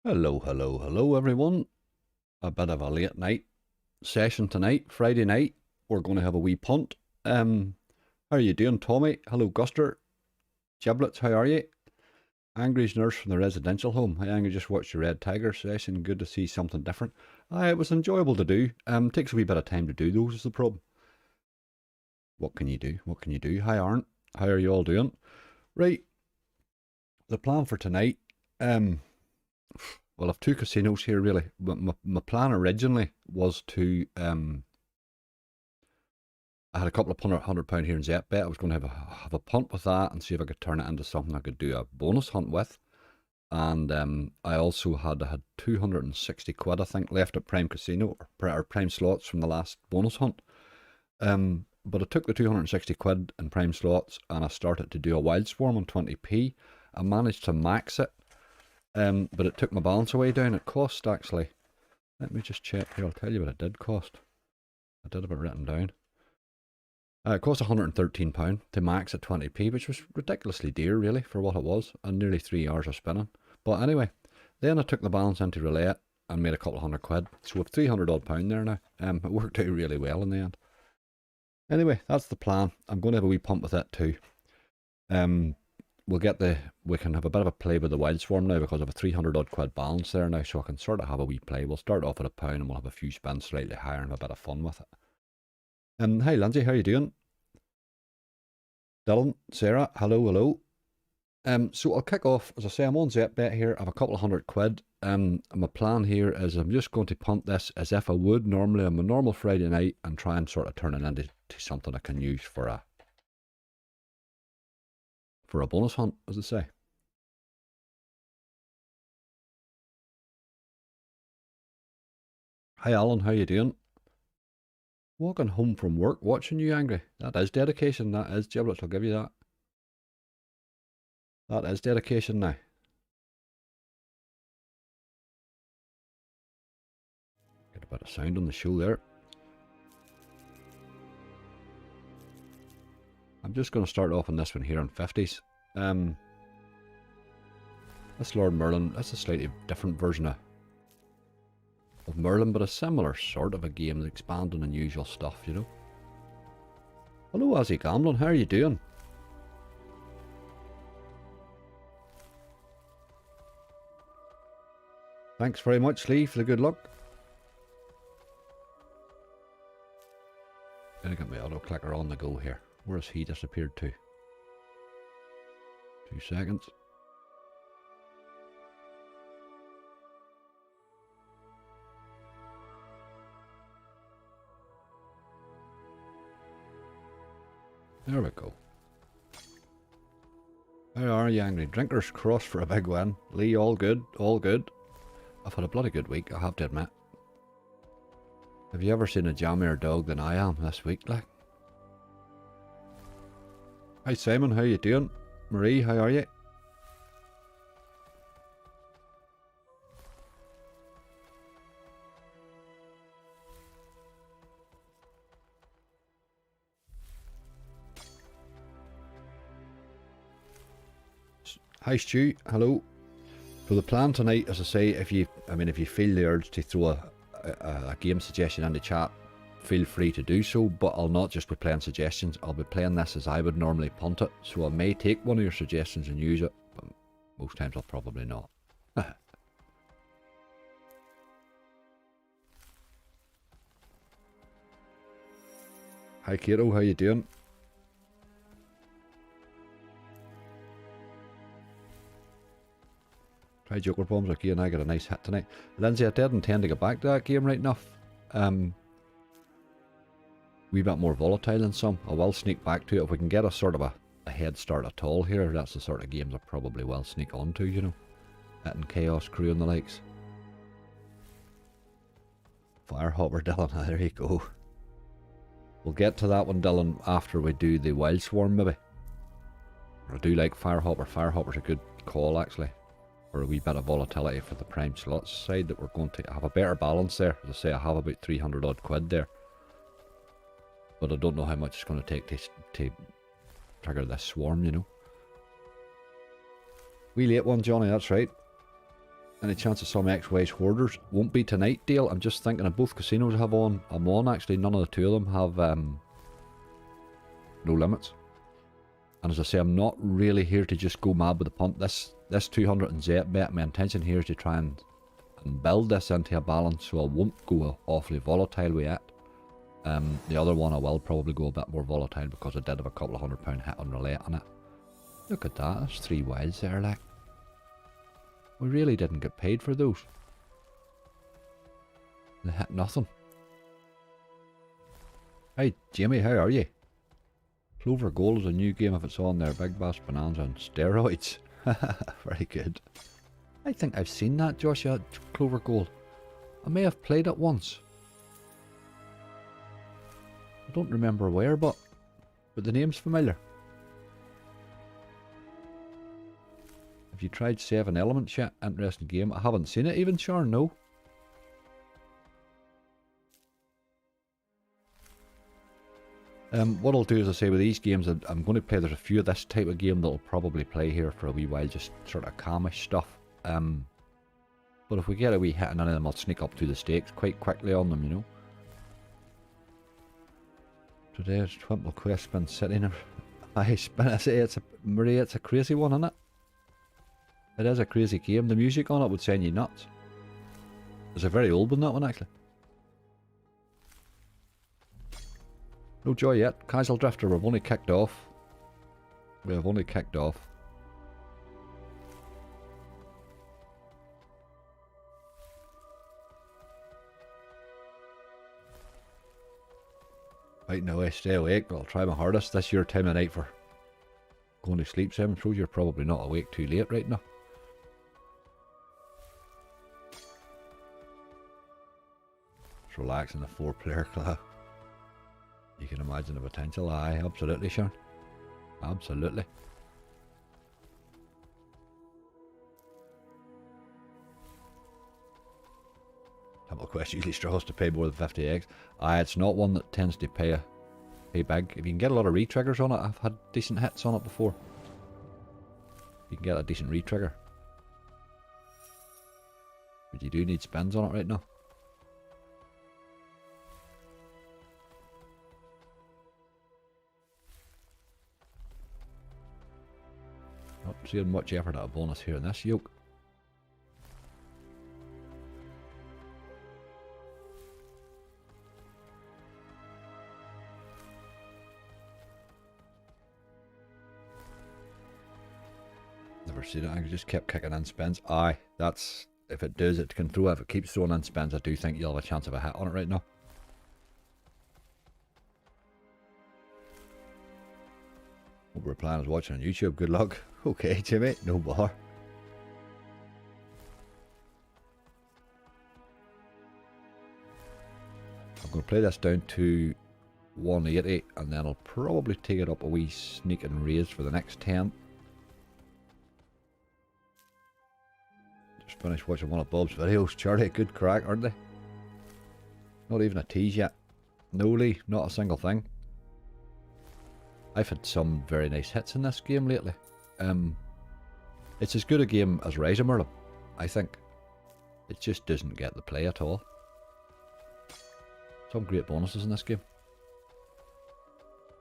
Hello, hello, hello everyone. A bit of a late night session tonight, Friday night. We're going to have a wee punt. How are you doing, Tommy? Hello, Guster. Giblets, how are you? Angry's nurse from the residential home. Hi, Angry, just watched your Red Tiger session. Good to see something different. It was enjoyable to do. Takes a wee bit of time to do those is the problem. What can you do? What can you do? Hi, Arn. How are you all doing? Right. The plan for tonight, well, I've two casinos here, really. But my plan originally was to, I had a couple of £100 here in ZetBet. I was going to have a punt with that and see if I could turn it into something I could do a bonus hunt with. And I also had 260 quid, I think, left at Prime Casino, or Prime Slots from the last bonus hunt. But I took the 260 quid in Prime Slots and I started to do a Wild Swarm on 20p. I managed to max it. But it took my balance away down. It cost, actually, let me just check here, I'll tell you what it did cost. I did have it written down. It cost £113 to max at 20p, which was ridiculously dear, really, for what it was, and nearly 3 hours of spinning. But anyway, then I took the balance into roulette and made a couple of £100. So we've 300 odd pound there now. It worked out really well in the end. Anyway, that's the plan. I'm going to have a wee pump with it too. We can have a bit of a play with the Wild Swarm now because I have a 300 odd quid balance there now, so I can sort of have a wee play. We'll start off at £1 and we'll have a few spins slightly higher and have a bit of fun with it. Hi Lindsay, how you doing? Dylan, Sarah, hello, hello. So I'll kick off. As I say, I'm on ZetBet here. I have a couple of £100. My plan here is I'm just going to punt this as if I would normally on my normal Friday night and try and sort of turn it into something I can use for a bonus hunt, as I say. Hi Alan, how you doing? Walking home from work, watching you, Angry. That is dedication, that is, Giblets, I'll give you that. That is dedication now. Get a bit of sound on the show there. I'm just going to start off on this one here on 50s. This Lord Merlin, that's a slightly different version of Merlin, but a similar sort of a game that's expanding unusual stuff, you know. Hello, Aussie Gambling, how are you doing? Thanks very much, Lee, for the good luck. Gonna get my auto clicker on the go here. Where has he disappeared to? 2 seconds. There we go. How are you, Angry? Drinkers cross for a big win. Lee, all good, all good. I've had a bloody good week, I have to admit. Have you ever seen a jammier dog than I am this week, like? Hi Simon, how you doing? Marie, how are you? Hi Stu, hello. So the plan tonight, as I say, if you feel the urge to throw a game suggestion in the chat, feel free to do so, but I'll not just be playing suggestions, I'll be playing this as I would normally punt it, so I may take one of your suggestions and use it, but most times I'll probably not. Hi Kato, how you doing? Try Joker Bombs again, I got a nice hit tonight. Lindsay, I did intend to get back to that game right enough. Wee bit more volatile than some. I will sneak back to it if we can get a sort of a head start at all here. That's the sort of games I probably will sneak onto, you know. Hitting Chaos Crew and the likes. Firehopper, Dylan, there you go. We'll get to that one, Dylan, after we do the Wild Swarm, maybe. I do like Firehopper. Firehopper's a good call, actually. For a wee bit of volatility for the Prime Slots side that we're going to have a better balance there. As I say, I have about 300 odd quid there. But I don't know how much it's going to take to trigger this swarm, you know. Wee late one, Johnny, that's right. Any chance of some X-Ways hoarders? Won't be tonight, Dale. I'm just thinking of both casinos I have on. I'm on actually. None of the two of them have no limits. And as I say, I'm not really here to just go mad with the punt. This 200 in ZetBet, my intention here is to try and build this into a balance so I won't go awfully volatile with it. The other one I will probably go a bit more volatile because I did have a couple of £100 hit on roulette on it. Look at that, there's 3 wilds there, like. We really didn't get paid for those. They hit nothing. Hey Jamie, how are you? Clover Gold is a new game if it's on there. Big Bass Bonanza and steroids. Very good. I think I've seen that, Joshua, Clover Gold. I may have played it once. I don't remember where, but the name's familiar. Have you tried 7 Elements yet? Interesting game. I haven't seen it even, sure, no. What I'll do is I say with these games, I'm going to play, there's a few of this type of game that I'll probably play here for a wee while, just sort of calmish stuff. But if we get a wee hit on any of them, I'll sneak up to the stakes quite quickly on them, you know. Today's Twimple Quest Spin City. I say it's Maria, it's a crazy one, isn't it? It is a crazy game. The music on it would send you nuts. It's a very old one, that one, actually. No joy yet. Casual Drifter, we've only kicked off. We have only kicked off. Right now, I stay awake, but I'll try my hardest. This your time of night for going to sleep, Sam. I suppose you're probably not awake too late right now. Just relax in the 4-player club. You can imagine the potential. Aye, absolutely, Sean. Absolutely. Temple Quest usually struggles to pay more than 50x. Aye, it's not one that tends to pay big. If you can get a lot of re-triggers on it, I've had decent hits on it before. You can get a decent re-trigger. But you do need spins on it right now. Not seeing much effort at a bonus here in this yoke. Never seen it. I just kept kicking in spins. Aye, that's, if it does, it can throw. If it keeps throwing in spins, I do think you'll have a chance of a hit on it right now. What we're planning is watching on YouTube. Good luck. Okay, Jimmy, no bother. I'm going to play this down to 180 and then I'll probably take it up a wee sneak and raise for the next 10. Just finished watching one of Bob's videos. Charlie, good crack, aren't they? Not even a tease yet. No, Lee, not a single thing. I've had some very nice hits in this game lately. It's as good a game as Rise of Merlin, I think. It just doesn't get the play at all. Some great bonuses in this game.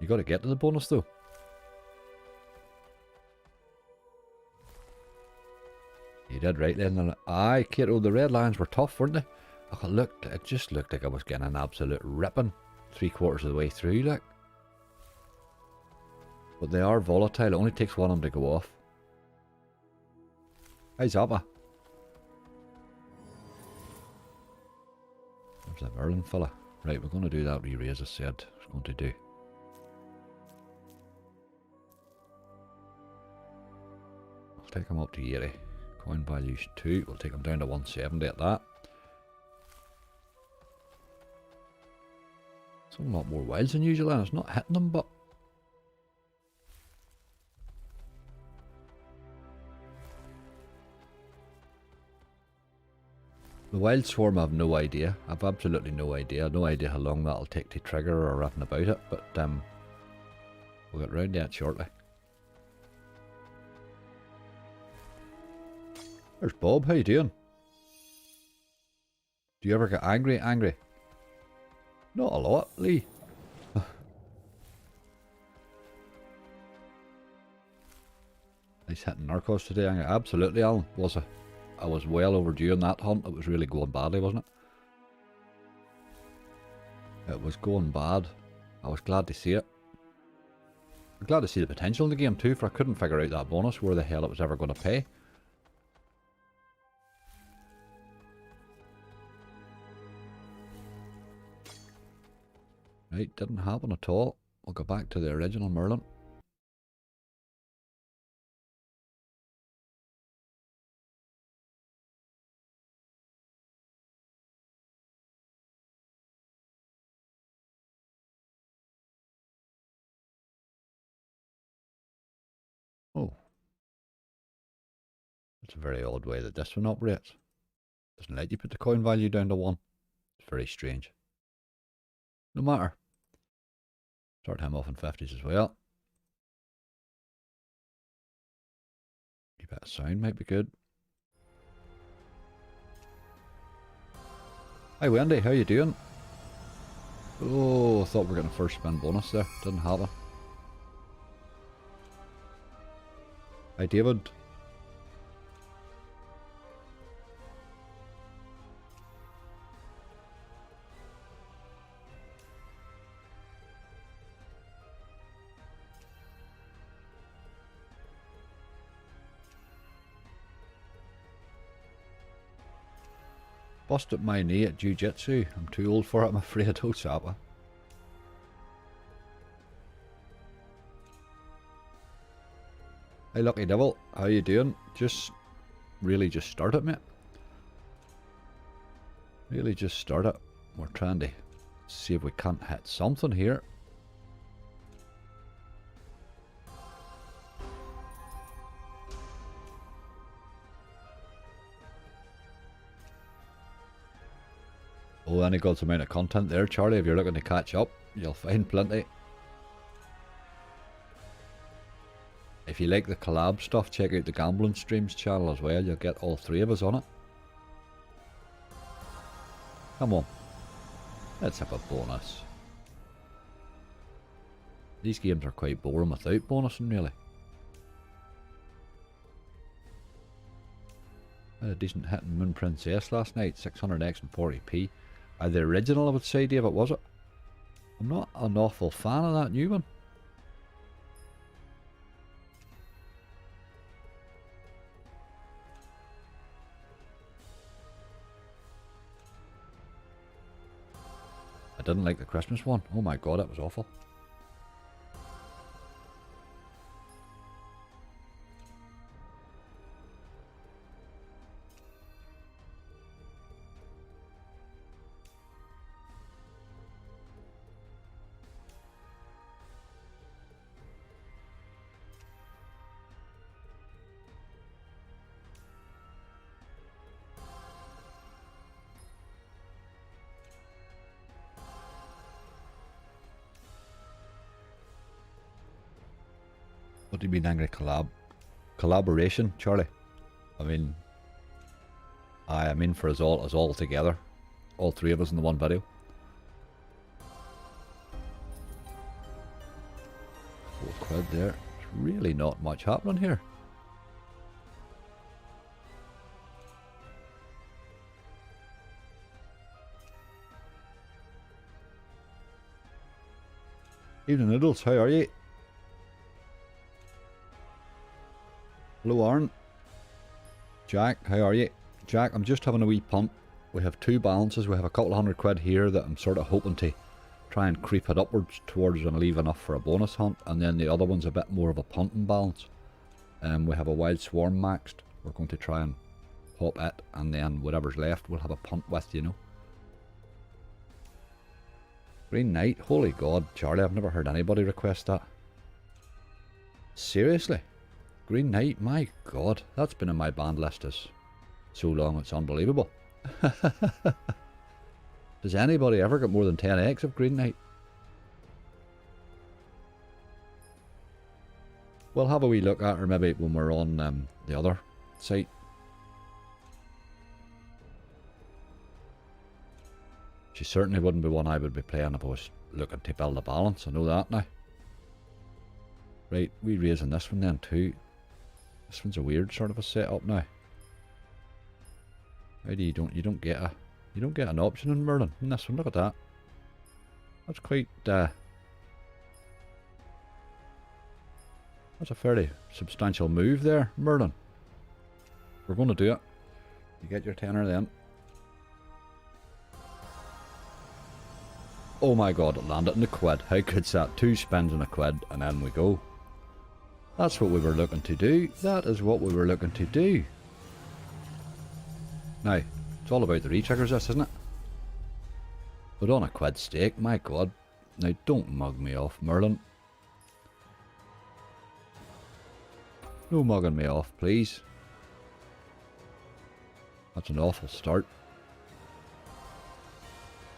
You got to get to the bonus though. You did right then. Aye, Kato, the Red Lions were tough, weren't they? Oh, it just looked like I was getting an absolute ripping 3/4 of the way through, like. But they are volatile. It only takes one of them to go off. Hi, Zappa. There's that Merlin fella. Right, we're going to do that re-raise, I said. I was going to do. I'll take him up to 80. Coin values 2. We'll take him down to 170 at that. It's a lot more wilds than usual, and it's not hitting them, but the Wild Swarm, I have no idea. I've absolutely no idea. No idea how long that'll take to trigger or anything about it, but we'll get round to that shortly. There's Bob, how you doing? Do you ever get angry? Angry? Not a lot, Lee. He's hitting Narcos today. Absolutely, Alan. I was well overdue on that hunt. It was really going badly, wasn't it? It was going bad. I was glad to see it. I'm glad to see the potential in the game too, for I couldn't figure out that bonus, where the hell it was ever going to pay. Right, didn't happen at all. We'll go back to the original Merlin. Oh. That's a very odd way that this one operates. Doesn't let you put the coin value down to 1. It's very strange. No matter. Start him off in 50s as well. A bit of sound might be good. Hi Wendy, how you doing? Oh, I thought we were getting a first spin bonus there. Didn't happen. Hi David. Busted my knee at jiu-jitsu. I'm too old for it, I'm afraid. Oh, Sappa. Hey Lucky Devil, how you doing? Really just started, mate. Really just started. We're trying to see if we can't hit something here. Oh, any god's amount of content there, Charlie. If you're looking to catch up, you'll find plenty. If you like the collab stuff, check out the Gambling Streams channel as well. You'll get all 3 of us on it. Come on. Let's have a bonus. These games are quite boring without bonusing, really. I had a decent hit in Moon Princess last night, 600x and 40p. The original, I would say, David, was it? I'm not an awful fan of that new one. I didn't like the Christmas one. Oh my god, it was awful. What do you mean angry collaboration, Charlie? I mean for us all together. All 3 of us in the one video. 4 quid there. There's really not much happening here. Evening Noodles, how are you? Hello Aaron. Jack, how are you? Jack, I'm just having a wee punt. We have 2 balances. We have a couple of £100 here that I'm sort of hoping to try and creep it upwards towards and leave enough for a bonus hunt. And then the other one's a bit more of a punting balance. We have a Wild Swarm maxed. We're going to try and pop it, and then whatever's left we'll have a punt with, you know. Green Knight, holy god, Charlie, I've never heard anybody request that. Seriously? Green Knight, my god, that's been in my band list as so long, it's unbelievable. Does anybody ever get more than 10x of Green Knight? We'll have a wee look at her maybe when we're on the other site. She certainly wouldn't be one I would be playing if I was looking to build a balance. I know that now. Right, we raising this one then too. This one's a weird sort of a setup now. How do you don't get an option in Merlin in this one? Look at that. That's quite that's a fairly substantial move there, Merlin. We're going to do it. You get your tenner then. Oh my god, it landed in a quid. How good's that? 2 spins and a quid, and then we go. That's what we were looking to do. That is what we were looking to do. Now, it's all about the retriggers, this, isn't it? But on a quid stake, my god. Now, don't mug me off, Merlin. No mugging me off, please. That's an awful start.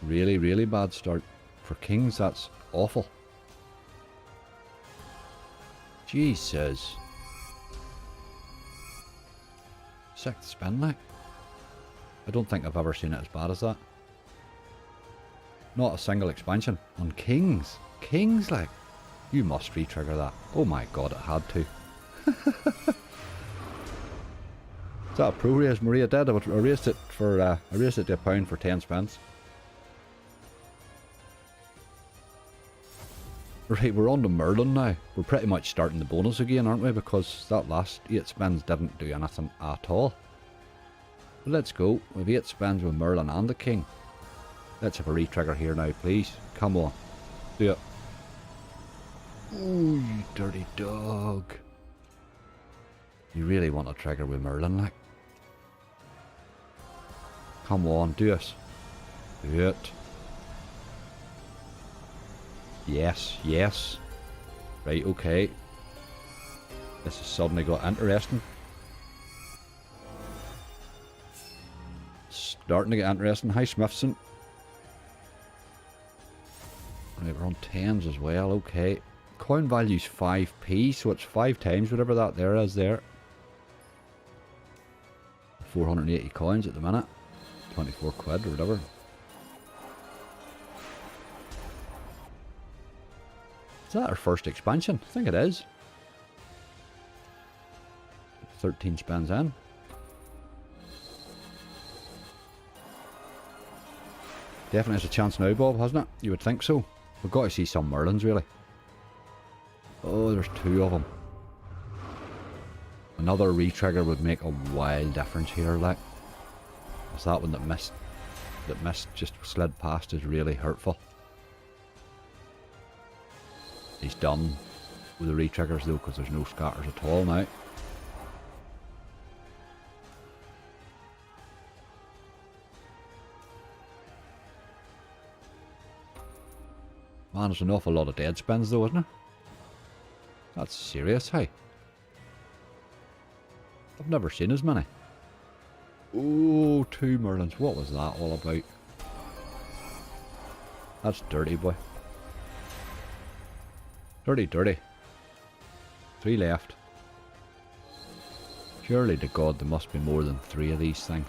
Really, really bad start. For kings, that's awful. Jesus. 6th spin, like. I don't think I've ever seen it as bad as that. Not a single expansion. On kings. Kings, like. You must re-trigger that. Oh my god, it had to. Is that a pro raise Maria did? I raised it for I raised it to £1 for 10 spins. Right, we're on to Merlin now. We're pretty much starting the bonus again, aren't we? Because that last 8 spins didn't do anything at all. But let's go. We've 8 spins with Merlin and the king. Let's have a re-trigger here now, please. Come on. Do it. Ooh, you dirty dog. You really want to trigger with Merlin, like. Come on, do it. Do it. Yes, yes. Right, okay. This has suddenly got interesting. Starting to get interesting. Hi, Smithson. Right, we're on 10s as well, okay. Coin value's 5p, so it's 5 times whatever that there is there. 480 coins at the minute. 24 quid or whatever. Is that our first expansion? I think it is. 13 spins in. Definitely has a chance now, Bob, hasn't it? You would think so. We've got to see some Merlins, really. Oh, there's 2 of them. Another re-trigger would make a wild difference here, like. It's that one that missed just slid past is really hurtful. He's done with the re-triggers though, because there's no scatters at all now. Man, there's an awful lot of dead spins though, isn't it? That's serious, hey? I've never seen as many. Oh, 2 Merlins. What was that all about? That's dirty, boy. Dirty, dirty. 3 left. Surely to God there must be more than 3 of these things.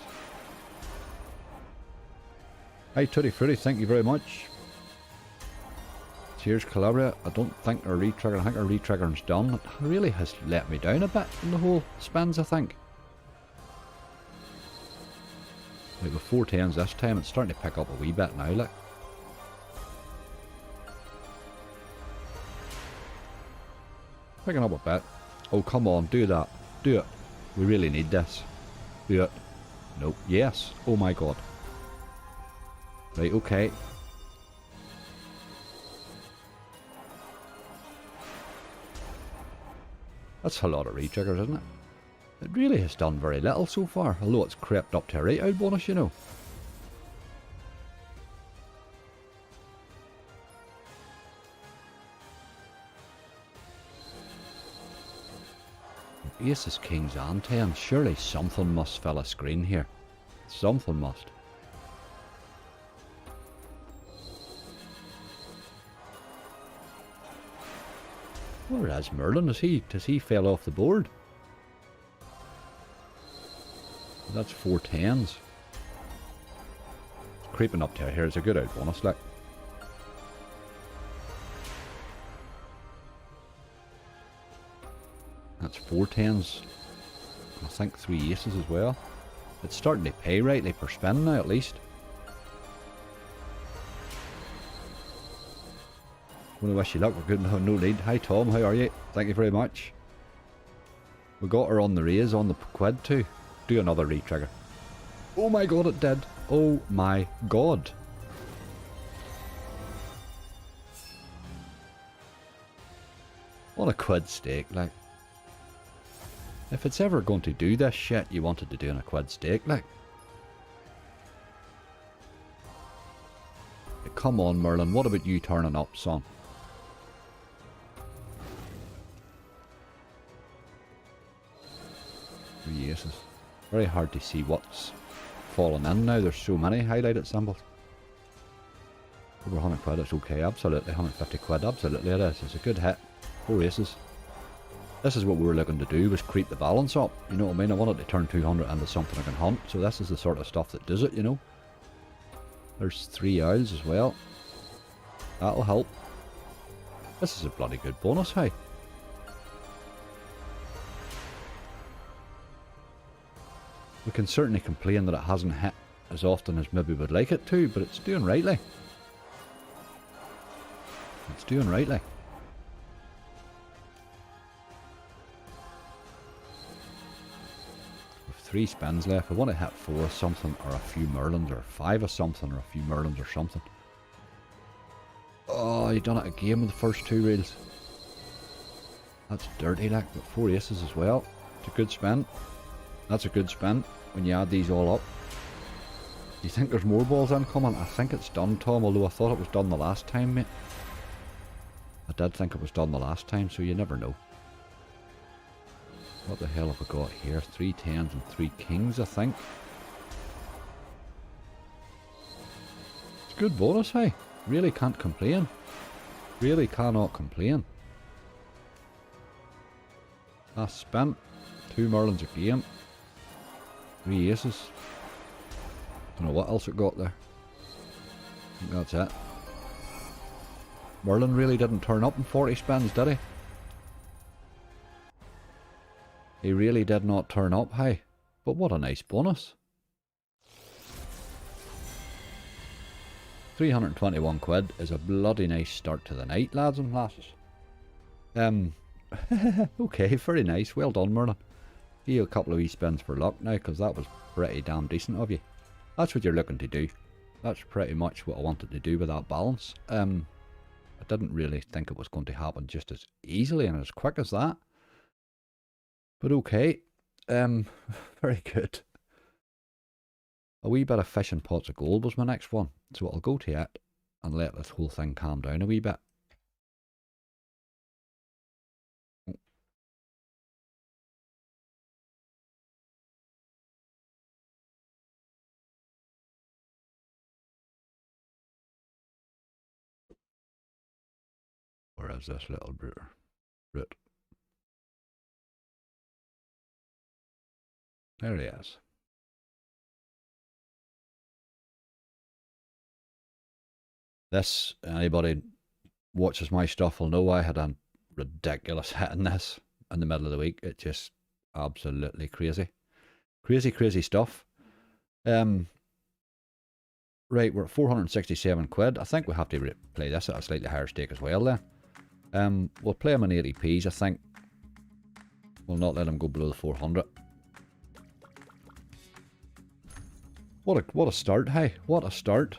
Hey, Tutti Frutti, thank you very much. Cheers, Calabria. I don't think our re-trigger, I think our re-triggering's done. It really has let me down a bit in the whole spins, I think. Like with 4 10s this time, it's starting to pick up a wee bit now, like. Picking up a bit. Oh, come on, do that. Do it. We really need this. Do it. Nope. Yes. Oh my god. Right, okay. That's a lot of re-triggers, isn't it? It really has done very little so far, although it's crept up to a right out bonus, you know. Aces, kings and 10. Surely something must fill a screen here. Something must. Where is Merlin? Does he fell off the board? That's 4 10s. It's creeping up to here. It's a good out bonus, like. That's 4 tens. I think 3 aces as well. It's starting to pay rightly per spin now, at least. I want to wish you luck. We're good and no lead. Hi Tom, how are you? Thank you very much. We got her on the raise on the quid too. Do another re-trigger. Oh my god, it did. Oh my god. What a quid stake, like. If it's ever going to do this shit you wanted to do in a quid stake, like. Come on, Merlin, what about you turning up, son? Three aces. Very hard to see what's falling in now. There's so many highlighted symbols. Over 100 quid, it's okay, absolutely. 150 quid, absolutely it is. It's a good hit. 4 aces. This is what we were looking to do, was creep the balance up. You know what I mean? I wanted to turn 200 into something I can hunt. So this is the sort of stuff that does it, you know. There's 3 owls as well. That'll help. This is a bloody good bonus, hey. We can certainly complain that it hasn't hit as often as maybe we'd like it to, but it's doing rightly. It's doing rightly. With 3 spins left, I want to hit 4 of something, or a few Merlins, or 5 of something, or a few Merlins or something. Oh, you done it again with the first 2 reels. That's dirty, like, but 4 aces as well. It's a good spin. That's a good spin when you add these all up. Do you think there's more balls in coming? I think it's done, Tom, although I thought it was done the last time, mate. I did think it was done the last time, so you never know. What the hell have I got here? 3 tens and 3 kings, I think. It's a good bonus, hey. Really can't complain. Really cannot complain. Last spin. 2 Merlins a game. 3 aces. Don't know what else it got there. I think that's it. Merlin really didn't turn up in 40 spins, did he? He really did not turn up, hey. But what a nice bonus. 321 quid is a bloody nice start to the night, lads and lasses. Okay, very nice. Well done, Merlin. Give you a couple of wee spins for luck now, because that was pretty damn decent of you. That's what you're looking to do. That's pretty much what I wanted to do with that balance. I didn't really think it was going to happen just as easily and as quick as that. But okay. Very good. A wee bit of fish and pots of gold was my next one. So I'll go to it and let this whole thing calm down a wee bit. Where is this little brute? There he is. This, anybody watches my stuff will know I had a ridiculous hit in this in the middle of the week. It's just absolutely crazy. Crazy stuff. Right, we're at 467 quid. I think we'll have to play this at a slightly higher stake as well then. We'll play him in 80p's, I think. We'll not let him go below the 400. What a start, hey. What a start.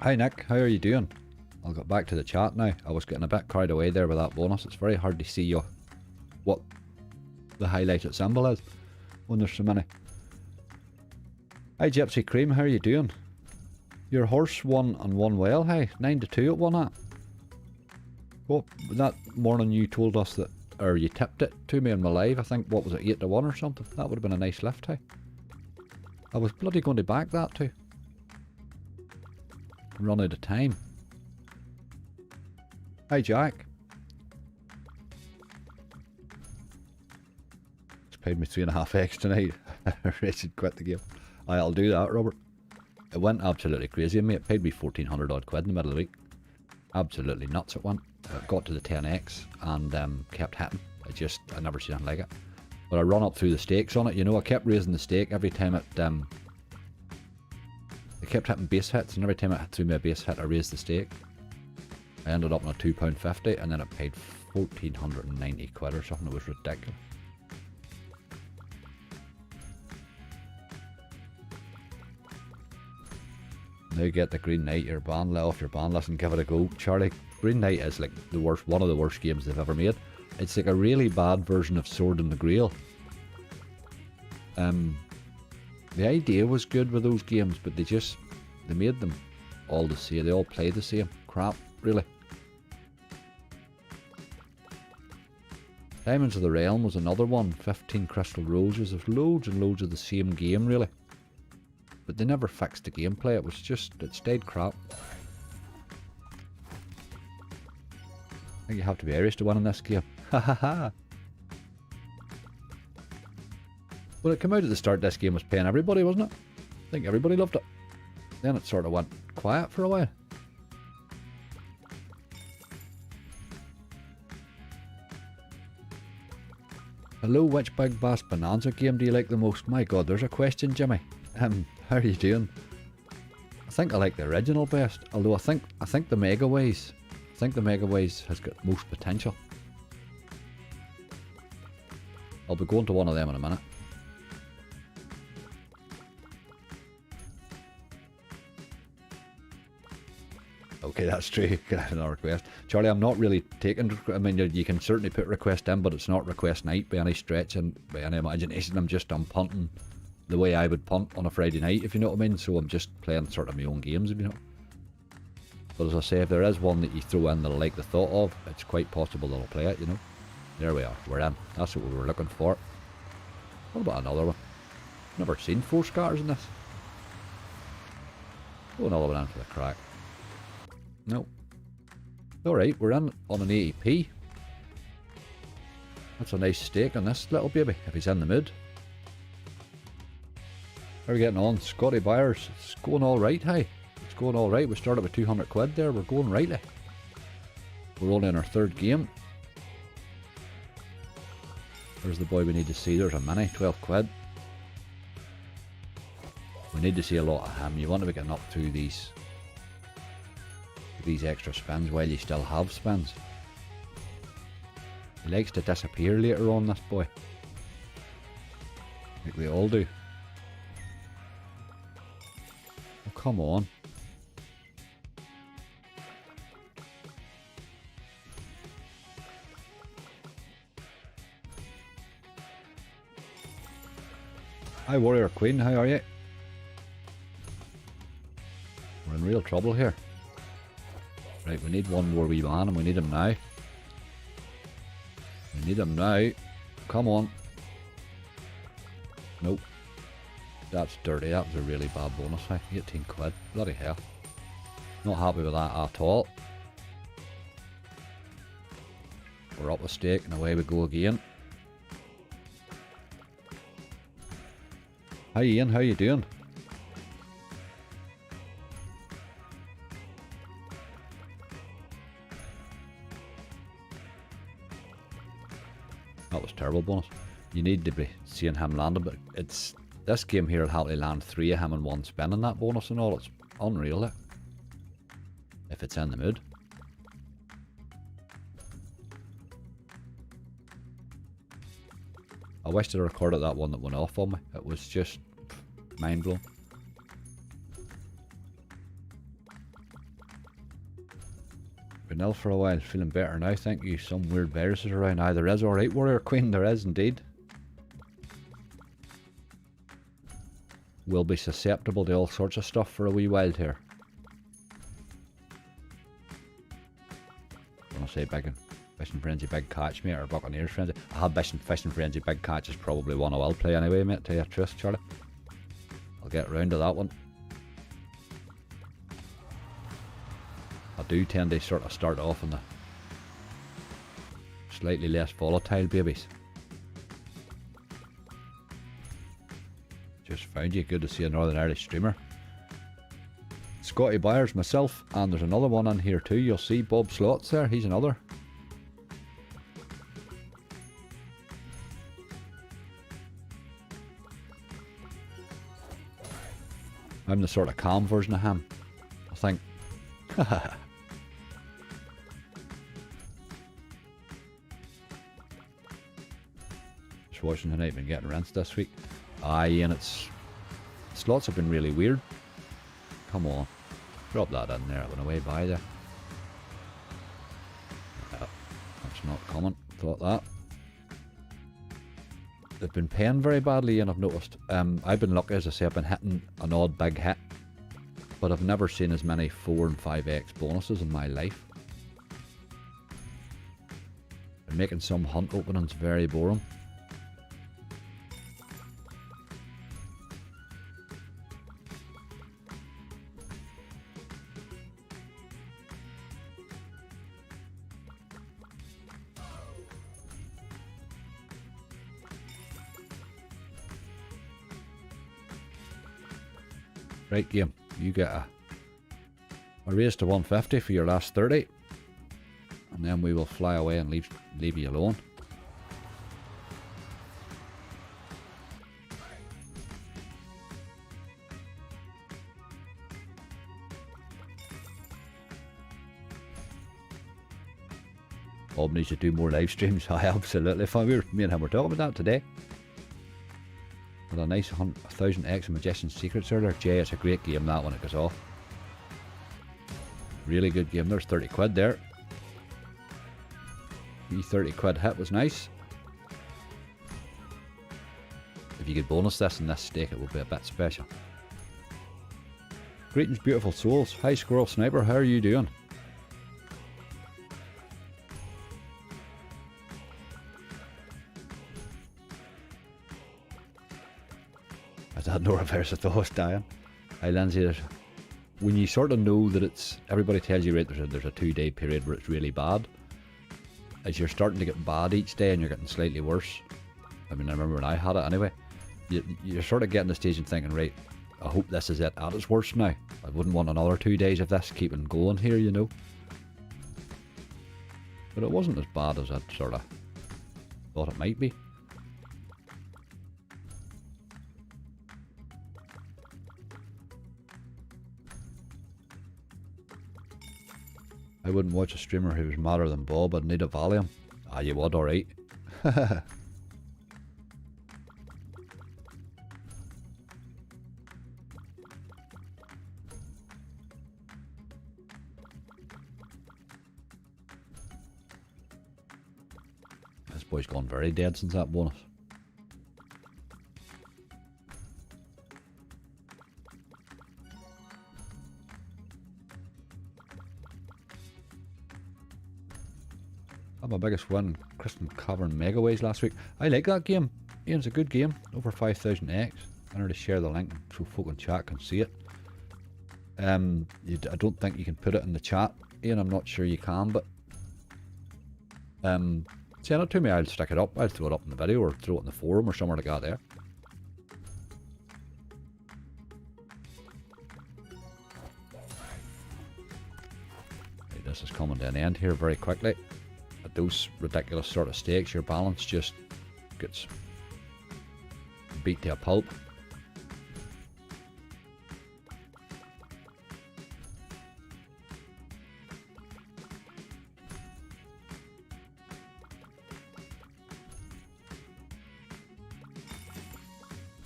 Hi Nick, how are you doing? I'll get back to the chat now. I was getting a bit carried away there with that bonus. It's very hard to see what the highlighted symbol is when there's so many. Hi Gypsy Cream, how are you doing? Your horse won and won well, hey. 9-2 it won at. Well, that morning you told us that, or you tipped it to me on my live, I think, what was it, 8-1 or something? That would have been a nice lift, hey. I was bloody going to back that too. Run out of time. Hi Jack. It's paid me 3.5x tonight. I should quit the game. I'll do that, Robert. It went absolutely crazy, mate. It paid me 1,400 odd quid in the middle of the week. Absolutely nuts it went. It got to the 10x and kept hitting. I never seen anything like it. But I run up through the stakes on it, you know. I kept raising the stake every time it kept hitting base hits, and every time it hit through my base hit, I raised the stake. I ended up on a £2.50, and then it paid 1,490 quid or something. It was ridiculous. Now get the Green Knight, your ban, let off your ban list and give it a go. Charlie, Green Knight is like the worst, one of the worst games they've ever made. It's like a really bad version of Sword and the Grail. The idea was good with those games, but they made them all the same. They all play the same crap, really. Diamonds of the Realm was another one. 15 Crystal Roses. There's loads and loads of the same game, really. But they never fixed the gameplay. It stayed crap. I think you have to be Irish to win in this game. Ha ha ha. When it came out at the start, this game was paying everybody, wasn't it? I think everybody loved it. Then it sort of went quiet for a while. Hello, which Big Bass Bonanza game do you like the most? My god, there's a question, Jimmy. How are you doing? I think I like the original best, although I think the Mega Ways has got most potential. I'll be going to one of them in a minute. Okay, that's true. Can I have another request? Charlie, I'm not really taking... I mean, you can certainly put request in, but it's not request night by any stretch and by any imagination. I'm punting the way I would punt on a Friday night, if you know what I mean. So I'm just playing sort of my own games, if you know. But as I say, if there is one that you throw in that I like the thought of, it's quite possible that I'll play it, you know. There we are. We're in. That's what we were looking for. What about another one? Never seen 4 scatters in this. Oh, another one in for the crack. No. Alright, we're in on an 80p. That's a nice stake on this little baby, if he's in the mood. How are we getting on? Scotty Byers, it's going alright, hey. It's going alright. We started with 200 quid there, we're going rightly. We're only in our 3rd game. There's the boy we need to see, there's a mini, 12 quid. We need to see a lot of him. You want to be getting up through these extra spins while you still have spins. He likes to disappear later on, this boy. Like they all do. Oh, come on. Hi Warrior Queen, how are you? We're in real trouble here. Right, we need one more wee man and we need him now. We need him now. Come on. Nope. That's dirty. That was a really bad bonus. 18 quid. Bloody hell. Not happy with that at all. We're up a stake and away we go again. Hi Ian, how you doing? That was terrible bonus. You need to be seeing him landing, but it's this game here will happily land 3 of him in one spin and that bonus and all. It's unreal, if it's in the mood. I wish I recorded that one that went off on me. It was just mind blowing. Been ill for a while, feeling better now, thank you. Some weird viruses around. Aye, there is, alright, Warrior Queen, there is indeed. We'll be susceptible to all sorts of stuff for a wee while here. When I say big Fishing Frenzy Big Catch, mate, or Buccaneers Frenzy. I have Fishing Frenzy Big Catch is probably one I will play anyway, mate, tell you the truth, Charlie. I'll get round to that one. I do tend to sort of start off on the slightly less volatile babies. Just found you. Good to see a Northern Irish streamer. Scotty Byers, myself, and there's another one on here too. You'll see Bob Slots there. He's another. I'm the sort of calm version of him, I think. Just watching tonight, been getting rinsed this week. Aye, and slots have been really weird. Come on, drop that in there. It went away by there. That's not coming. Thought that. They've been paying very badly, and I've noticed. I've been lucky, as I say, I've been hitting an odd big hit, but I've never seen as many 4 and 5x bonuses in my life. They're making some hunt openings very boring. Right, game, you get a raise to 150 for your last 30, and then we will fly away and leave you alone. Bob needs to do more live streams. I absolutely. Me and him were talking about that today. With a nice 1,000x of Magician's Secrets earlier. Jay, it's a great game that when it goes off. Really good game. There's 30 quid there. The 30 quid hit was nice. If you could bonus this in this stake, it would be a bit special. Greetings, beautiful souls. Hi, Squirrel Sniper. How are you doing? I had no reverse at all, Diane. Hi, Lindsay. When you sort of know that it's, everybody tells you, right, there's a 2-day period where it's really bad. As you're starting to get bad each day and you're getting slightly worse. I mean, I remember when I had it anyway. You're sort of getting to the stage and thinking, right, I hope this is it at its worst now. I wouldn't want another 2 days of this keeping going here, you know. But it wasn't as bad as I sort of thought it might be. I wouldn't watch a streamer who was madder than Bob. I'd need a Valium. Ah, you would, alright. This boy's gone very dead since that bonus. My biggest win, Kristen covering Megaways last week. I like that game. Ian's a good game. Over 5,000x. I need to share the link so folk in chat can see it. I don't think you can put it in the chat, Ian. I'm not sure you can, but send it to me. I'll stick it up. I'll throw it up in the video or throw it in the forum or somewhere like that there. Right, this is coming to an end here very quickly. At those ridiculous sort of stakes, your balance just gets beat to a pulp.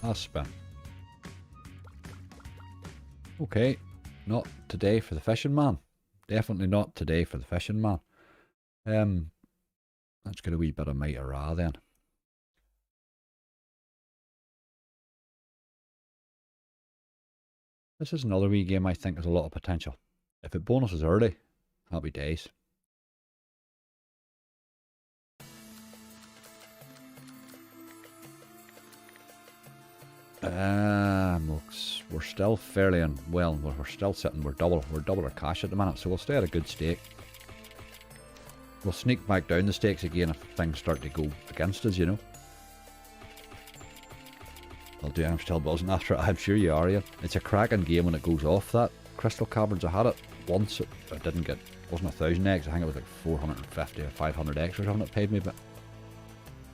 Last spin. Okay, not today for the fishing man. Definitely not today for the fishing man. Let's get a wee bit of might or raw then. This is another wee game I think has a lot of potential. If it bonuses early, happy days. We're still fairly well. We're still sitting. We're double our cash at the minute, so we'll stay at a good stake. We'll sneak back down the stakes again if things start to go against us, you know. I'll do. I'm still buzzing after it. I'm sure you are, Ian. It's a cracking game when it goes off. That Crystal Caverns, I had it once. I didn't get. Wasn't 1000x. I think it was like 450 or 500x or something. It paid me, but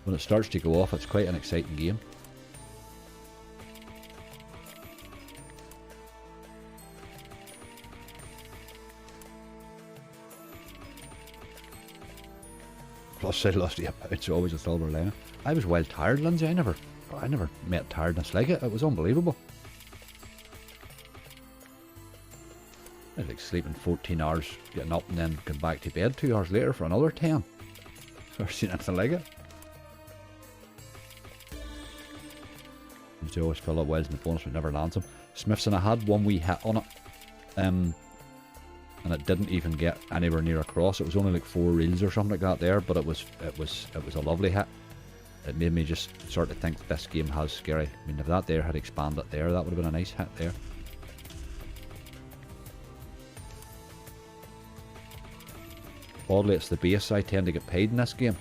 when it starts to go off, it's quite an exciting game. Plus, I lost £8. It's always a silver lining. I was well tired, Lindsay. I never met tiredness like it. It was unbelievable. I was like sleeping 14 hours, getting up and then going back to bed 2 hours later for another 10. Never seen anything like it. They always fill up wells in the bonus but never lands them. Smithson, I had one wee hit on it. And it didn't even get anywhere near across. It was only like 4 reels or something like that there, but it was a lovely hit. It made me just sort of think this game has scary. I mean, if that there had expanded there, that would have been a nice hit there. Oddly, it's the base I tend to get paid in this game.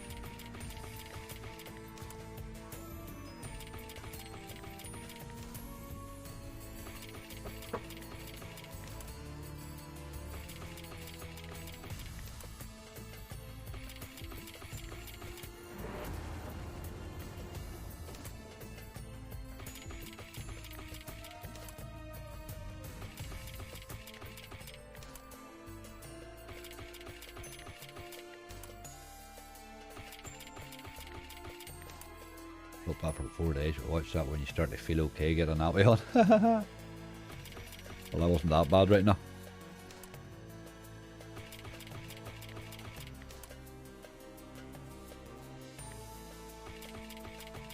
Up after 4 days, watch that when you start to feel okay getting that way on. Well, that wasn't that bad right now.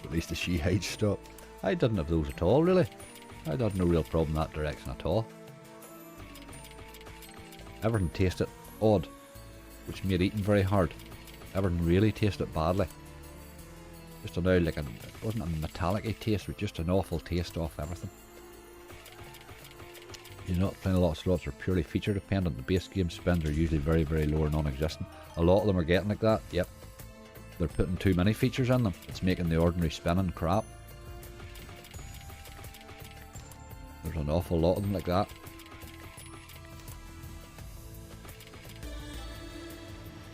At least the she hide stopped. I didn't have those at all, really. I had no real problem in that direction at all. Everything tasted odd, which made eating very hard. Everything really tasted badly. Just a like it wasn't a metallic-y taste, but just an awful taste off everything. You're not playing a lot of slots are purely feature dependent. The base game spins are usually very, very low or non-existent. A lot of them are getting like that. Yep, they're putting too many features in them. It's making the ordinary spinning crap. There's an awful lot of them like that.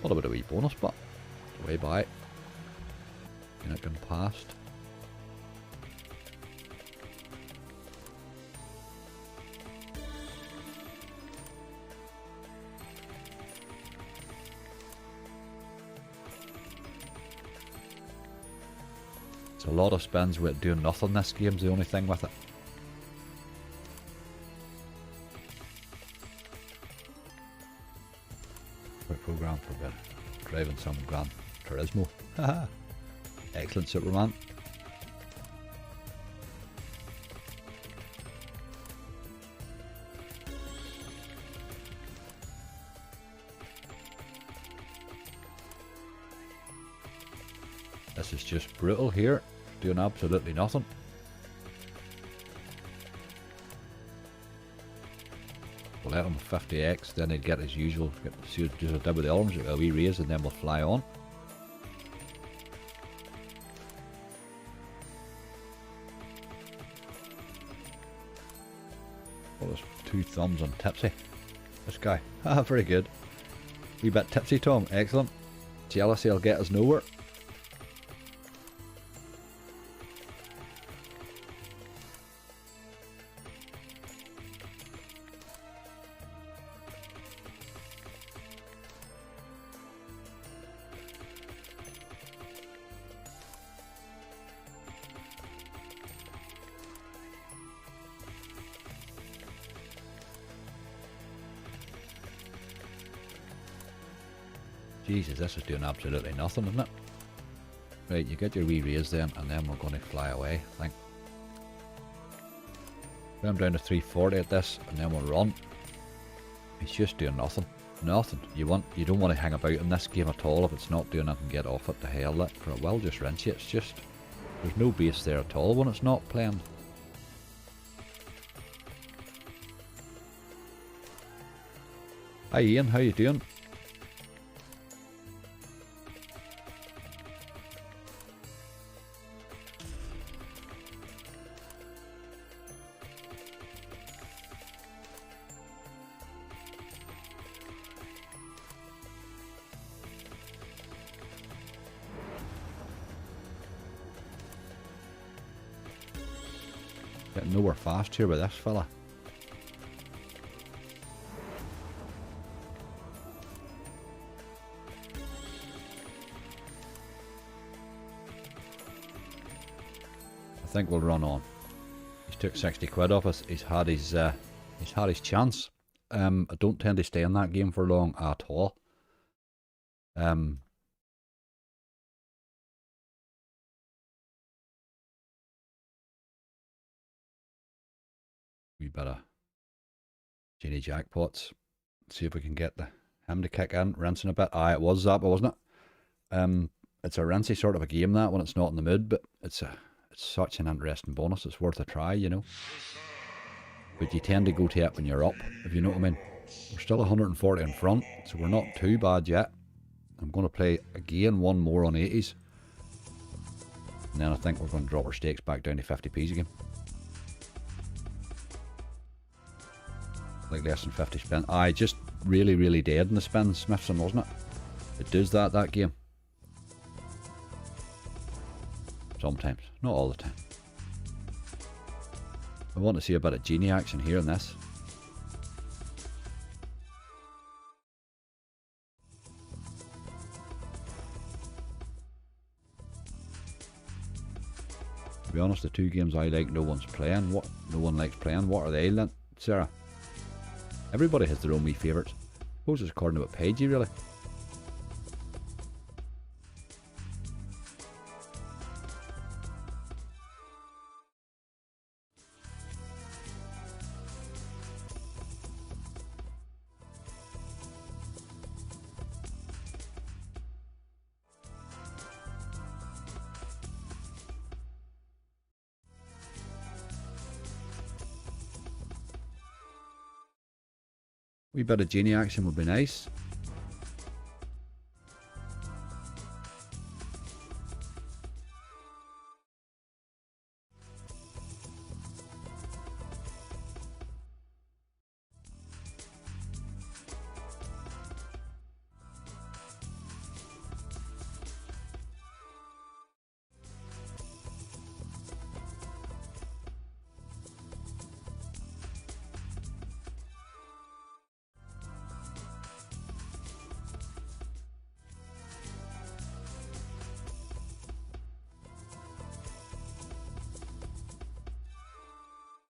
What about a wee bonus spot? Way by. It can past. It's a lot of spins with doing nothing. This game's the only thing with it. Program for driving some Gran Turismo. Haha. Excellent, Superman. This is just brutal here, doing absolutely nothing. We'll let him 50x, then he'd get his usual, just a dip with the arms, a wee raise, and then we'll fly on. There's 2 thumbs on tipsy. This guy. Ah, very good. Wee bit tipsy, Tom. Excellent. Jealousy will get us nowhere. Jesus, this is doing absolutely nothing, isn't it? Right, you get your wee raise then, and then we're going to fly away, I think. I'm down to 340 at this, and then we'll run. It's just doing nothing. Nothing. You don't want to hang about in this game at all. If it's not doing nothing, get off it to hell it, for it will just rinse you. It's just, there's no base there at all when it's not playing. Hi Ian, how you doing? Getting nowhere fast here with this fella. I think we'll run on. He's took 60 quid off us. He's had his chance. I don't tend to stay in that game for long at all. We better Genie jackpots. See if we can get him to kick in. Rinsing a bit. Aye, it was Zappa, wasn't it? It's a rinsy sort of a game that when it's not in the mood, but it's such an interesting bonus. It's worth a try, you know. But you tend to go to it when you're up, if you know what I mean. We're still 140 in front, so we're not too bad yet. I'm going to play again one more on 80s. And then I think we're going to drop our stakes back down to 50p's again. Like less than 50 spin. Aye, just really, really dead in the spin, Smithson, wasn't it? It does that game. Sometimes, not all the time. I want to see a bit of Genie action here in this. To be honest, the two games I like, no one's playing. What? No one likes playing. What are they, Sarah? Everybody has their own wee favourites. I suppose it's according to what page you really. Wee bit of Genie action would be nice.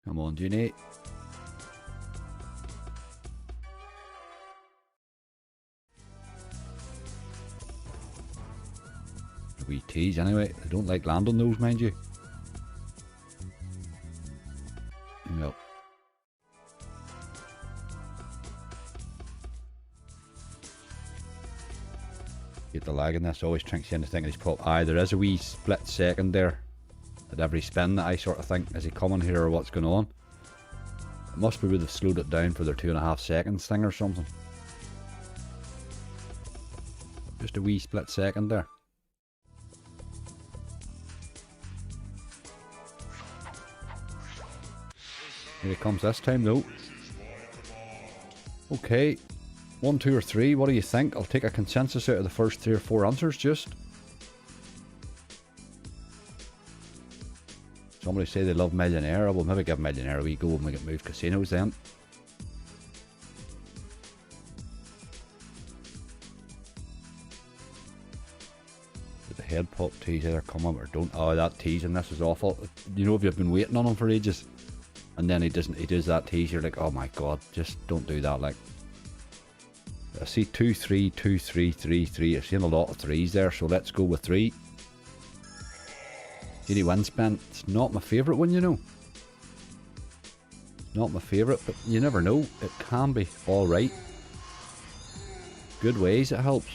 Come on, Genie. Wee tease anyway. They don't like landing those, mind you. No. Get the lag in this. Always trinks you into thinking he's pop. Aye, there is a wee split second there at every spin that I sort of think, is he coming here or what's going on? It must be where they've slowed it down for their 2.5 seconds thing or something. Just a wee split second there. Here he comes this time though. Okay, 1, 2 or 3, what do you think? I'll take a consensus out of the first 3 or 4 answers just. Somebody say they love Millionaire. I will maybe give Millionaire a wee go when we get moved casinos then. Did the head pop tease either come up or don't? Oh, that tease and this is awful. You know, if you've been waiting on him for ages and then he does that tease, you're like, oh my god, just don't do that. Like, I see 2, 3, 2, 3, 3, 3. I've seen a lot of 3s there, so let's go with 3. Genie win spin. It's not my favourite one, you know. Not my favourite, but you never know. It can be alright. Good ways it helps.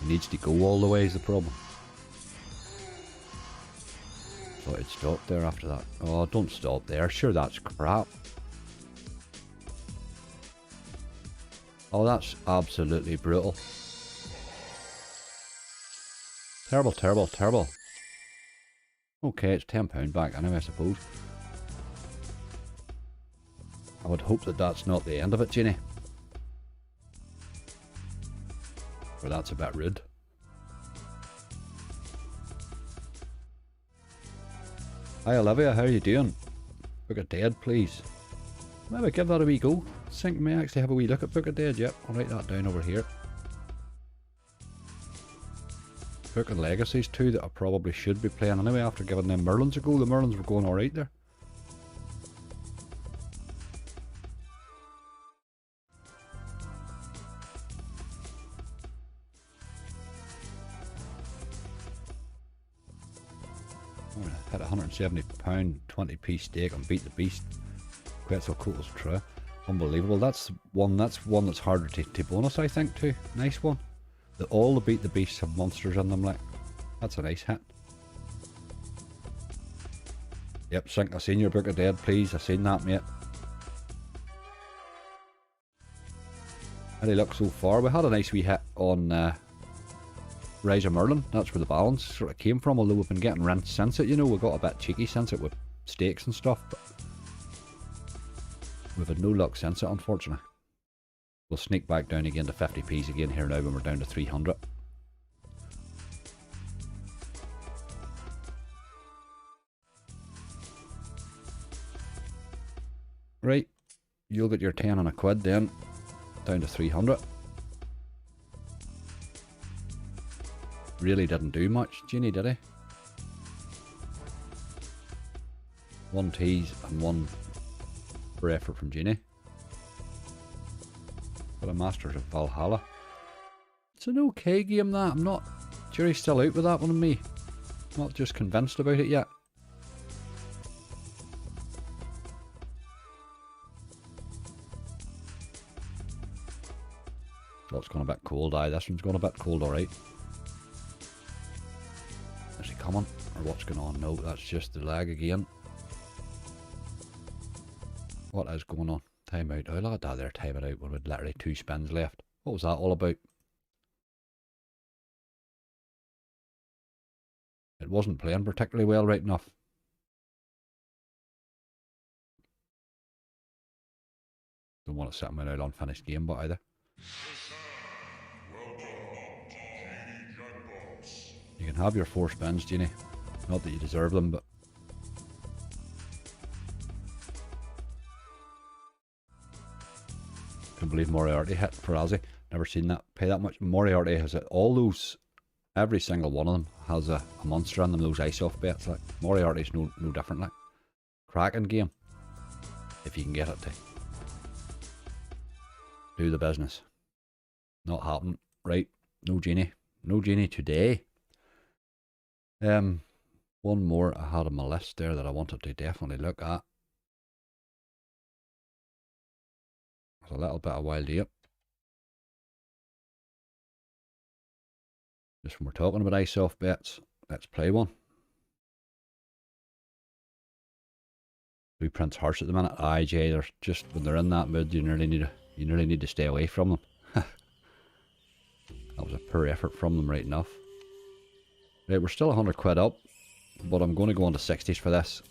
It needs to go all the way is the problem. Thought it'd stop there after that. Oh, don't stop there. Sure, that's crap. Oh, that's absolutely brutal. Terrible, terrible, terrible. Okay, it's £10 back anyway, I suppose. I would hope that that's not the end of it, Genie. Or that's a bit rude. Hi Olivia, how are you doing? Book of Dead, please. Maybe give that a wee go. I think we may actually have a wee look at Book of Dead. Yep, I'll write that down over here. Book of Legacies too, that I probably should be playing anyway after giving them Merlins a go. The Merlins were going alright there. I'm gonna hit £170, 20p stake and beat the beast. Quetzalcoatl's true. Unbelievable. That's one that's harder to bonus, I think, too. Nice one. All the beat the beasts have monsters in them, like. That's a nice hit. Yep, Sync, I seen your Book of Dead, please. I seen that, mate. How do you look so far? We had a nice wee hit on Rise of Merlin. That's where the balance sort of came from, although we've been getting rent since it, you know. We got a bit cheeky since it with stakes and stuff, but we've had no luck since it, unfortunately. We'll sneak back down again to 50p's again here now when we're down to 300. Right, you'll get your 10 and a quid then, down to 300. Really didn't do much, Genie, did he? 1 tease and 1 for effort from Genie. But a Masters of Valhalla. It's an okay game, that. I'm not... Jury's still out with that one on me. Not just convinced about it yet. So it's gone a bit cold, aye. This one's gone a bit cold, alright. Is he coming? Or what's going on? No, that's just the lag again. What is going on? Time out. Oh, look at that there, time it out when we'd literally 2 spins left. What was that all about? It wasn't playing particularly well right enough. Don't want to sit him out unfinished game, but either. You can have your 4 spins, Genie. Not that you deserve them, but... Couldn't believe Moriarty hit for Ozzy. Never seen that pay that much. Moriarty has it. All those, every single one of them has a monster in them. Those ice off bets, like Moriarty's no different. Like cracking game, if you can get it to do the business. Not happening, right? No Genie today. One more I had on my list there that I wanted to definitely look at. A little bit of Wild Ape. Just when we're talking about ice off bets, let's play one. Blueprint's harsh at the minute. Aye, Jay, they're just when they're in that mood, you nearly need to stay away from them. That was a poor effort from them, right enough. Right, we're still 100 quid up, but I'm going to go on to 60s for this.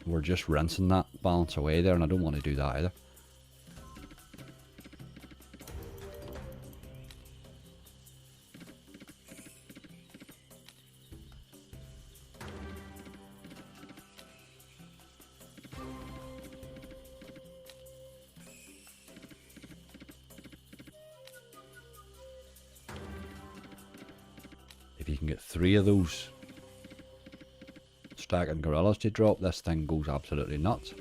We're just rinsing that balance away there, and I don't want to do that either. If you can get 3 of those stacking gorillas to drop, this thing goes absolutely nuts.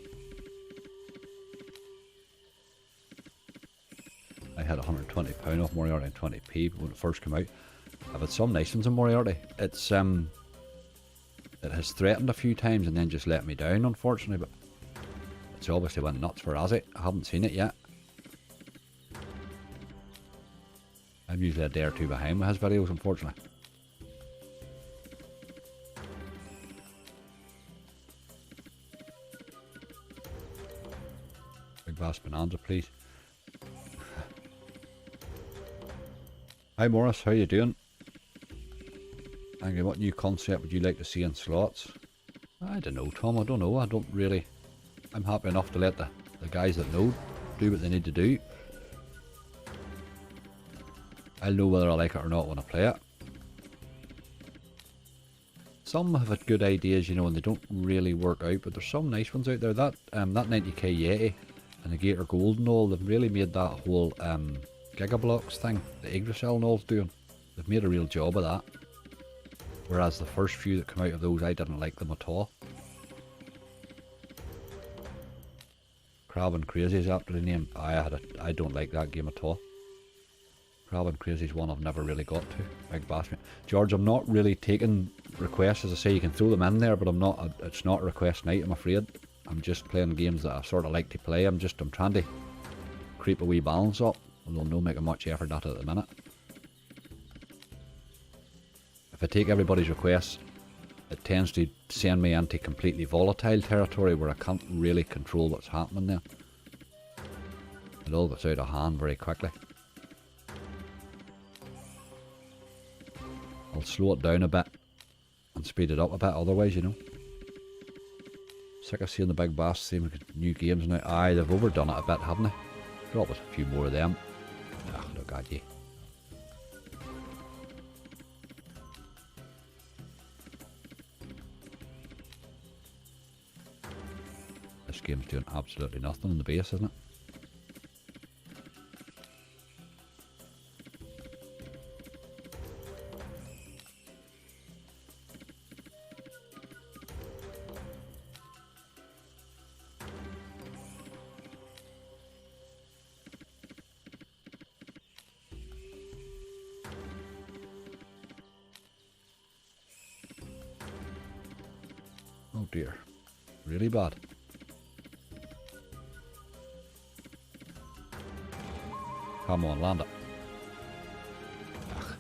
I had £120 off Moriarty and 20p when it first came out. I've had some nice ones in Moriarty. It's it has threatened a few times and then just let me down, unfortunately, but it's obviously went nuts for Azzy. I haven't seen it yet. I'm usually a day or 2 behind with his videos, unfortunately. Big Bass Bonanza, please. Hi Morris, how you doing? Angry, what new concept would you like to see in slots? I don't know, Tom, I don't know. I'm happy enough to let the guys that know do what they need to do. I'll know whether I like it or not when I play it. some have had good ideas, you know, and they don't really work out, but there's some nice ones out there. That 90k Yeti and the Gator Gold and all, they've really made that whole Gigablocks thing that Yggdrasil and all's doing. They've made a real job of that. Whereas the first few that come out of those, I didn't like them at all. Crab and Crazy is after the name. I don't like that game at all. Crab and Crazy is one I've never really got to. Big Bash. George, I'm not really taking requests. As I say, you can throw them in there, but I'm not. It's not a request night, I'm afraid. I'm just playing games that I sort of like to play. I'm trying to creep a wee balance up, although I'm not making much effort at it at the minute. If I take everybody's requests, it tends to send me into completely volatile territory where I can't really control what's happening there. It all gets out of hand very quickly. I'll slow it down a bit and speed it up a bit otherwise, you know. Sick of seeing the Big Bass same new games now. Aye, they've overdone it a bit, haven't they? Drop us a few more of them. Ah, look at you. This game's doing absolutely nothing on the base, isn't it? Oh dear. Really bad. Come on, land it. Ugh.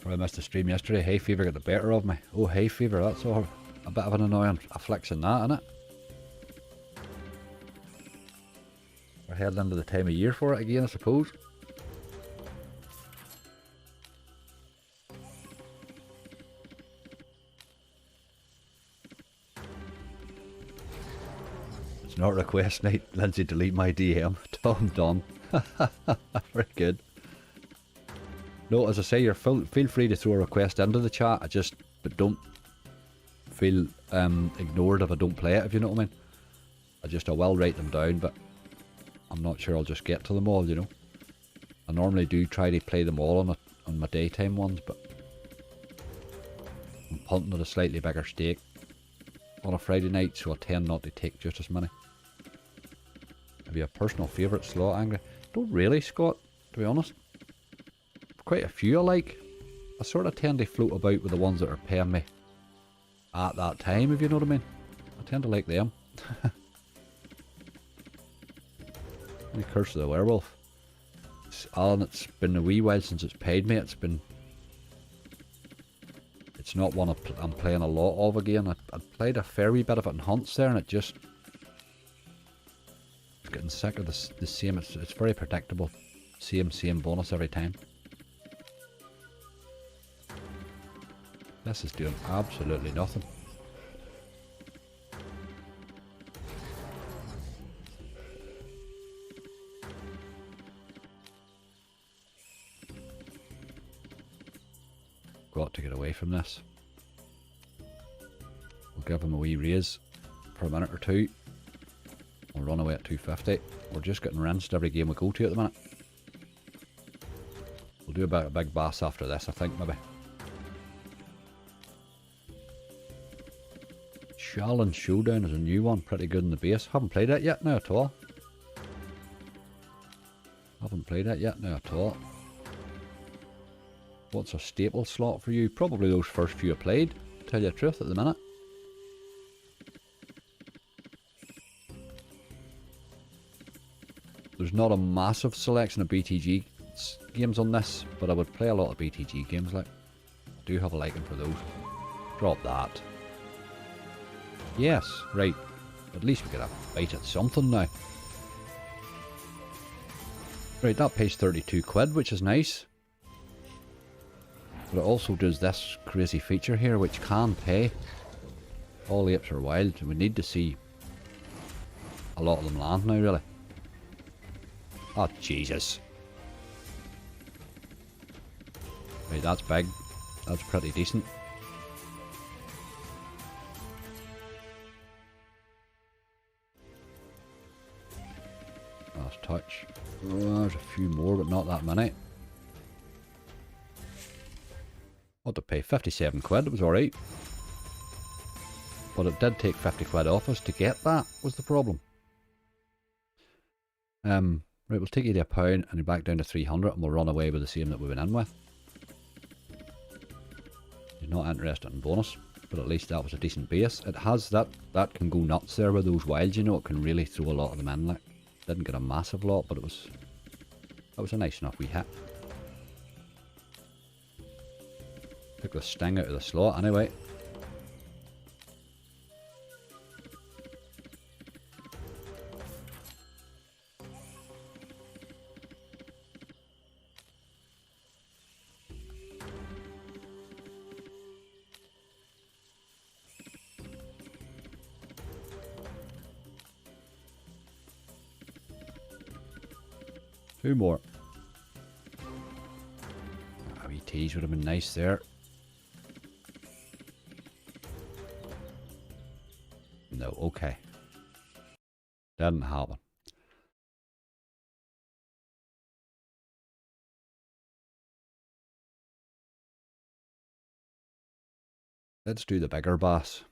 I missed the stream yesterday. Hay fever got the better of me. Oh, hay fever, that's all a bit of an annoying affliction, that, isn't it? We're heading into the time of year for it again, I suppose. It's not request night. Lindsay, delete my DM. Tom done. Very good. No, as I say, feel free to throw a request into the chat. But don't feel ignored if I don't play it, if you know what I mean. I will write them down, but I'm not sure I'll just get to them all, you know. I normally do try to play them all on my daytime ones, but I'm punting at a slightly bigger stake on a Friday night, so I tend not to take just as many. Have you a personal favourite slot, Angry? Don't really, Scott, to be honest. Quite a few I like. I sort of tend to float about with the ones that are paying me at that time, if you know what I mean. I tend to like them. The Curse of the Werewolf. Alan, it's been a wee while since it's paid me. It's not one I'm playing a lot of again. I played a fair wee bit of it in Hunts there, and it's getting sick of the same. It's very predictable. Same bonus every time. This is doing absolutely nothing. Got to get away from this. We'll give him a wee raise for a minute or two. We'll run away at 250. We're just getting rinsed every game we go to at the minute. We'll do about a big bass after this, I think, maybe. Challenge Showdown is a new one, pretty good in the base. Haven't played it yet now at all. What's a staple slot for you? Probably those first few I played, to tell you the truth, at the minute. There's not a massive selection of BTG games on this, but I would play a lot of BTG games, like. I do have a liking for those. Drop that. Yes, right. At least we get a bite at something now. Right, that pays 32 quid, which is nice. But it also does this crazy feature here, which can pay. All apes are wild, and we need to see a lot of them land now, really. Oh, Jesus. Right, that's big. That's pretty decent. Last touch. Oh, there's a few more, but not that many. What to pay? 57 quid. It was alright. But it did take 50 quid off us to get that, was the problem. Right, we'll take you to £1 and you're back down to 300 and we'll run away with the same that we went in with. You're not interested in bonus, but at least that was a decent base. It has that can go nuts there with those wilds, you know, it can really throw a lot of them in. Like, didn't get a massive lot, but that was a nice enough wee hit. Took the sting out of the slot anyway. Two more. A wee tease would have been nice there. No, okay. Didn't happen. Let's do the bigger bass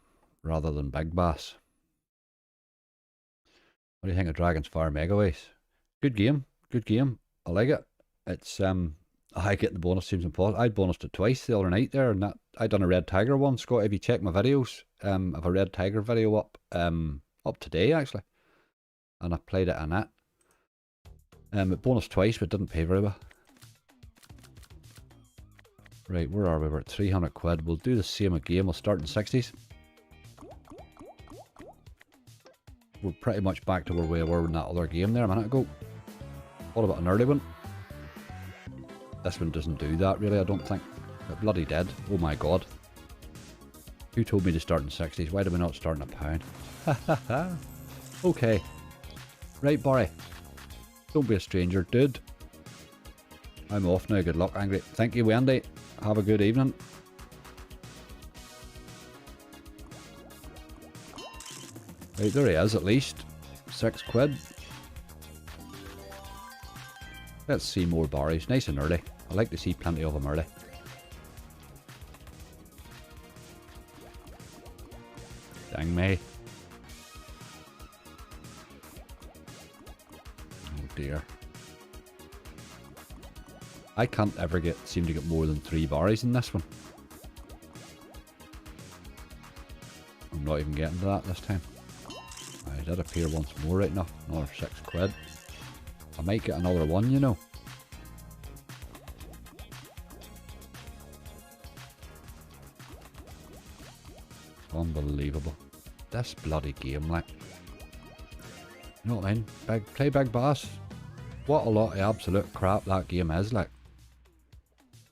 rather than big bass. What do you think of Dragon's Fire Megaways? Good game. Good game. I like it. It's I get the bonus seems impossible. I bonused it twice the other night there, and that I done a Red Tiger one. Scott, if you check my videos, I have a Red Tiger video up today actually, and I played it in that. It bonused twice, but didn't pay very well. Right, where are we? We're at 300 quid. We'll do the same again. We'll start in 60s. We're pretty much back to where we were in that other game there a minute ago. What about an early one? This one doesn't do that really, I don't think. It bloody did. Oh my god. Who told me to start in 60s? Why do we not start in £1? Ha ha ha. Okay. Right, Barry. Don't be a stranger, dude. I'm off now. Good luck, Angry. Thank you, Wendy. Have a good evening. Right, there he is at least. 6 quid. Let's see more Barries. Nice and early. I like to see plenty of them early. Dang me. Oh dear. I can't ever seem to get more than 3 Barries in this one. I'm not even getting to that this time. I did appear once more right enough. Another 6 quid. I might get another one, you know. Unbelievable. This bloody game, like. You know what I mean? Play big bass. What a lot of absolute crap that game is, like.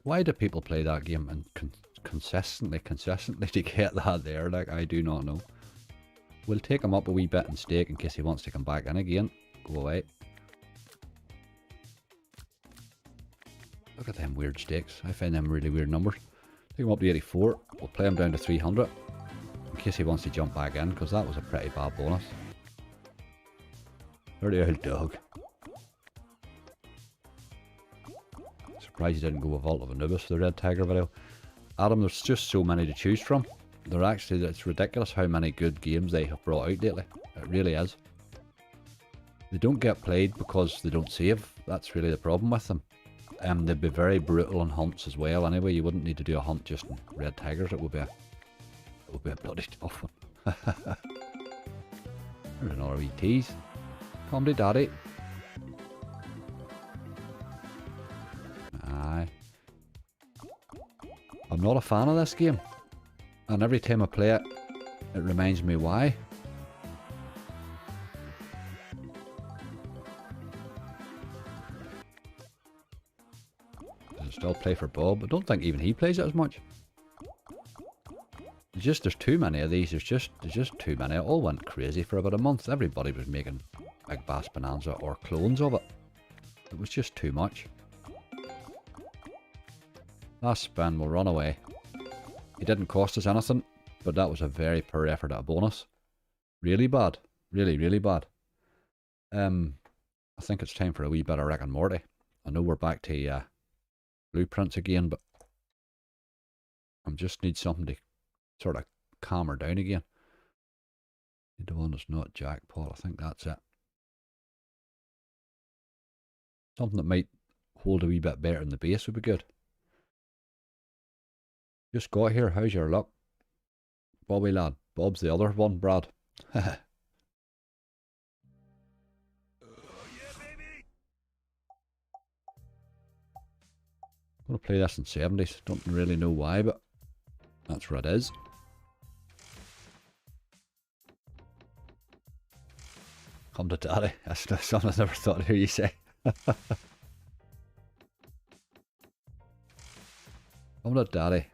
Why do people play that game and consistently to get that there? Like, I do not know. We'll take him up a wee bit in stake in case he wants to come back in again. Go away. Look at them weird stakes. I find them really weird numbers. Take him up to 84. We'll play him down to 300. In case he wants to jump back in, because that was a pretty bad bonus. Dirty old dog. Surprised he didn't go with Vault of Anubis for the Red Tiger video. Adam, there's just so many to choose from. It's ridiculous how many good games they have brought out lately. It really is. They don't get played because they don't save. That's really the problem with them. They'd be very brutal on hunts as well. Anyway, you wouldn't need to do a hunt just in Red Tigers. It would be a bloody tough one. There's another wee tease. Comedy daddy. Aye. I'm not a fan of this game. And every time I play it, it reminds me why. Does it still play for Bob? I don't think even he plays it as much. There's too many of these. There's just too many. It all went crazy for about a month. Everybody was making Big Bass Bonanza or clones of it. It was just too much. Last spin, we'll run away. He didn't cost us anything, but that was a very poor effort at a bonus. Really bad. Really, really bad. I think it's time for a wee bit of Rick and Morty. I know we're back to blueprints again, but I just need something to sort of calm her down again. The one that's not jackpot, I think that's it. Something that might hold a wee bit better in the base would be good. Just got here, how's your luck? Bobby lad. Bob's the other one, Brad. I'm going to play this in 70s. Don't really know why, but that's where it is. Come to daddy. That's something I never thought I'd hear you say. Come to daddy.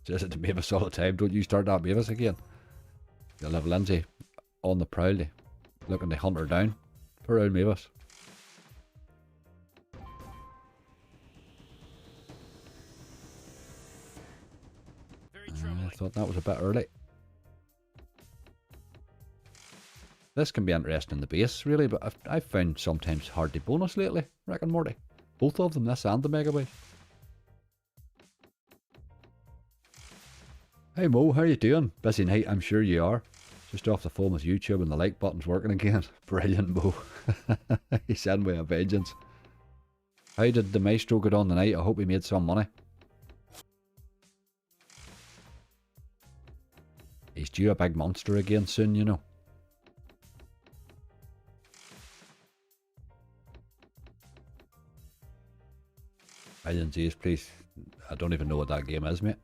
Says it to Mavis all the time. Don't you start that Mavis again. You'll have Lindsay on the prowl, looking to hunt her down. For old Mavis. I thought that was a bit early. This can be interesting in the base, really, but I've found sometimes hard to bonus lately, Rick and Morty. Both of them, this and the Megabyte. Hey Mo, how you doing? Busy night, I'm sure you are. Just off the phone with YouTube and the like button's working again. Brilliant, Mo. He sent me a vengeance. How did the maestro get on tonight? I hope he made some money. He's due a big monster again soon, you know. Millions Ace, please. I don't even know what that game is, mate.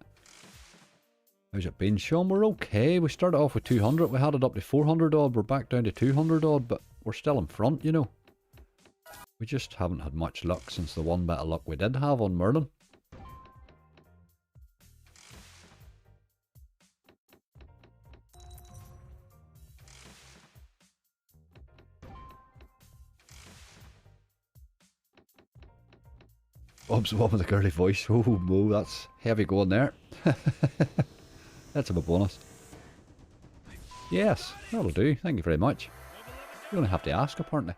How's it been, Sean? We're okay. We started off with 200. We had it up to 400 odd. We're back down to 200 odd, but we're still in front, you know. We just haven't had much luck since the one bit of luck we did have on Merlin. Bob's the one with the curly voice. Oh, Mo, that's heavy going there. Let's have a bonus. Yes, that'll do. Thank you very much. You only have to ask, apparently.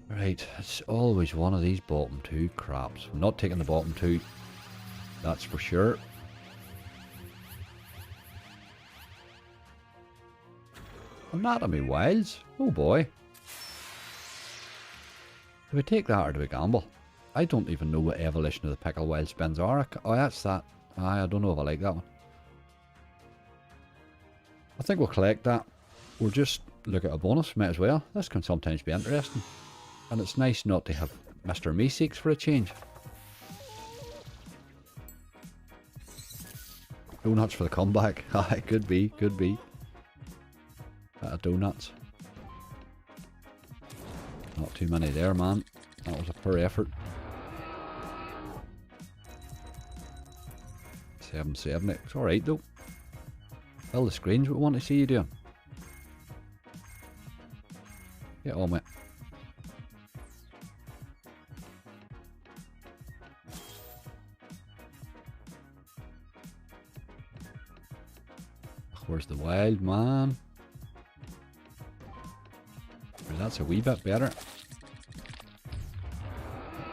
Right, it's always one of these bottom two craps. I'm not taking the bottom two. That's for sure. Anatomy Wilds. Oh boy. Do we take that or do we gamble? I don't even know what evolution of the Pickle Wild spins are. Oh, that's that. I don't know if I like that one. I think we'll collect that. We'll just look at a bonus. Might as well. This can sometimes be interesting. And it's nice not to have Mr. Meeseeks for a change. Donuts for the comeback. It could be, could be. Bit of donuts. Not too many there, man. That was a poor effort. 770. It's alright though. Fill the screens, what we want to see you doing. Get on with it. Where's the wild man? Well, that's a wee bit better.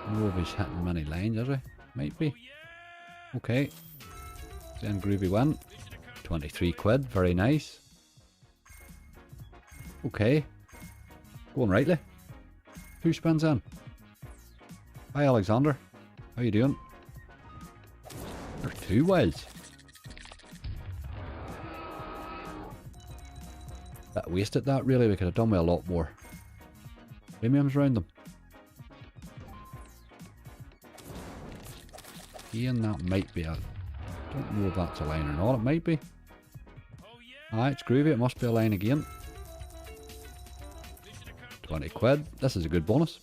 I don't know if he's hitting many lines, is he? Might be. Okay. Then groovy win. 23 quid, very nice. Okay. Going rightly. Who spins in? Hi Alexander. How you doing? There's two wilds. That wasted that really, we could have done with a lot more premiums around them. Again, that might be a... don't know if that's a line or not, it might be. Aye, it's groovy, it must be a line again. 20 quid, this is a good bonus.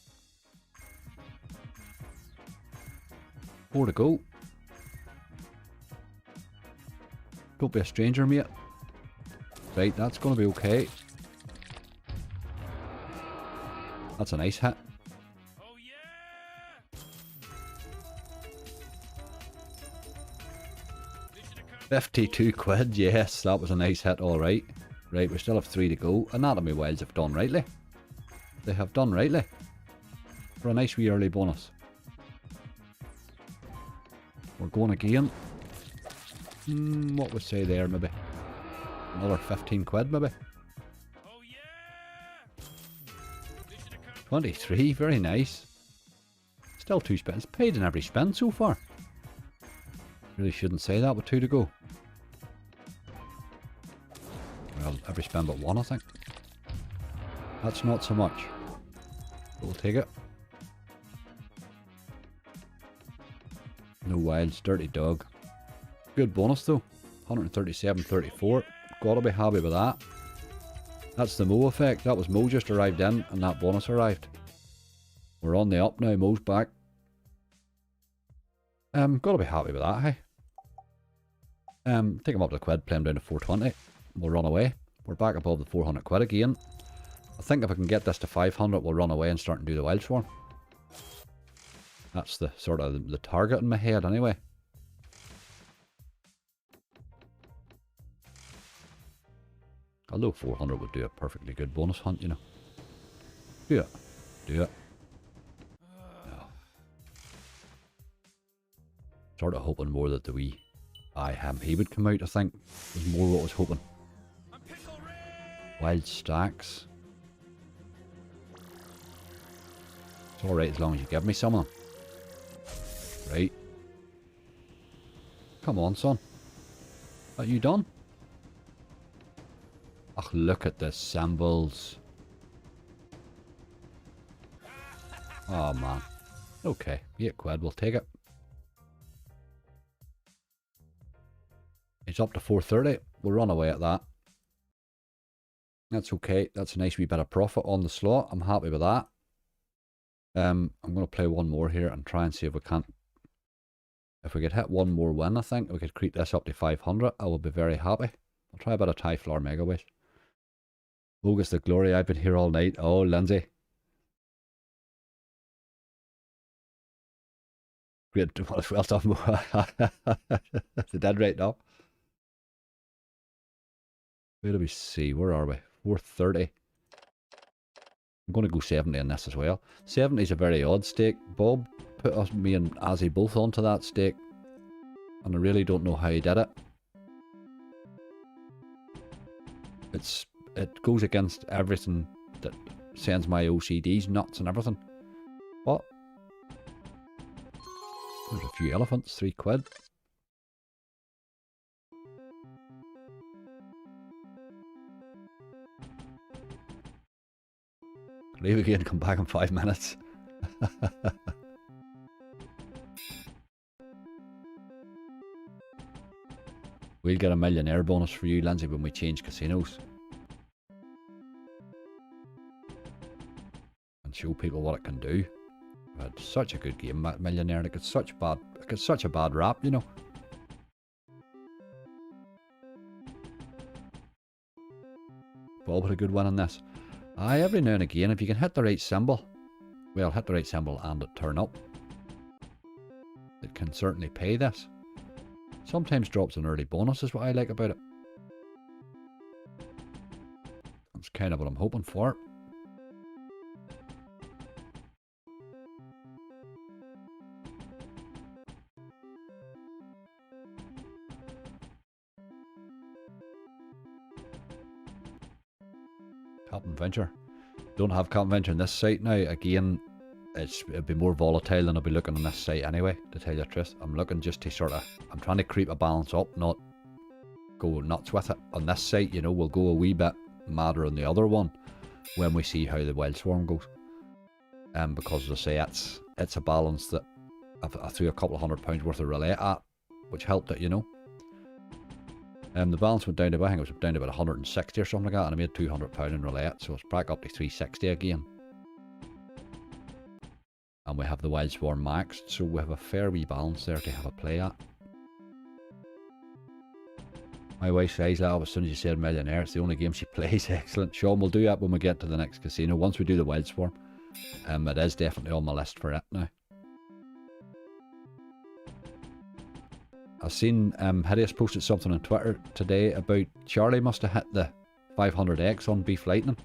4 to go. Don't be a stranger, mate. Right, that's going to be okay. That's a nice hit. 52 quid, yes, that was a nice hit, alright. Right, we still have 3 to go. Anatomy Wilds have done rightly. They have done rightly. For a nice wee early bonus. We're going again. What would say there, maybe? Another 15 quid, maybe? 23, very nice. Still 2 spins. Paid in every spin so far. Really shouldn't say that with 2 to go. Well, every spin but 1, I think. That's not so much. But we'll take it. No wilds, dirty dog. Good bonus though. 137.34. Gotta be happy with that. That's the Mo effect. That was Mo just arrived in and that bonus arrived. We're on the up now. Mo's back. Gotta be happy with that, hey. Take him up to the quid, play him down to 420. We'll run away. We're back above the 400 quid again. I think if I can get this to 500, we'll run away and start and do the wild swarm. That's the sort of the target in my head anyway. Although 400 would do a perfectly good bonus hunt, you know. Do it. Do it. No. Sort of hoping more that the wee he would come out, I think. Was more what I was hoping. Wild stacks. It's alright as long as you give me some of them. Right. Come on, son. Are you done? Ach, look at the symbols. Oh, man. Okay, 8 quid, we'll take it. It's up to 430. We'll run away at that. That's okay. That's a nice wee bit of profit on the slot. I'm happy with that. I'm going to play one more here and try and see if we can't... If we could hit one more win, I think we could creep this up to 500. I will be very happy. I'll try a bit of Tyflower Mega Wish. August the Glory, I've been here all night. Oh, Lindsay. Great, well done. They did right now. Where do we see? Where are we? 430. I'm going to go 70 on this as well. 70 is a very odd stake. Bob put me and Azzy both onto that stake. And I really don't know how he did it. It goes against everything that sends my OCDs nuts and everything. What? There's a few elephants, 3 quid. Leave again, come back in 5 minutes. We'll get a millionaire bonus for you, Lindsay, when we change casinos. And show people what it can do. But such a good game, Millionaire. It gets such a bad rap, you know. Bob had a good one on this. Aye, every now and again, if you can hit the right symbol, well, hit the right symbol and it turn up, it can certainly pay this. Sometimes drops an early bonus is what I like about it. That's kind of what I'm hoping for. Captain Venture. Don't have Captain Venture on this site now. Again, it'd be more volatile than I'll be looking on this site anyway, to tell you the truth. I'm looking just to sort of, I'm trying to creep a balance up, not go nuts with it. On this site, you know, we'll go a wee bit madder on the other one when we see how the Wild Swarm goes. Because as I say, it's a balance that I threw a couple of £100 worth of roulette at, which helped it, you know. The balance went down to, I think it was down to about 160 or something like that, and I made £200 in roulette, so it's back up to 360 again. And we have the Wild Swarm maxed, so we have a fair wee balance there to have a play at. My wife says that as soon as you said Millionaire, it's the only game she plays. Excellent. Sean, we'll do that when we get to the next casino, once we do the Wild Swarm. It is definitely on my list for it now. I've seen Hideous posted something on Twitter today about Charlie must have hit the 500x on Beef Lightning.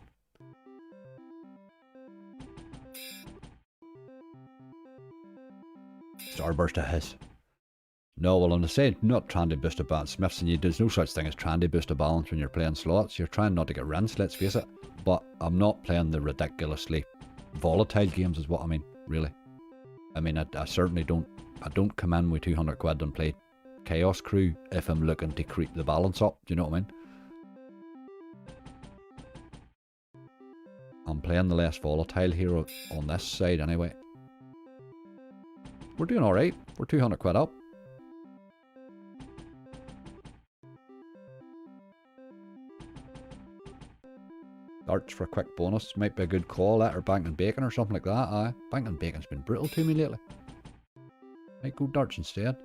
Starburst of his. No, well, I'm saying not trying to boost a balance. Smiths, and there's no such thing as trying to boost a balance when you're playing slots. You're trying not to get rinsed, let's face it. But I'm not playing the ridiculously volatile games is what I mean, really. I mean, I certainly don't, I don't come in with 200 quid and play Chaos Crew if I'm looking to creep the balance up, do you know what I mean? I'm playing the less volatile hero on this side anyway. We're doing alright, we're 200 quid up. Darts for a quick bonus might be a good call, that or Bank and Bacon or something like that. Aye, Bank and Bacon's been brutal to me lately. Might go darts instead.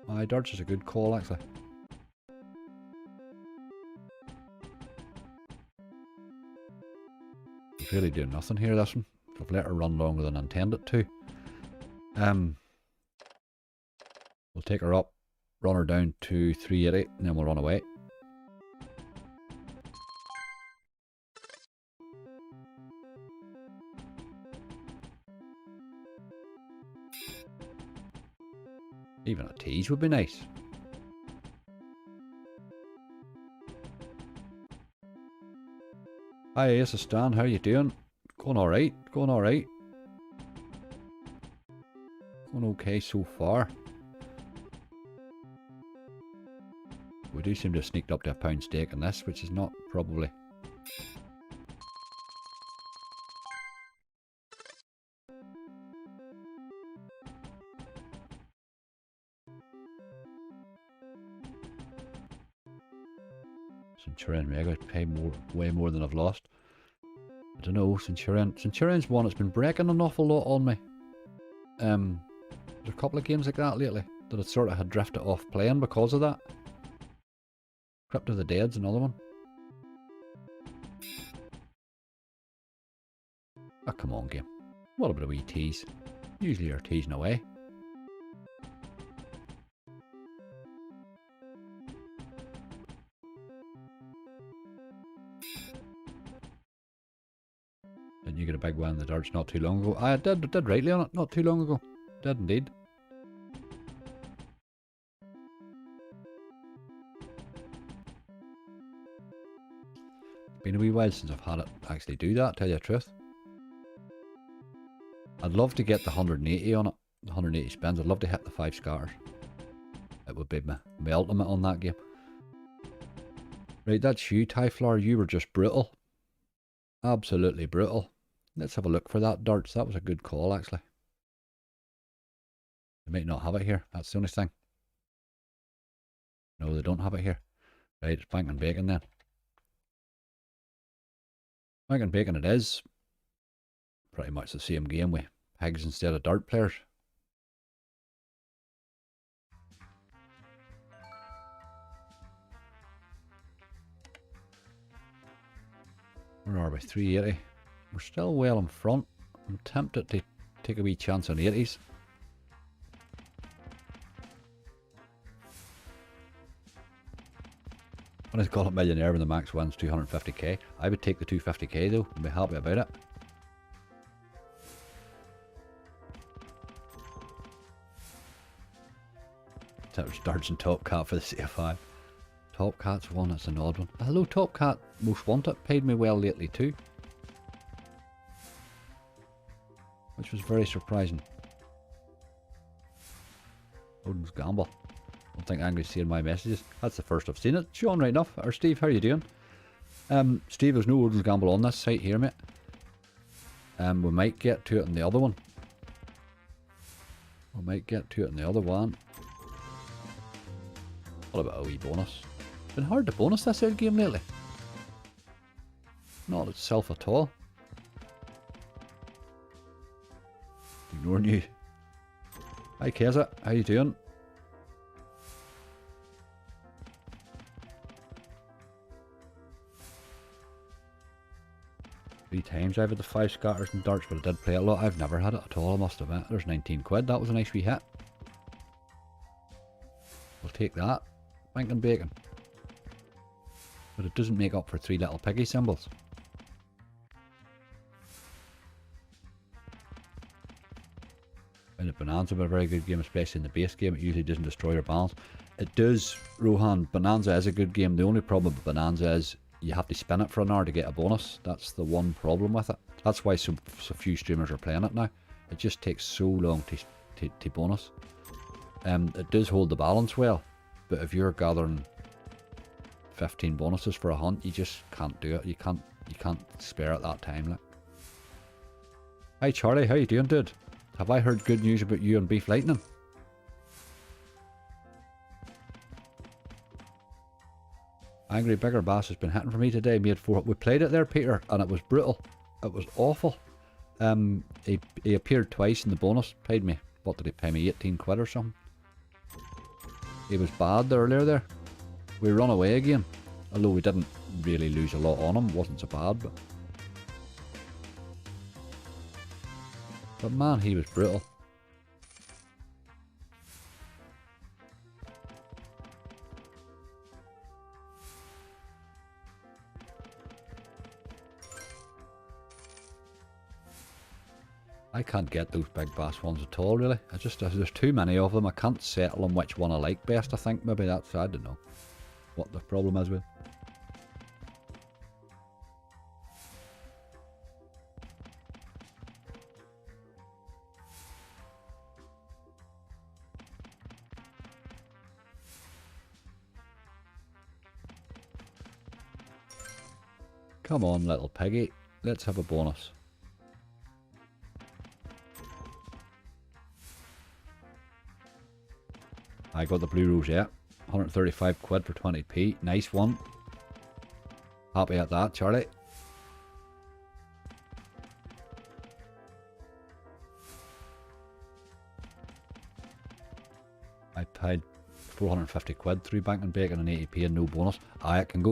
Aye, darts is a good call actually. He's really doing nothing here, this one. I've let her run longer than I intended to. We'll take her up, run her down to 380, and then we'll run away. Even a tease would be nice. Hi, Ace of Stan, how you doing? Going alright, going alright. Going okay so far. We do seem to have sneaked up to a pound stake in this, which is not probably... Centurion Mega pay more, way more than I've lost. I don't know, Centurion's one that's been breaking an awful lot on me. There's a couple of games like that lately that I sort of had drifted off playing because of that. Crypt of the Dead's another one. Oh, come on, game. What about a wee tease? Usually you're teasing away. Didn't you get a big win in the darts not too long ago? I did rightly on it not too long ago. Did indeed. It's been a wee while since I've had it actually do that, tell you the truth. I'd love to get the 180 on it, the 180 spins. I'd love to hit the 5 scatters. It would be my ultimate on that game. Right, that's you, Tyflower. You were just brutal. Absolutely brutal. Let's have a look for that darts. That was a good call, actually. They might not have it here. That's the only thing. No, they don't have it here. Right, it's Bank and Bacon then. Bank and Bacon it is. Pretty much the same game with pigs instead of dart players. Where are we? 380. We're still well in front. I'm tempted to take a wee chance on 80s. When I call it millionaire when the max wins 250k, I would take the 250k though and be happy about it. Darts and Top Cat for the CFI. Top Cat's one, that's an odd one. Hello Top Cat, most wanted, paid me well lately too. Which was very surprising. Odin's Gamble. Don't think Angry's seeing my messages. That's the first I've seen it. Sean, right enough. Or Steve, how are you doing? Steve, there's no Odin's Gamble on this site here, mate. We might get to it in the other one. We might get to it in the other one. What about a wee bonus? It's been hard to bonus this out game lately. Not itself at all. Ignoring you. Hi Keza, how you doing? 3 times I've had the 5 scatters and darts, but I did play a lot. I've never had it at all, I must admit. There's 19 quid. That was a nice wee hit. We'll take that. Banking bacon. But it doesn't make up for 3 little piggy symbols. And the Bonanza been a very good game, especially in the base game. It usually doesn't destroy your balance. It does, Rohan. Bonanza is a good game. The only problem with Bonanza is you have to spin it for an hour to get a bonus. That's the one problem with it. That's why so few streamers are playing it now. It just takes so long to bonus. It does hold the balance well, but if you're gathering 15 bonuses for a hunt, you just can't do it. You can't spare it that time. Like. Hi Charlie, how you doing, dude? Have I heard good news about you and Beef Lightning? Angry Bigger Bass has been hitting for me today. Made 4. We played it there, Peter, and it was brutal. It was awful. He appeared twice in the bonus. Paid me. What did he pay me? 18 quid or something. He was bad earlier there. We run away again. Although we didn't really lose a lot on him. It wasn't so bad, but man, he was brutal. I can't get those big bass ones at all, really. There's too many of them. I can't settle on which one I like best, I think. Maybe that's, I don't know what the problem is with. Come on, little piggy. Let's have a bonus. I got the blue rosette. 135 quid for 20p. Nice one. Happy at that, Charlie. I paid 450 quid through Bank and Bacon and 80p and no bonus.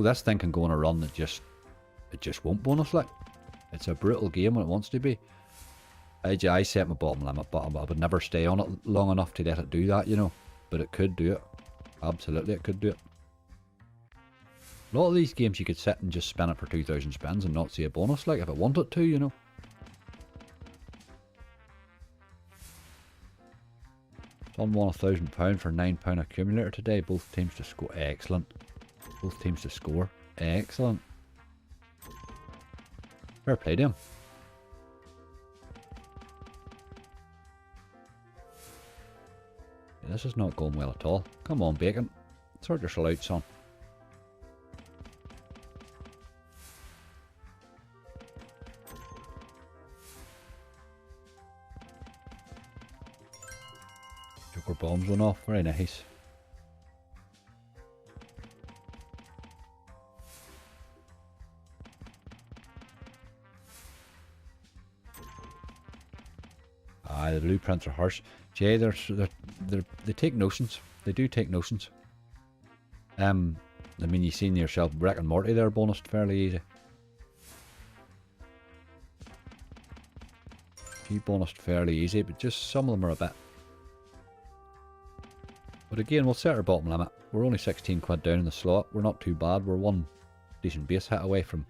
This thing can go on a run that it just won't bonus like. It's a brutal game when it wants to be. I set my bottom limit, but I would never stay on it long enough to let it do that, you know. But it could do it. Absolutely, it could do it. A lot of these games you could sit and just spin it for 2,000 spins and not see a bonus, like if it wanted to, you know. Done won £1,000 for £9 accumulator today. Both teams to score. Excellent. Both teams to score. Excellent. Fair play to him. This is not going well at all. Come on, Bacon. Sort yourself out, son. Joker bombs went off. Very nice. The blueprints are harsh. Jay, they take notions. They do take notions. I mean, you seen yourself, Rick and Morty there bonused fairly easy. He bonused fairly easy, but just some of them are a bit. But again, we'll set our bottom limit. We're only 16 quid down in the slot. We're not too bad. We're one decent base hit away from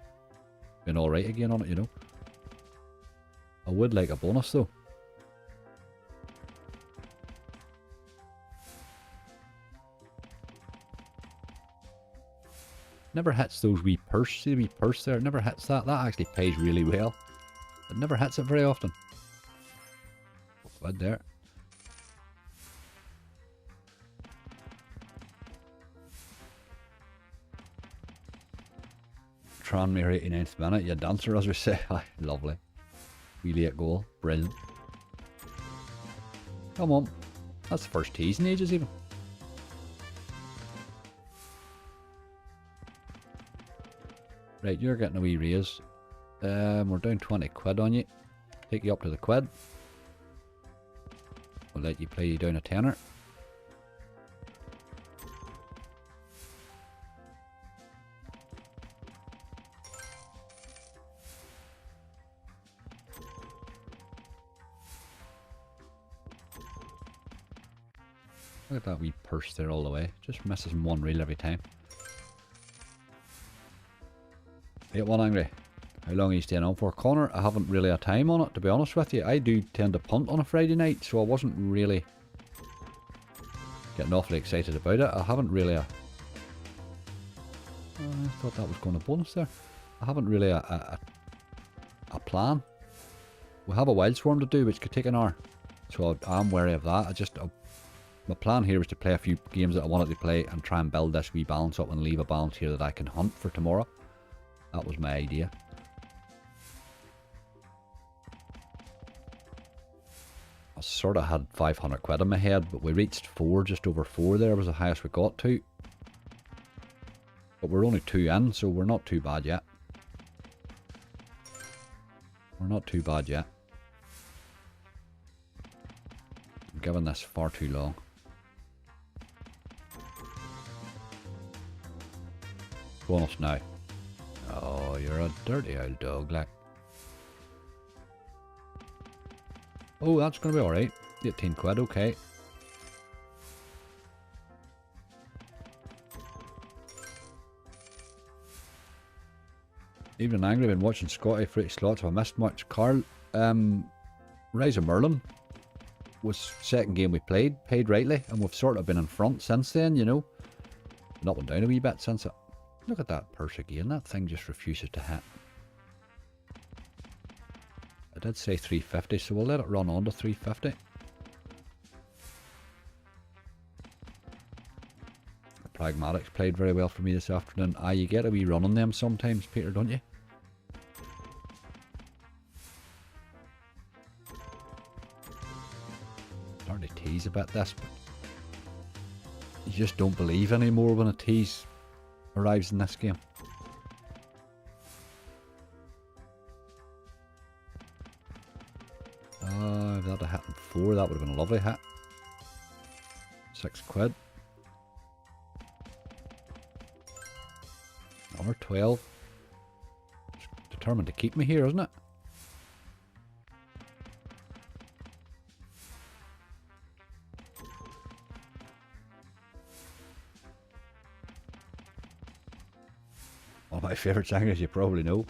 being alright again on it, you know. I would like a bonus though. Never hits those wee purse. See the wee purse there? It never hits that. That actually pays really well. It never hits it very often. Quid there. Tranmere 89th minute. You dancer, as we say. Lovely. Wee late goal. Brilliant. Come on. That's the first tease in ages even. Right, you're getting a wee raise. We're down 20 quid on you. Take you up to the quid. We'll let you play you down a tenner. Look at that wee purse there all the way. Just misses in one reel every time. 8-1 Angry. How long are you staying on for? Connor, I haven't really a time on it, to be honest with you. I do tend to punt on a Friday night, so I wasn't really getting awfully excited about it. I haven't really I thought that was going to bonus there. I haven't really a plan. We have a wild swarm to do, which could take an hour. So I'm wary of that. My plan here was to play a few games that I wanted to play and try and build this wee balance up and leave a balance here that I can hunt for tomorrow. That was my idea. I sort of had 500 quid in my head, but we reached 4, just over 4 there was the highest we got to. But we're only 2 in, so we're not too bad yet. We're not too bad yet. I'm giving this far too long. Bonus now. Oh, you're a dirty old dog, like. Oh, that's going to be alright. 18 quid, okay. Even Angry, been watching Scotty for 8 slots. Have I missed much? Carl, Rise of Merlin was second game we played, paid rightly, and we've sort of been in front since then, you know. Been up and down a wee bit since it. Look at that purse again, that thing just refuses to hit. I did say 350, so we'll let it run on to 350. The Pragmatics played very well for me this afternoon. You get a wee run on them sometimes, Peter, don't you? Starting to tease a bit this, but you just don't believe anymore when a tease arrives in this game. If that had hit in 4, that would have been a lovely hit. 6 quid. Another 12. It's determined to keep me here, isn't it? One of my favourite singers, you probably know.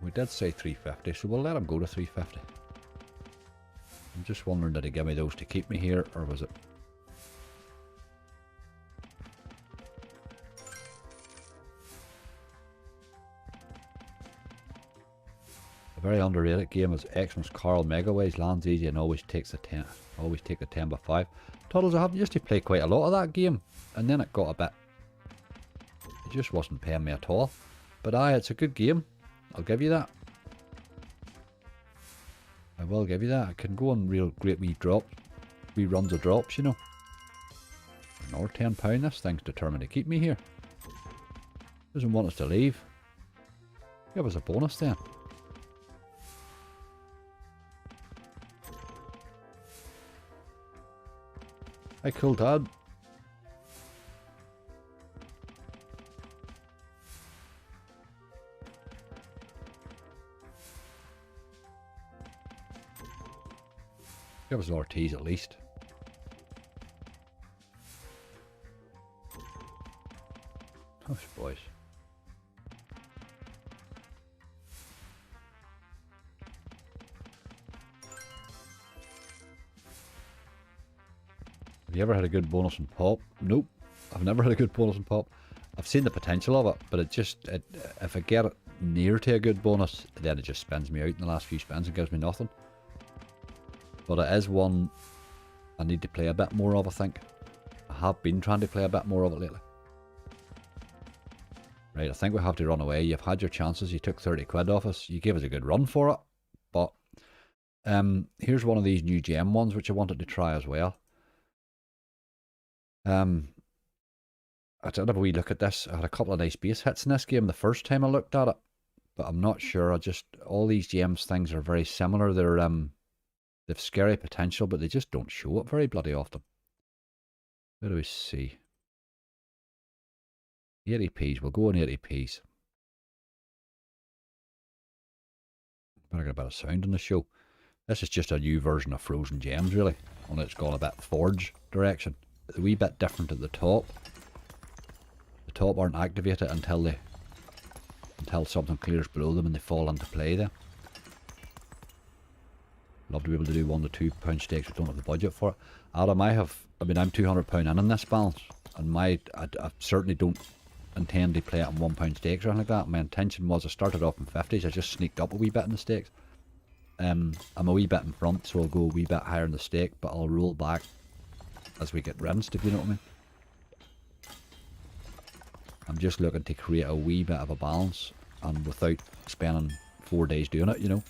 We did say 350, so we'll let him go to 350. I'm just wondering, did he give me those to keep me here, or was it... A very underrated game is Xmas Carl Megaways. Lands easy and always takes the 10. Always take the 10 by 5. Toddles, I used to play quite a lot of that game, and then it got a bit... It just wasn't paying me at all. But it's a good game. I'll give you that. I will give you that. I can go on real great wee drops. Wee runs of drops, you know. Another £10. This thing's determined to keep me here. Doesn't want us to leave. Give us a bonus then. Hi, cool dad. Give us an Ortiz at least. Hush, boys. Have you ever had a good bonus and pop? Nope. I've never had a good bonus and pop. I've seen the potential of it, but if I get it near to a good bonus, then it just spins me out in the last few spins and gives me nothing. But it is one I need to play a bit more of, I think. I have been trying to play a bit more of it lately. Right, I think we have to run away. You've had your chances. You took 30 quid off us. You gave us a good run for it. But here's one of these new gem ones which I wanted to try as well. I did have a wee look at this. I had a couple of nice base hits in this game the first time I looked at it. But I'm not sure. All these gems things are very similar. They've scary potential, but they just don't show it very bloody often. Where do we see? 80p's, we'll go on 80p's. Better get a bit of sound on the show. This is just a new version of Frozen Gems, really. Only it's gone a bit Forge direction. It's a wee bit different at the top. The top aren't activated until something clears below them and they fall into play then. Love to be able to do £1 to £2 stakes. We don't have the budget for it. Adam, I'm £200 in this balance, and I certainly don't intend to play it on £1 stakes or anything like that. My intention was I started off in 50s. I just sneaked up a wee bit in the stakes. I'm a wee bit in front, so I'll go a wee bit higher in the stake, but I'll roll back as we get rinsed, if you know what I mean. I'm just looking to create a wee bit of a balance, and without spending 4 days doing it, you know.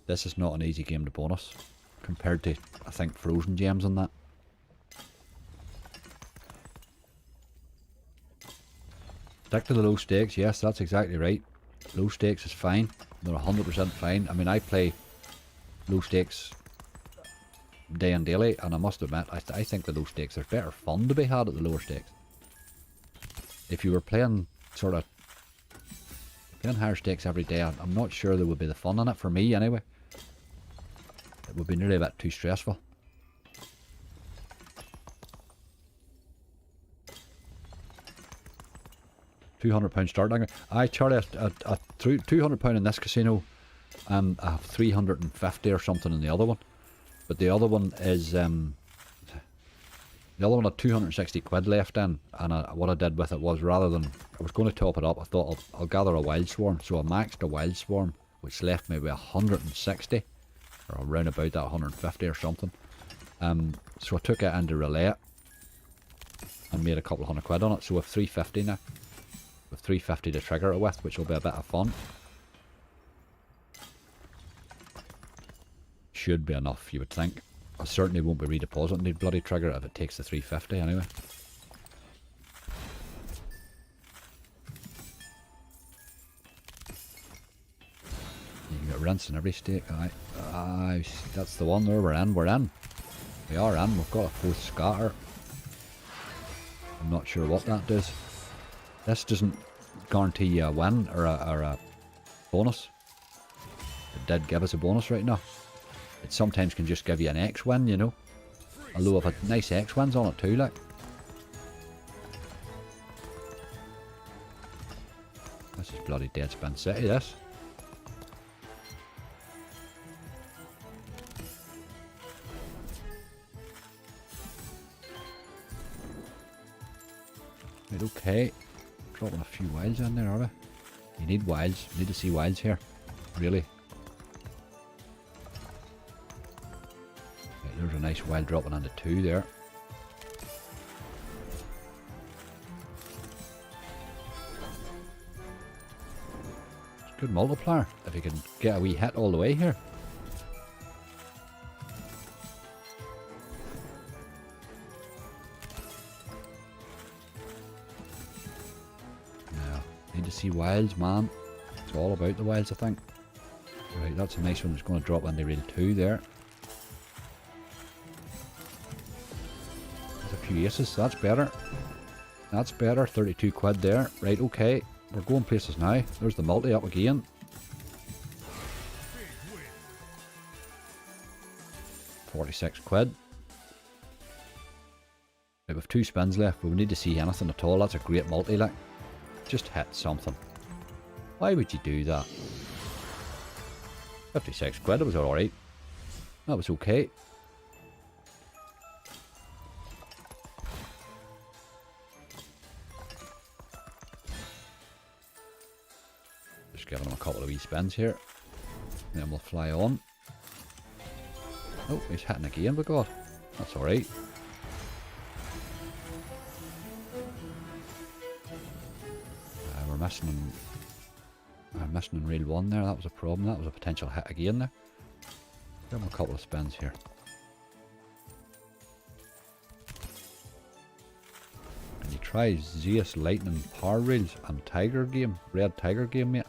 This is not an easy game to bonus, compared to, I think, Frozen Gems and that. Stick to the low stakes, yes, that's exactly right. Low stakes is fine. They're 100% fine. I mean, I play low stakes day and daily, and I must admit, I think the low stakes, there's better fun to be had at the lower stakes. If you were playing playing higher stakes every day, I'm not sure there would be the fun in it, for me anyway. It would be nearly a bit too stressful. £200 starting. I Charlie, I threw £200 in this casino. I have 350 or something in the other one, but the other one is the other one had 260 quid left in, and what I did with it was, rather than, I was going to top it up, I thought I'll gather a wild swarm, so I maxed a wild swarm, which left me with 160, or around about that 150 or something. So I took it into roulette and made a couple of £100 on it, so with 350 now. With 350 to trigger it with, which will be a bit of fun. Should be enough, you would think. I certainly won't be redepositing the bloody trigger if it takes the 350 anyway. You can get rinsed in every stake. Aye, that's the one there. We're in. We are in. We've got a fourth scatter. I'm not sure what that does. This doesn't guarantee you a win or a bonus. It did give us a bonus right now. It sometimes can just give you an X win, you know. Although I've had nice X wins on it too, like. This is bloody Deadspin City, this. Right, okay. Dropping a few wilds in there, are we? You need wilds. You need to see wilds here. Really. Right, there's a nice wild dropping into 2 there. It's a good multiplier if you can get a wee hit all the way here. See wilds, man. It's all about the wilds, I think. Right, that's a nice one. It's going to drop into reel 2 there. There's a few aces. That's better. That's better. 32 quid there. Right, okay. We're going places now. There's the multi up again. £46. Right, we've 2 spins left. We need to see anything at all. That's a great multi, like. Just hit something. Why would you do that? 56 quid, it was alright. That was okay. Just giving him a couple of wee spins here. Then we'll fly on. Oh, he's hitting again, by God. That's alright. I'm missing in reel 1 there. That was a problem. That was a potential hit again there. Give him a couple of spins here. Can you try Zeus Lightning Power Reels and Tiger Game? Red Tiger Game, mate.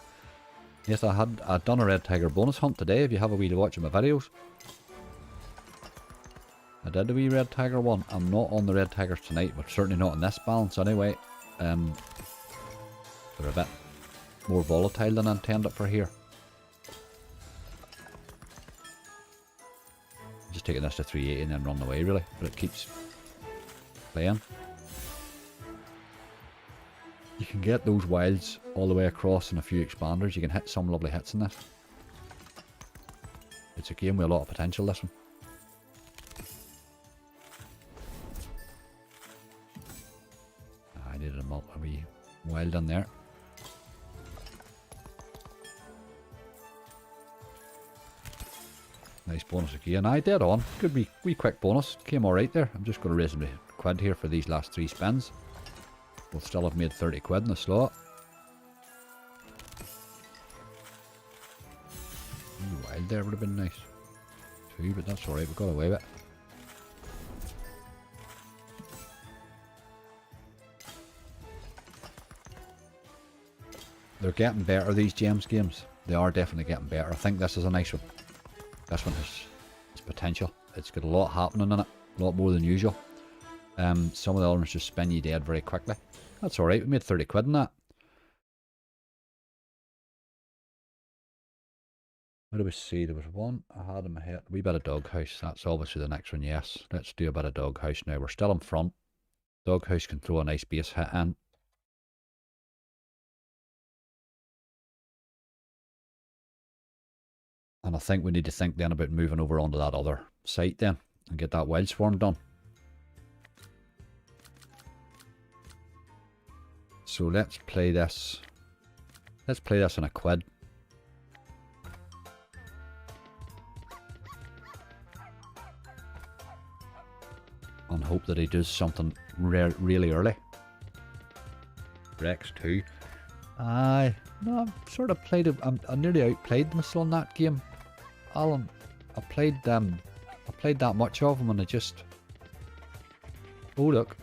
Yes, I'd done a Red Tiger bonus hunt today, if you have a wee to watch my videos. I did the wee red tiger one. I'm not on the red tigers tonight, but certainly not in this balance anyway. They're a bit more volatile than I intended for here. Just taking this to 380 and then running away really, but it keeps playing. You can get those wilds all the way across in a few expanders. You can hit some lovely hits in this. It's a game with a lot of potential, this one. I needed a wee wild in there. Nice bonus again. I dead on. Good wee quick bonus. Came alright there. I'm just going to raise my quid here for these last 3 spins. We'll still have made 30 quid in the slot. Wild there would have been nice. 2, but that's alright. We got away with it. They're getting better, these Gems games. They are definitely getting better. I think this is a nice one. This one has potential. It's got a lot happening in it. A lot more than usual. Some of the other ones just spin you dead very quickly. That's alright. We made 30 quid in that. What do we see? There was one I had in my head. A wee bit of doghouse. That's obviously the next one, yes. Let's do a bit of doghouse now. We're still in front. Doghouse can throw a nice base hit in. And I think we need to think then about moving over onto that other site then and get that wild swarm done. So let's play this. Let's play this in a quid. And hope that he does something really early. Rex 2. Aye. No, I've sort of played it. I nearly outplayed myself in that game. Alan, I played that much of him and I just... Oh look.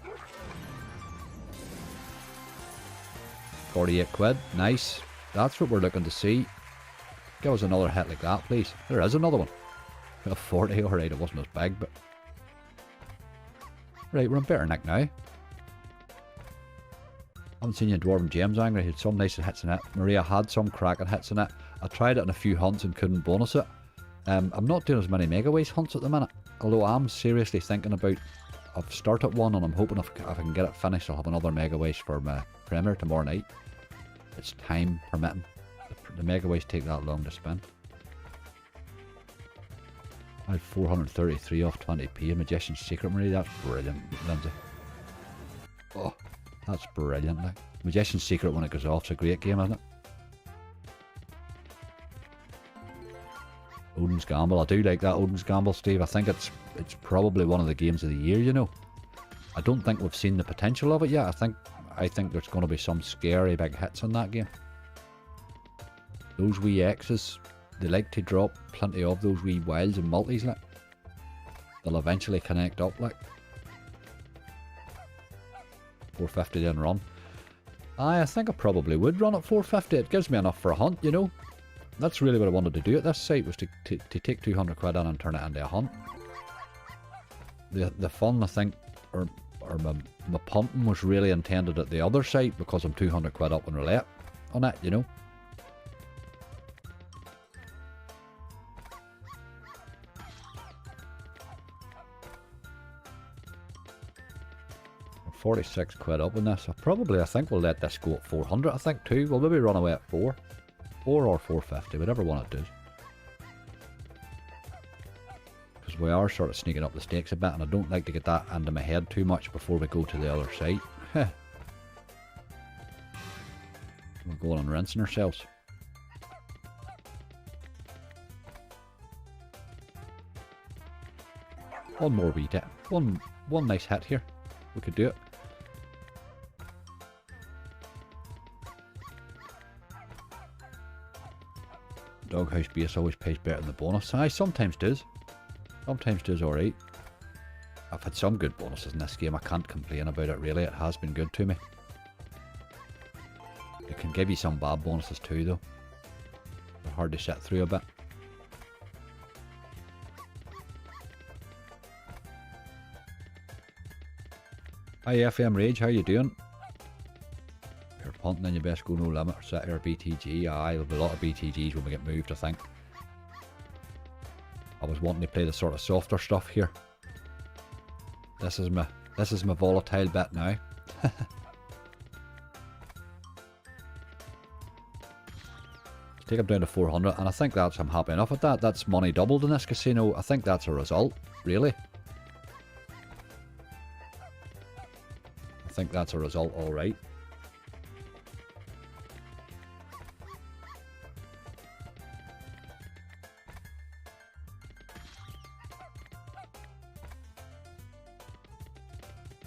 48 quid. Nice. That's what we're looking to see. Give us another hit like that, please. There is another one. A 40, alright, it wasn't as big, but... Right, we're in better nick now. I haven't seen you in Dwarven Gems Angry. Had some nice hits in it. Maria had some cracking hits in it. I tried it in a few hunts and couldn't bonus it. I'm not doing as many Mega Waste hunts at the minute. Although I'm seriously thinking about... I've started one and I'm hoping if I can get it finished I'll have another Mega Waste for my Premier tomorrow night. It's time permitting. The Mega Waste take that long to spin. I had 433 off 20p. Magician's Secret, Marie. That's brilliant, Lindsay. Oh, that's brilliant. Like. Magician's Secret when it goes off is a great game, isn't it? Odin's Gamble. I do like that Odin's Gamble, Steve. I think it's probably one of the games of the year, you know. I don't think we've seen the potential of it yet. I think there's going to be some scary big hits in that game. Those wee X's, they like to drop plenty of those wee wilds and multis, like. They'll eventually connect up, like. 450 then run. I think I probably would run at 450. It gives me enough for a hunt, you know. That's really what I wanted to do at this site, was to take 200 quid in and turn it into a hunt. The fun, I think, or my pumping was really intended at the other site because I'm 200 quid up on roulette on it, you know. I'm 46 quid up on this. I think we'll let this go at 400, I think, too. We'll maybe run away at 4. 4 or 450, whatever one it does. Because we are sort of sneaking up the stakes a bit, and I don't like to get that into my head too much before we go to the other side. We're going and rinsing ourselves. One more wee hit. One nice hit here. We could do it. Doghouse base always pays better than the bonus. Aye, sometimes does. Sometimes does alright. I've had some good bonuses in this game. I can't complain about it really. It has been good to me. It can give you some bad bonuses too though. They're hard to sit through a bit. Hi FM Rage, how you doing? If you're punting then you best go no limit or set your BTG. Aye, there'll be a lot of BTGs when we get moved, I think. I was wanting to play the sort of softer stuff here. This is my volatile bet now. Take him down to 400, and I think I'm happy enough with that. That's money doubled in this casino. I think that's a result, really. I think that's a result, alright.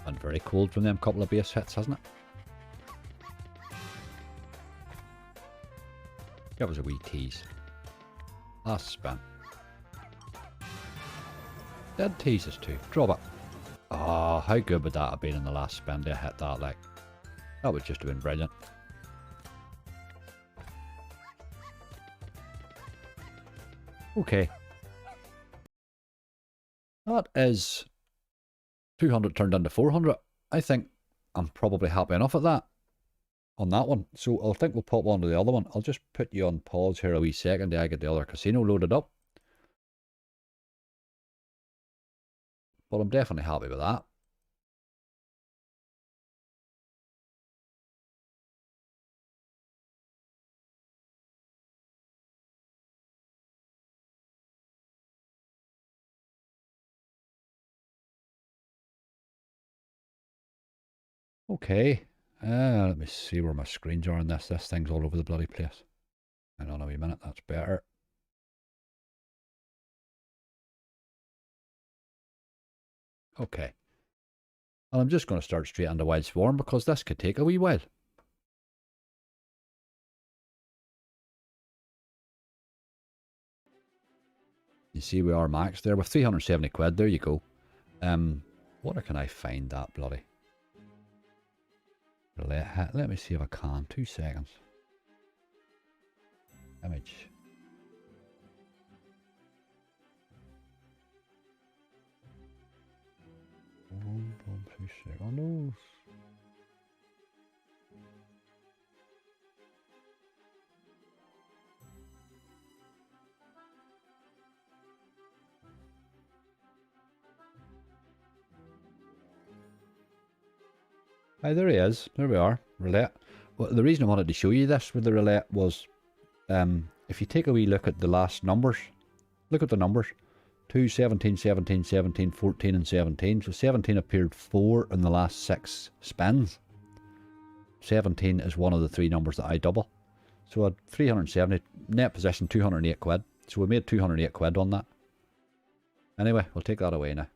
And very cold from them couple of base hits, hasn't it? That was a wee tease. Last spin. Dead teases too. Drop it. Oh, how good would that have been in the last spin to hit that, like? That would just have been brilliant. Okay. That is 200 turned into 400. I think I'm probably happy enough at that. On that one. So I think we'll pop on to the other one. I'll just put you on pause here a wee second till I get the other casino loaded up. But I'm definitely happy with that. Okay. Let me see where my screens are on this. This thing's all over the bloody place. Hang on a wee minute, that's better. Okay. And I'm just going to start straight into Wild Swarm because this could take a wee while. You see we are maxed there with 370 quid. There you go. Where can I find that bloody? Let me see if I can. 2 seconds. Image. One, 2 seconds. Hi, there he is. There we are. Roulette. Well, the reason I wanted to show you this with the roulette was, if you take a wee look at the last numbers, look at the numbers. 2, 17, 17, 17, 14 and 17. So 17 appeared 4 in the last 6 spins. 17 is one of the 3 numbers that I double. So I had 370, net position 208 quid. So we made 208 quid on that. Anyway, we'll take that away now.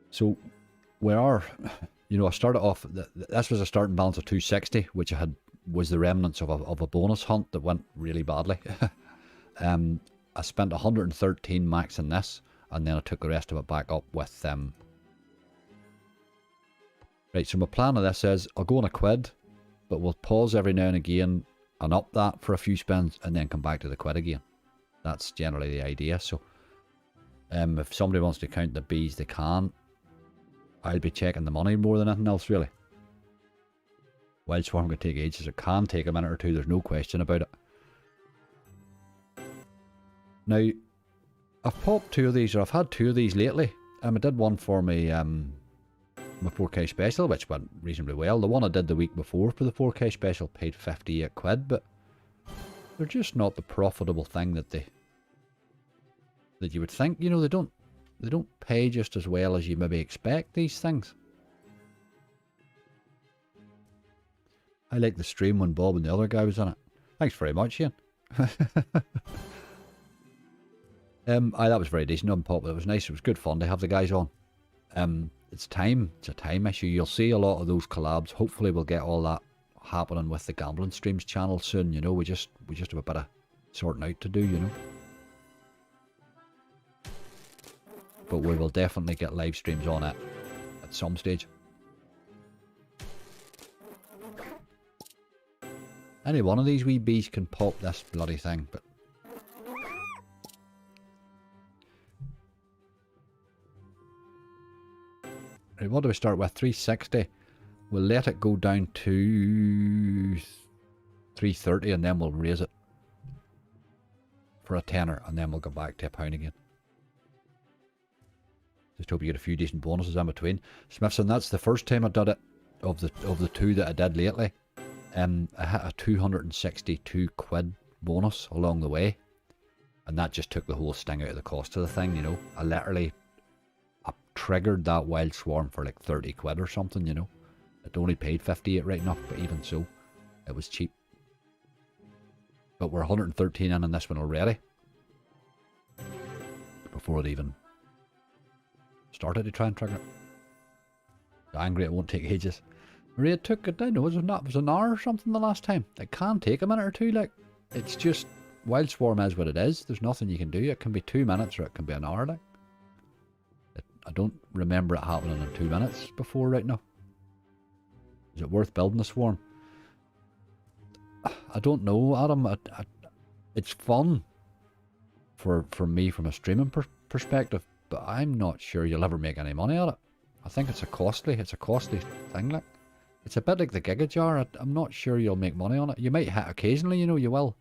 So we are, you know, I started off, this was a starting balance of 260, which was the remnants of a bonus hunt that went really badly. I spent 113 max in this, and then I took the rest of it back up with Right, so my plan of this is, I'll go on a quid, but we'll pause every now and again and up that for a few spins, and then come back to the quid again. That's generally the idea. So if somebody wants to count the B's, they can. I'll be checking the money more than anything else, really. Wild Swarm could take ages. It can take a minute or two, there's no question about it. Now, I've popped 2 of these, or I've had 2 of these lately. I did one for me, my 4K special, which went reasonably well. The one I did the week before for the 4K special paid 58 quid, but they're just not the profitable thing that you would think. You know, they don't pay just as well as you maybe expect, these things. I like the stream when Bob and the other guy was in it. Thanks very much, Ian. That was very decent on Pop. It was nice. It was good fun to have the guys on. It's time. It's a time issue. You'll see a lot of those collabs. Hopefully we'll get all that happening with the Gambling Streams channel soon. You know, we just have a bit of sorting out to do, you know. But we will definitely get live streams on it at some stage. Any one of these wee bees can pop this bloody thing, but Right, what do we start with? 360. We'll let it go down to 330 and then we'll raise it for a tenner and then we'll go back to a pound again. Just hope you get a few decent bonuses in between. Smithson, that's the first time I did it of the two that I did lately. I hit a 262 quid bonus along the way. And that just took the whole sting out of the cost of the thing, you know. I triggered that wild swarm for like 30 quid or something, you know. It only paid 58 right enough, but even so, it was cheap. But we're 113 in this one already. Before it even started to try and trigger it. Angry it won't take ages. Maria took it down. It was an hour or something the last time. It can take a minute or two, like. It's just, wild swarm is what it is. There's nothing you can do. It can be 2 minutes or it can be an hour, like. I don't remember it happening in 2 minutes before right now. Is it worth building a swarm? I don't know, Adam. It's fun for me from a streaming perspective, but I'm not sure you'll ever make any money at it. I think it's a costly thing, like. It's a bit like the Giga Jar. I'm not sure you'll make money on it. You might hit occasionally, you know, you will.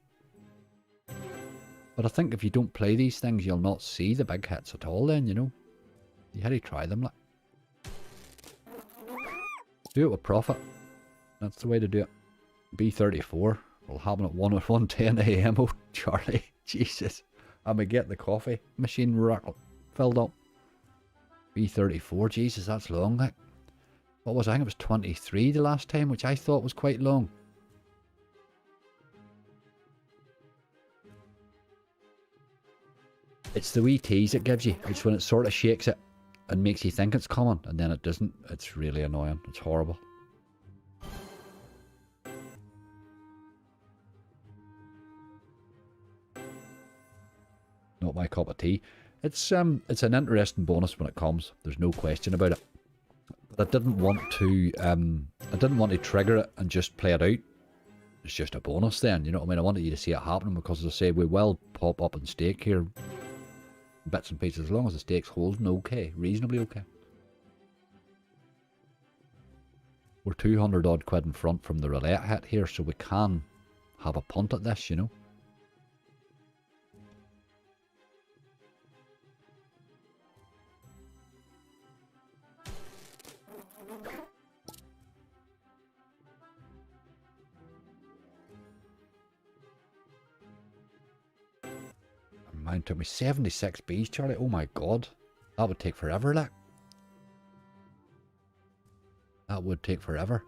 But I think if you don't play these things, you'll not see the big hits at all then, you know. You had to try them, like. Do it with profit. That's the way to do it. B34 will happen at 1:10 AM. Oh, Charlie. Jesus. I may get the coffee machine filled up. B34. Jesus, that's long, like. What was it? I think it was 23 the last time, which I thought was quite long. It's the wee tease it gives you. It's when it sort of shakes it and makes you think it's coming, and then it doesn't. It's really annoying. It's horrible. Not my cup of tea. It's an interesting bonus when it comes. There's no question about it. But I didn't want to trigger it and just play it out. It's just a bonus then, you know what I mean? I wanted you to see it happening because, as I say, we will pop up and stake here. Bits and pieces, as long as the stake's holding okay, reasonably okay. We're 200 odd quid in front from the roulette hit here, so we can have a punt at this, you know. Mine took me 76 Bs, Charlie. Oh my god. That would take forever, like. That would take forever.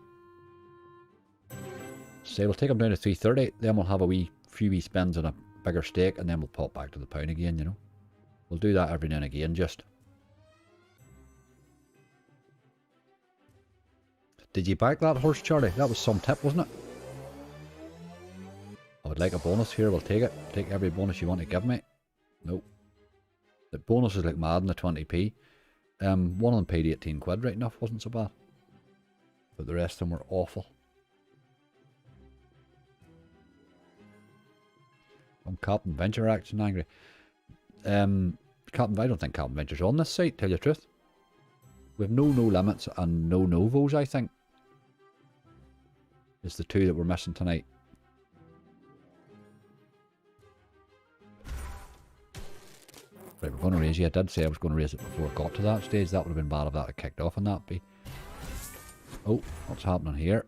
So we'll take them down to 330, then we'll have a few wee spins and a bigger stake, and then we'll pop back to the pound again, you know. We'll do that every now and again, just. Did you back that horse, Charlie? That was some tip, wasn't it? I would like a bonus here, we'll take it. Take every bonus you want to give me. Nope. The bonus is like mad in the 20p. One of them paid 18 quid right enough, wasn't so bad. But the rest of them were awful. On Captain Venture action angry. I don't think Captain Venture's on this site, tell you the truth. We have no limits and no novos, I think. It's the two that we're missing tonight. Right, we're going to raise you. I did say I was going to raise it before it got to that stage. That would have been bad if that had kicked off on that be. Oh, what's happening here?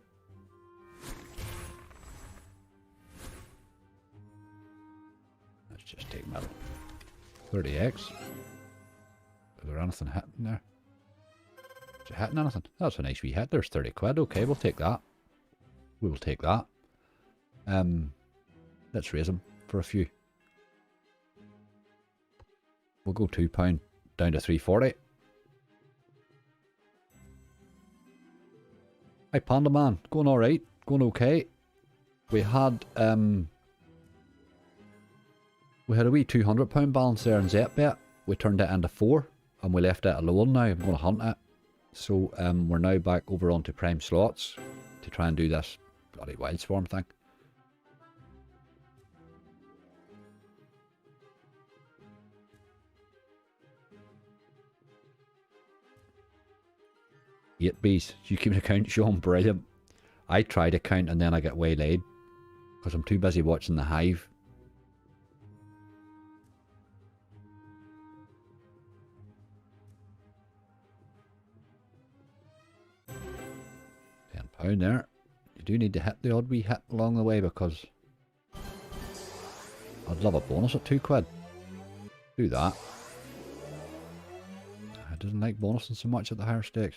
Let's just take metal. 30x. Is there anything hitting there? Is it hitting anything? That's a nice wee hit. There's 30 quid. Okay, we'll take that. We will take that. Let's raise them for a few. We'll go £2 down to 340. Hi Panda Man, going alright, going okay. We had a wee £200 balance there in ZetBet. We turned it into 4 and we left it alone now. I'm going to hunt it. So we're now back over onto Prime Slots to try and do this bloody wild swarm thing. 8 bees. You keep an account, Sean? Brilliant. I try to count and then I get waylaid because I'm too busy watching the hive. £10 there. You do need to hit the odd wee hit along the way because I'd love a bonus at £2. Do that. I doesn't like bonusing so much at the higher stakes.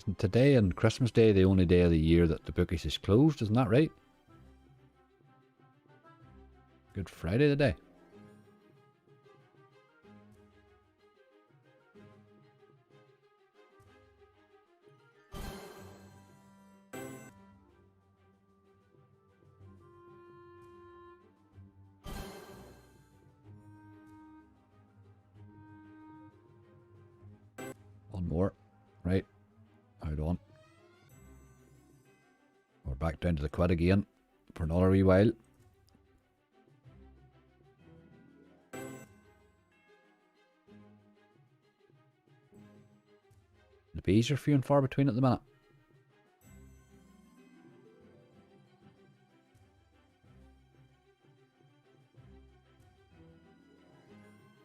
Isn't today and Christmas Day the only day of the year that the bookies is closed? Isn't that right? Good Friday today. One more. Right. Hold on. We're back down to the quid again for another wee while. The bees are few and far between at the minute.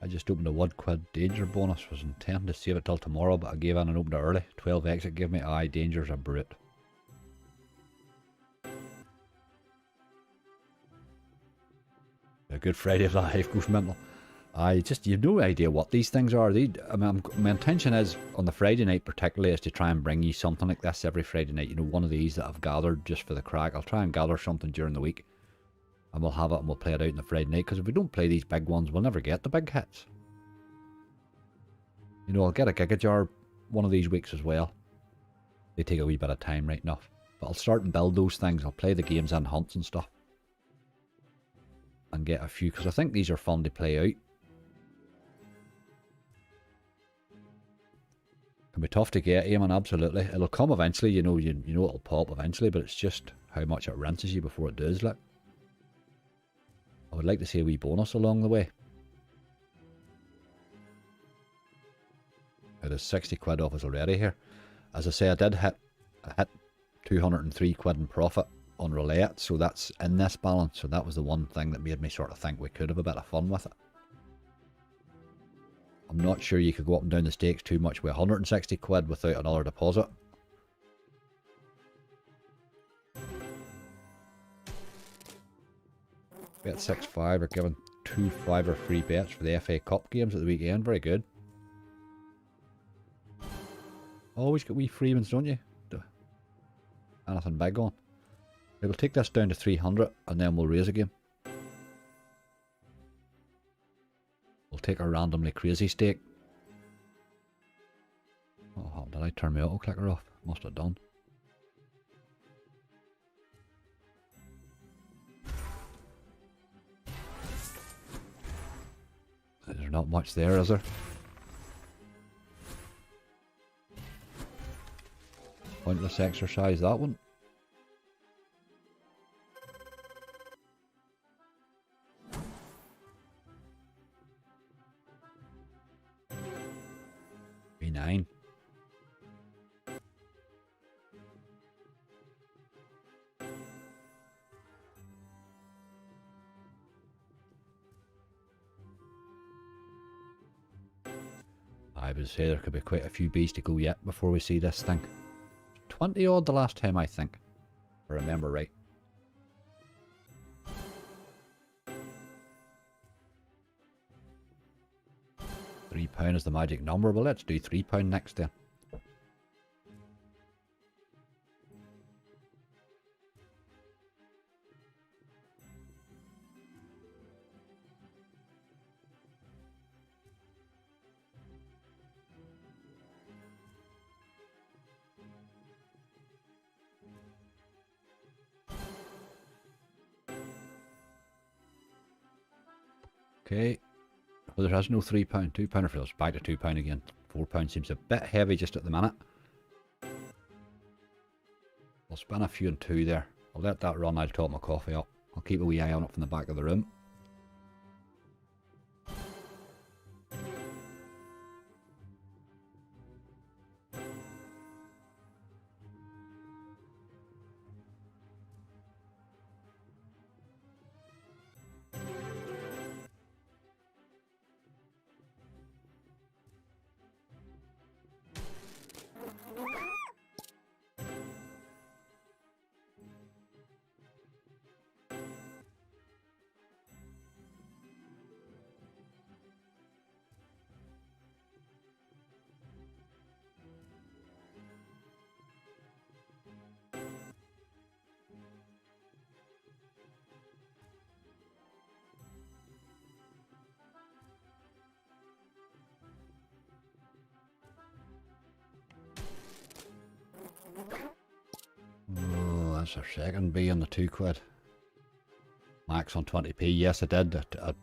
I just opened a £1 danger bonus. Was intending to save it till tomorrow, but I gave in and opened it early. 12x it gave me. Aye, danger's a brute. A good Friday live goes mental. I just, you've no idea what these things are. I mean, my intention is on the Friday night particularly is to try and bring you something like this every Friday night. You know, one of these that I've gathered just for the crack. I'll try and gather something during the week and we'll have it and we'll play it out on the Friday night, because if we don't play these big ones, we'll never get the big hits. You know, I'll get a Giga Jar one of these weeks as well. They take a wee bit of time, right enough. But I'll start and build those things. I'll play the games and hunts and stuff. And get a few, because I think these are fun to play out. Can be tough to get, Eamon, absolutely. It'll come eventually, you know it'll pop eventually, but it's just how much it rinses you before it does, like. I would like to see a wee bonus along the way. It is 60 quid off us already here. As I say, I hit 203 quid in profit on roulette, so that's in this balance. So that was the one thing that made me sort of think we could have a bit of fun with it. I'm not sure you could go up and down the stakes too much with 160 quid without another deposit. Bet 6-5 are giving 2 5-er free bets for the FA Cup games at the weekend. Very good. Always get wee free ones, don't you? Anything big on. We will take this down to 300 and then we'll raise again. We'll take a randomly crazy stake. Oh, did I turn my auto clicker off? Must have done. There's not much there, is there? Pointless exercise, that one. B9. I would say there could be quite a few bees to go yet before we see this thing. 20 odd the last time, I think, if I remember right. £3 is the magic number. Well, let's do £3 next then. Okay. Well, there has no £3. £2 for us. Back to £2 again. £4 seems a bit heavy just at the minute. I'll spin a few and 2 there. I'll let that run. I'll top my coffee up. I'll keep a wee eye on it from the back of the room. Oh, that's our second B on the 2 quid. Max on 20p. Yes, I did. I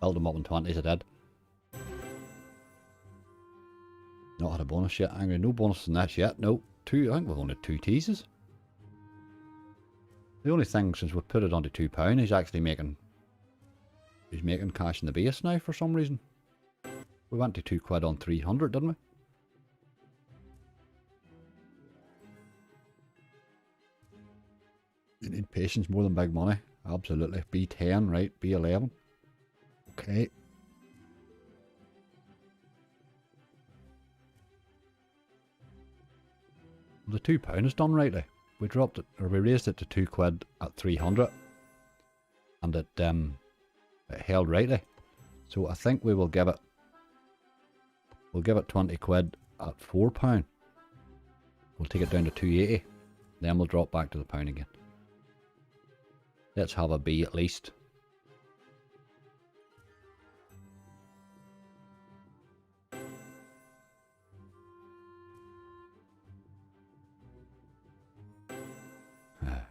built them up in 20s, I did. Not had a bonus yet. Angry, no bonus in that yet. No. 2, I think we've only 2 teases. The only thing, since we've put it onto £2, he's actually making... He's making cash in the base now for some reason. We went to 2 quid on 300, didn't we? You need patience more than big money. Absolutely. B10, right? B11. Okay. The £2 is done rightly. We dropped it, or we raised it to 2 quid at 300. And it held rightly. So I think we will give it... We'll give it 20 quid at £4. We'll take it down to 280. Then we'll drop back to the pound again. Let's have a B at least.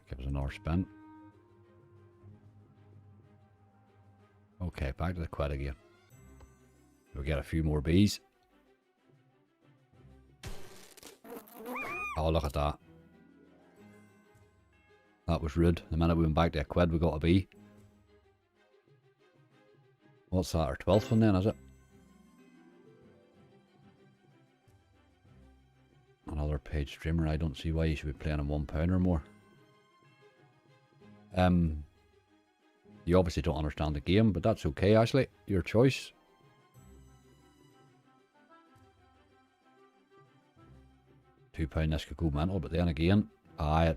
Give us another spin. Okay, back to the quid again. We'll get a few more Bs. Oh, look at that. That was rude. The minute we went back to a quid, we got a B. What's that? Our 12th one then, is it? Another paid streamer. I don't see why you should be playing on £1 or more. You obviously don't understand the game, but that's okay, Ashley. Your choice. £2 this could go mental, but then again, I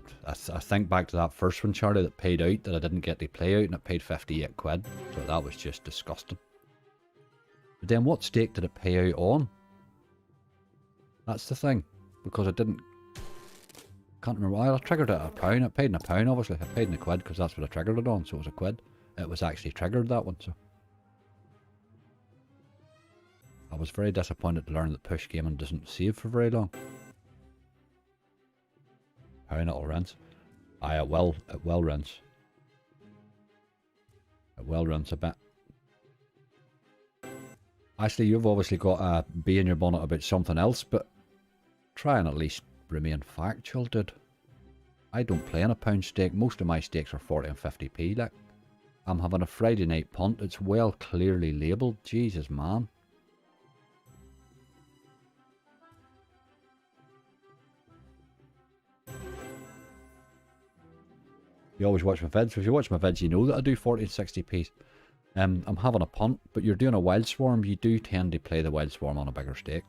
think back to that first one, Charlie, that paid out that I didn't get to play out, and it paid 58 quid. So that was just disgusting. But then what stake did it pay out on? That's the thing, because I didn't... Can't remember. I triggered it at £1. It paid in £1, obviously. It paid in a quid because that's what I triggered it on, so it was a quid. It was actually triggered, that one, so... I was very disappointed to learn that push gaming doesn't save for very long. £1 it'll rinse. Aye, it will rinse. It will rinse a bit. Actually, you've obviously got a bee in your bonnet about something else, but try and at least remain factual, dude. I don't play on a pound stake. Most of my stakes are 40 and 50p, like. I'm having a Friday night punt. It's well clearly labelled. Jesus, man. You always watch my vids. If you watch my vids, you know that I do 40 and 60p. I'm having a punt, but you're doing a wild swarm. You do tend to play the wild swarm on a bigger stake.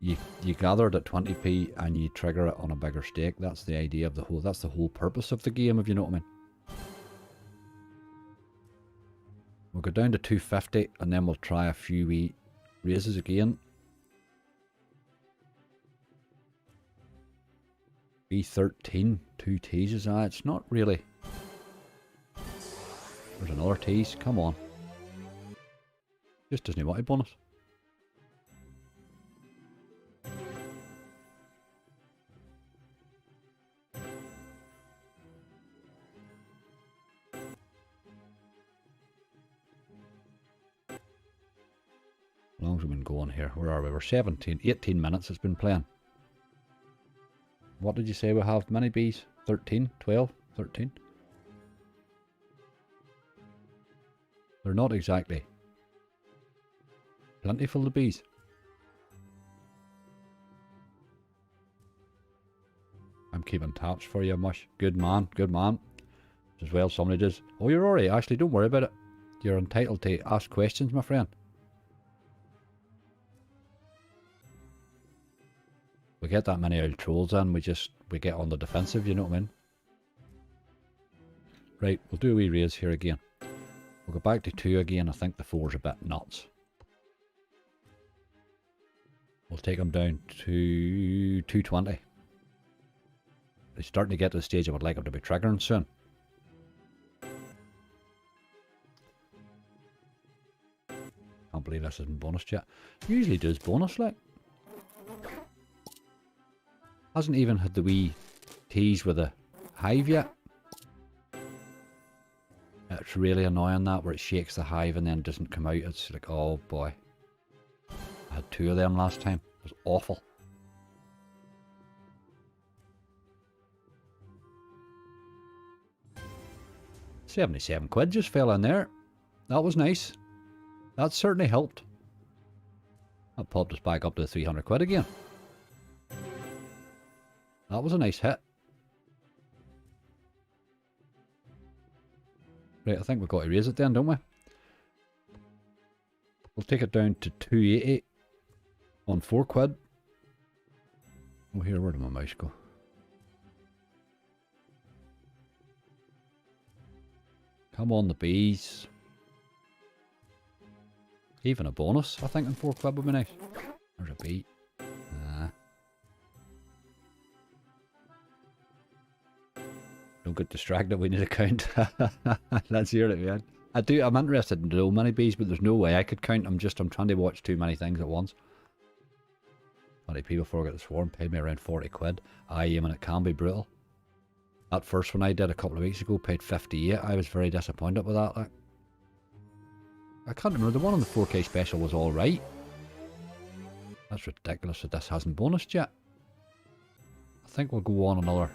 You gather it at 20p and you trigger it on a bigger stake. That's the idea of the whole. That's the whole purpose of the game, if you know what I mean. We'll go down to 250 and then we'll try a few wee raises again. B13, 2 teases. It's not really. There's another tease. Come on. Just doesn't want a bonus. How long has it been going here? Where are we? We're 18 minutes it's been playing. What did you say we have? Many bees? 13, 12, 13? They're not exactly plentiful, the bees. I'm keeping tabs for you, Mush. Good man, good man. As well, somebody does. Oh, you're alright, Ashley, don't worry about it. You're entitled to ask questions, my friend. We get that many old trolls in, we get on the defensive, you know what I mean? Right, we'll do a wee raise here again. We'll go back to 2 again. I think the 4's a bit nuts. We'll take them down to 220. They're starting to get to the stage I would like them to be triggering soon. Can't believe this isn't bonus yet. Usually does bonus, like. Hasn't even had the wee tease with the hive yet. It's really annoying that, where it shakes the hive and then doesn't come out. It's like, oh boy. I had 2 of them last time. It was awful. £77 just fell in there. That was nice. That certainly helped. That popped us back up to £300 again. That was a nice hit. Right, I think we've got to raise it then, don't we? We'll take it down to 280 on £4. Oh, here, where did my mouse go? Come on, the bees. Even a bonus, I think, on £4 would be nice. There's a bee. Don't get distracted, we need a count. Let's hear it, man. I'm interested in know many bees, but there's no way I could count. I'm trying to watch too many things at once. 20 people before I get the swarm, paid me around £40. I mean, it can be brutal. That first one I did a couple of weeks ago paid 58. I was very disappointed with that. Like, I can't remember, the one on the 4K special was alright. That's ridiculous that this hasn't bonused yet. I think we'll go on another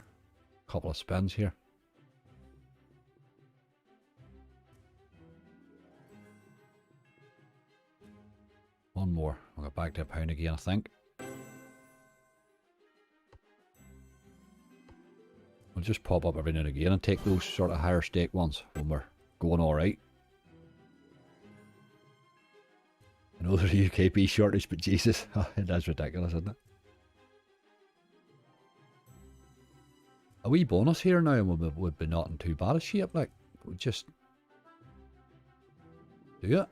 couple of spins here. One more. We'll go back to £1 again, I think. We'll just pop up every now and again and take those sort of higher stake ones when we're going alright. I know there's a UKP shortage, but Jesus, it is ridiculous, isn't it? A wee bonus here now and would be not in too bad a shape, like, we'll just do it.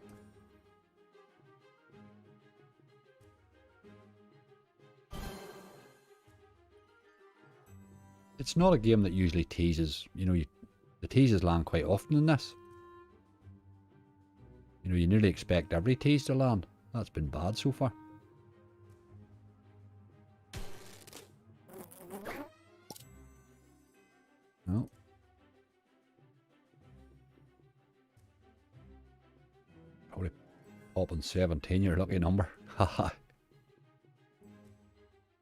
It's not a game that usually teases, you know, the teases land quite often in this. You know, you nearly expect every tease to land. That's been bad so far. No. Probably popping 17, your lucky number. Haha.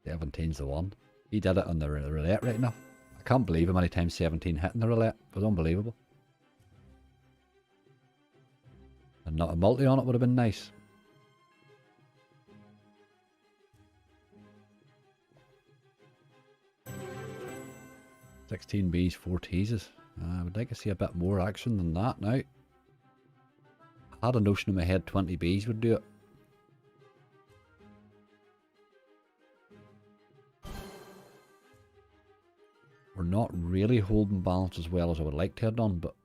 17's the one. He did it on the roulette right now. I can't believe how many times 17 hit in the roulette. It was unbelievable. And not a multi on it would have been nice. $16 Bs, 4 teases. I would like to see a bit more action than that now. I had a notion in my head 20 Bs would do it. We're not really holding balance as well as I would like to have done, but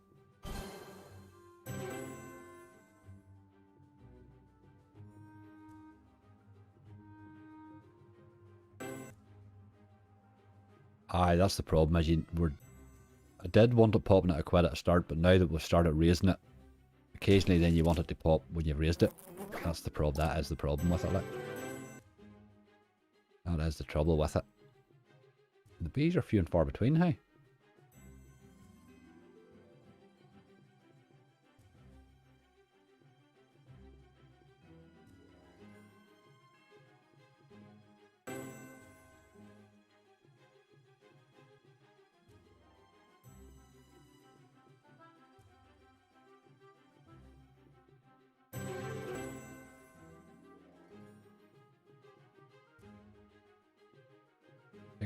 aye, that's the problem. As I did want it popping at a quid at the start, but now that we've started raising it, occasionally then you want it to pop when you've raised it. That's the problem. That is the problem with it. Like. That is the trouble with it. The bees are few and far between, hey?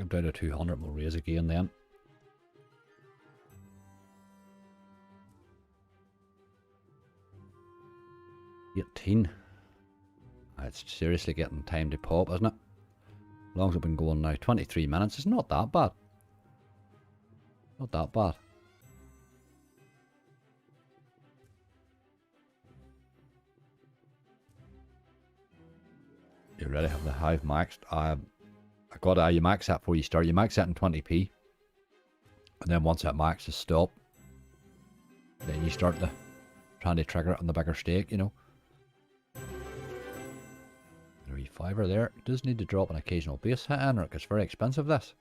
I'm down to 200. We'll raise again then. 18. It's seriously getting time to pop, isn't it? As long as it's been going now 23 minutes, it's not that bad. Not that bad. You already have the hive maxed. I got you max that before you start. You max that in 20p. And then once that max is stopped, then you start trying to trigger it on the bigger stake, you know. The wee fiver there. It does need to drop an occasional base hit in, or it gets very expensive, this.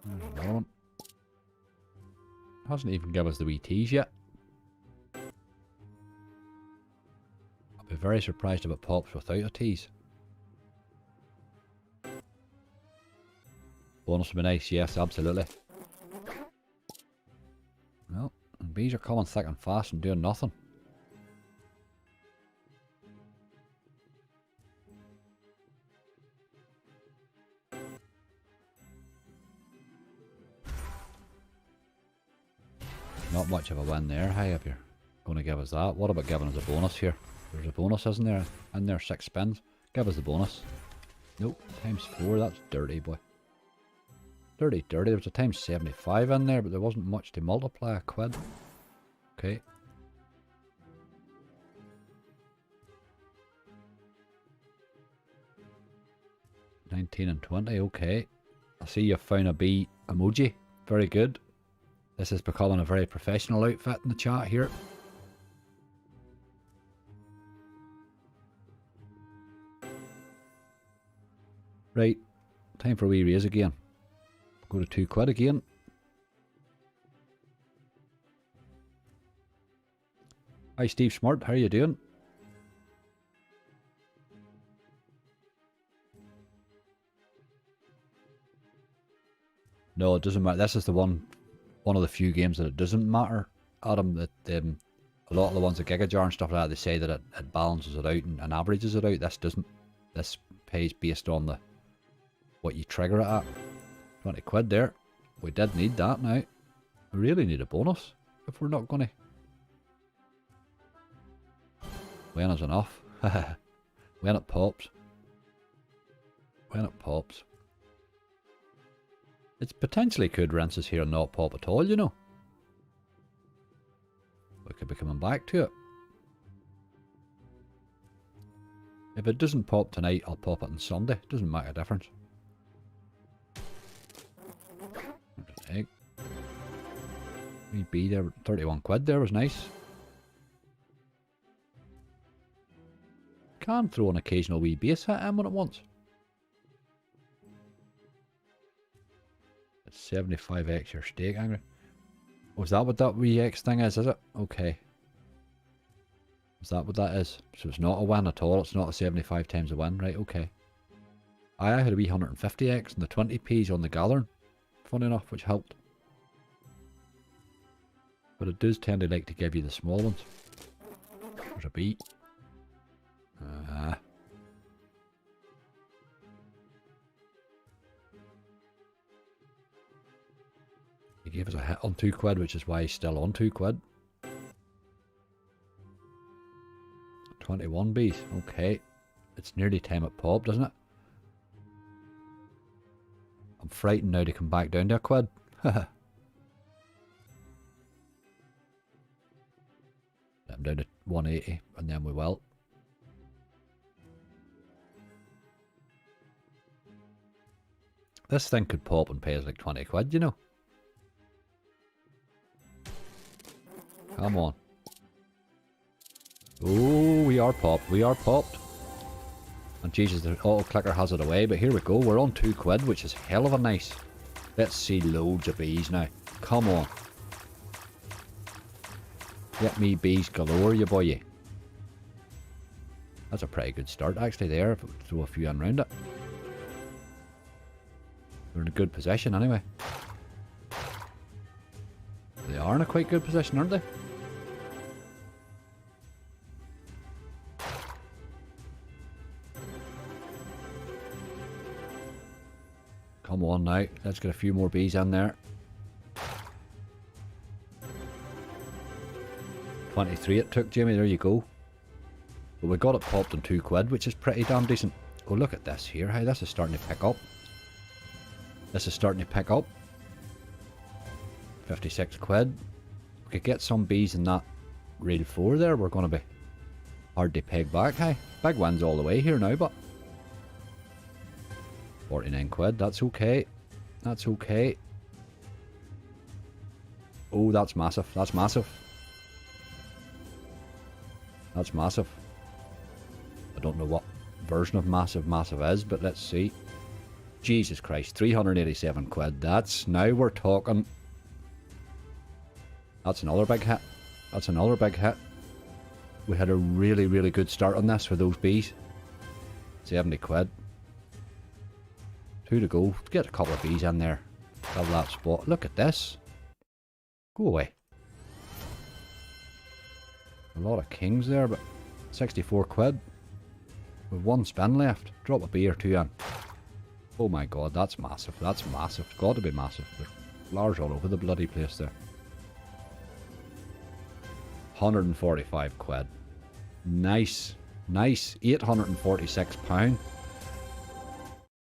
There's another one. Hasn't even given us the wee teas yet. I'll be very surprised if it pops without a tease. Bonus would be nice, yes, absolutely. Well, and bees are coming thick and fast and doing nothing. Not much of a win there. Hey, if you're going to give us that, what about giving us a bonus here? There's a bonus, isn't there? In there, 6 spins. Give us the bonus. Nope, times 4. That's dirty, boy. Dirty. There was a times 75 in there, but there wasn't much to multiply. A quid. Okay. $19 and $20. Okay. I see you found a bee emoji. Very good. This is becoming a very professional outfit in the chat here. Right, time for a wee raise again. Go to 2 quid again. Hi Steve Smart, how are you doing? No, it doesn't matter. This is the one of the few games that it doesn't matter, Adam. That a lot of the ones at Giga Jar and stuff like that, they say that it balances it out and averages it out. This doesn't. This pays based on what you trigger it at. 20 quid there. We did need that now. We really need a bonus if we're not gonna. When is enough? When it pops. When it pops. It's potentially could rinse us here and not pop at all, you know. We could be coming back to it. If it doesn't pop tonight, I'll pop it on Sunday. It doesn't make a difference. There's an egg. Wee bee there, 31 quid there was nice. Can throw an occasional wee base hit in when it wants. It's 75x your stake, angry. Oh, is that what that wee X thing is it? Okay. Is that what that is? So it's not a win at all, it's not a 75 times a win, right, okay. I had a wee 150x and the 20p's on the gathering, funny enough, which helped. But it does tend to like to give you the small ones. There's a bee. He gave us a hit on 2 quid, which is why he's still on 2 quid. 21 bees, okay. It's nearly time it popped, doesn't it? I'm frightened now to come back down to a quid. I'm down to 180 and then we will. This thing could pop and pay us like 20 quid, you know. Come on. Oh, we are popped. We are popped. And Jesus, the auto clicker has it away. But here we go. We're on 2 quid, which is hell of a nice. Let's see loads of bees now. Come on. Get me bees galore, you boy. That's a pretty good start actually there, if we throw a few in round it. They're in a good position anyway. They are in a quite good position, aren't they? Come on now, let's get a few more bees in there. 23 it took, Jamie, there you go. But we got it popped on £2, which is pretty damn decent. Oh, look at this here, how this is starting to pick up. This is starting to pick up. 56 quid. We could get some bees in that reel 4 there. We're going to be hard to peg back. Hey, big wins all the way here now, but 49 quid. That's okay. That's okay. Oh, that's massive. That's massive. That's massive. I don't know what version of massive is, but let's see. Jesus Christ, 387 quid. That's, now we're talking. That's another big hit. That's another big hit. We had a really, really good start on this with those bees. 70 quid. 2 to go. Get a couple of bees in there. Have that spot. Look at this. Go away. A lot of kings there, but 64 quid. With 1 spin left. Drop a bee or 2 in. Oh my god, that's massive. That's massive. It's got to be massive. There's flowers all over the bloody place there. 145 quid. Nice. Nice. £846.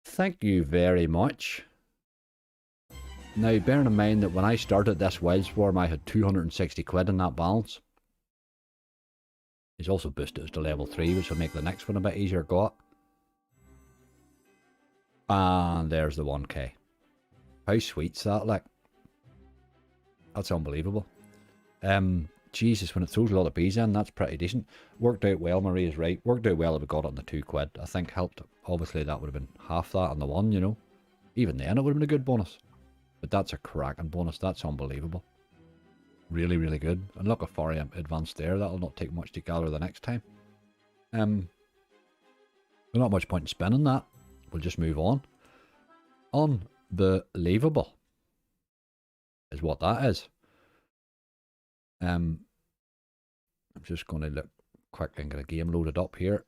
Thank you very much. Now, bearing in mind that when I started this wild swarm, I had 260 quid in that balance. He's also boosted us to level 3, which will make the next one a bit easier got. And there's the 1k. How sweet's that, like? That's unbelievable. Jesus, when it throws a lot of bees in, that's pretty decent. Worked out well, Maria's right. Worked out well if we got it on the 2 quid. I think helped. Obviously, that would have been half that on the 1, you know. Even then, it would have been a good bonus. But that's a cracking bonus. That's unbelievable. Really, really good. And look how far I am advanced there. That'll not take much to gather the next time. There's not much point in spinning that. We'll just move on. Unbelievable is what that is. I'm just going to look quickly and get a game loaded up here.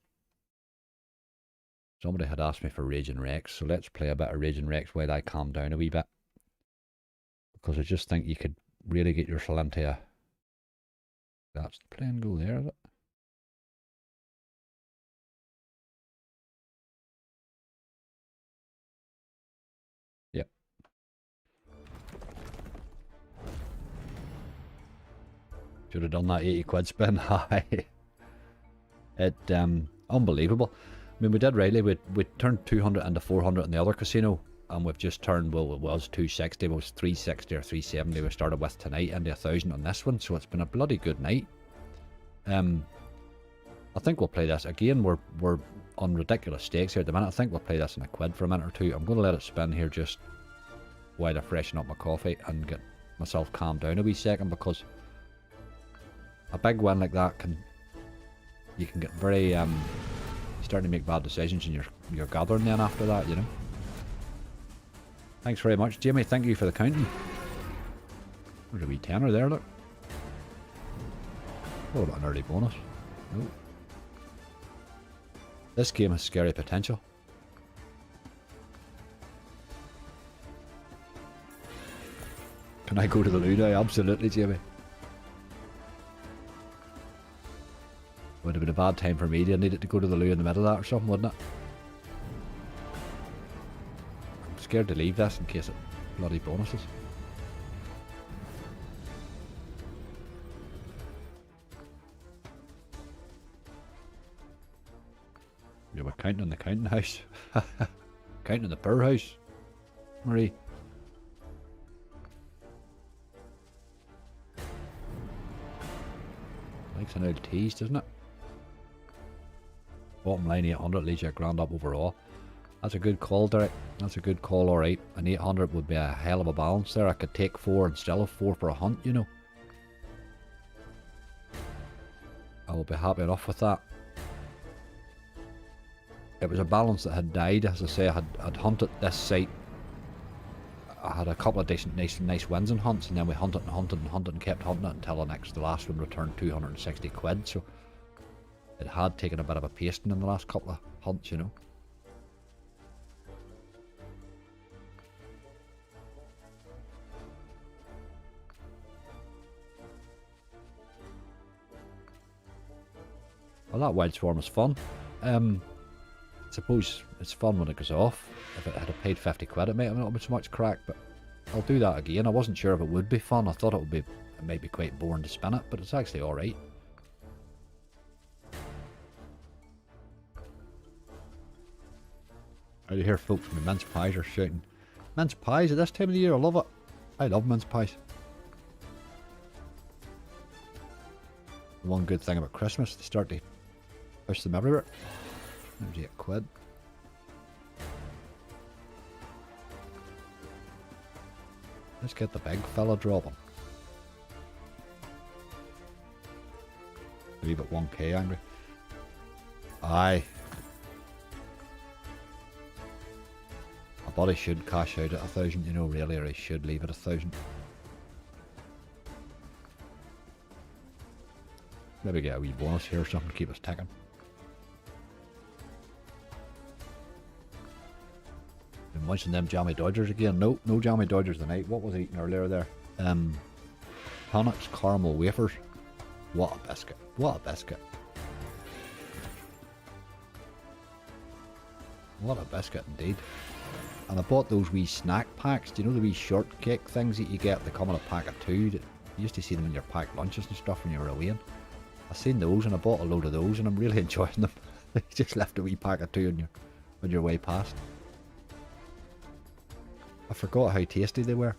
Somebody had asked me for Raging Rex, so let's play a bit of Raging Rex while I calm down a wee bit. Because I just think you could really get yourself into a... That's the play and go there, is it? Yep. Should have done that 80 quid spin. Unbelievable. I mean, we did rightly. We turned 200 into 400 in the other casino, and we've just turned, well, it was 260, it was 360 or 370 we started with tonight, into 1,000 on this one, so it's been a bloody good night. I think we'll play this again. We're on ridiculous stakes here at the minute. I think we'll play this in a quid for a minute or two. I'm going to let it spin here just while I freshen up my coffee and get myself calmed down a wee second, because a big win like that you can get very starting to make bad decisions, and you're gathering then after that, you know. Thanks very much, Jamie. Thank you for the counting. There's a wee tenner there, look. Oh, an early bonus. Nope. This game has scary potential. Can I go to the loo now? Absolutely, Jamie. Would have been a bad time for me. I needed to go to the loo in the middle of that or something, wouldn't it? I'm scared to leave this in case it bloody bonuses. Yeah, we're counting in the counting house. Counting in the poor house, Marie. Likes an old tease, doesn't it? Bottom line 800 leaves you a grand up overall. That's a good call, Derek. That's a good call, alright. An 800 would be a hell of a balance there. I could take 4 and still have 4 for a hunt, you know. I will be happy enough with that. it was a balance that had died. As I say, I'd hunted this site. I had a couple of nice wins in hunts, and then we hunted and kept hunting it until the last one returned 260 quid. So it had taken a bit of a pasting in the last couple of hunts, you know. Well, that wild swarm was fun. I suppose it's fun when it goes off. If it had paid 50 quid, it might have not been so much crack, but I'll do that again. I wasn't sure if it would be fun. I thought it might be quite boring to spin it, but it's actually alright. Out of here, folks, my mince pies are shouting. Mince pies at this time of the year, I love it. I love mince pies. One good thing about Christmas, they start to push them everywhere. There's 8 quid. Let's get the big fella dropping. A wee bit 1k angry. Aye. I thought he should cash out at 1,000, you know, really, or he should leave at 1,000. Maybe get a wee bonus here or something to keep us ticking. Been munching them jammy Dodgers again. No jammy Dodgers tonight. What was I eating earlier there? Punt's caramel wafers. What a biscuit. What a biscuit. What a biscuit indeed. And I bought those wee snack packs. Do you know the wee shortcake things that you get? They come in a pack of 2. You used to see them in your packed lunches and stuff when you were away. I seen those and I bought a load of those and I'm really enjoying them. You just left a wee pack of 2 on your way past. I forgot how tasty they were.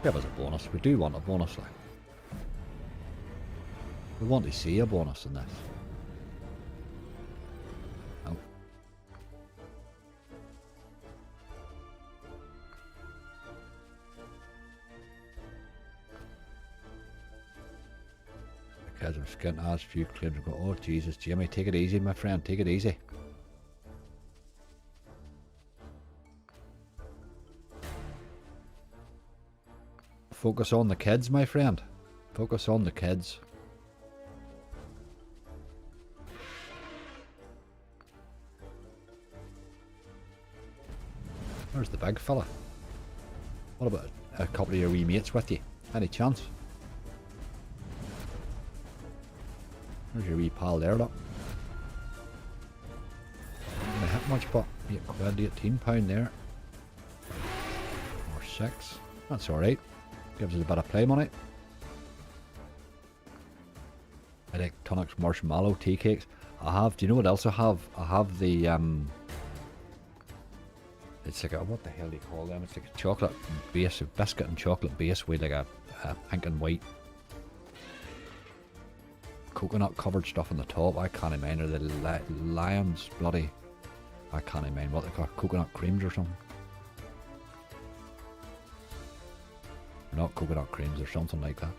Give us a bonus. We do want a bonus, like. We want to see a bonus in this. Oh. The kids are skinting as few claims go, oh Jesus, Jimmy, take it easy, my friend, take it easy. Focus on the kids, my friend. Focus on the kids. Where's the big fella? What about a couple of your wee mates with you? Any chance? There's your wee pal there, look. Not gonna hit much, but 8 quid, £18 there. Or 6. That's alright. Gives us a bit of play money. I like Tunnock's marshmallow tea cakes. I have, do you know what else I have? I have the it's like a, what the hell do you call them? It's like a chocolate base, a biscuit and chocolate base with like a pink and white coconut covered stuff on the top. I can't mind, or the Lions bloody, I can't mind what they call coconut creams or something. Not coconut creams or something like that.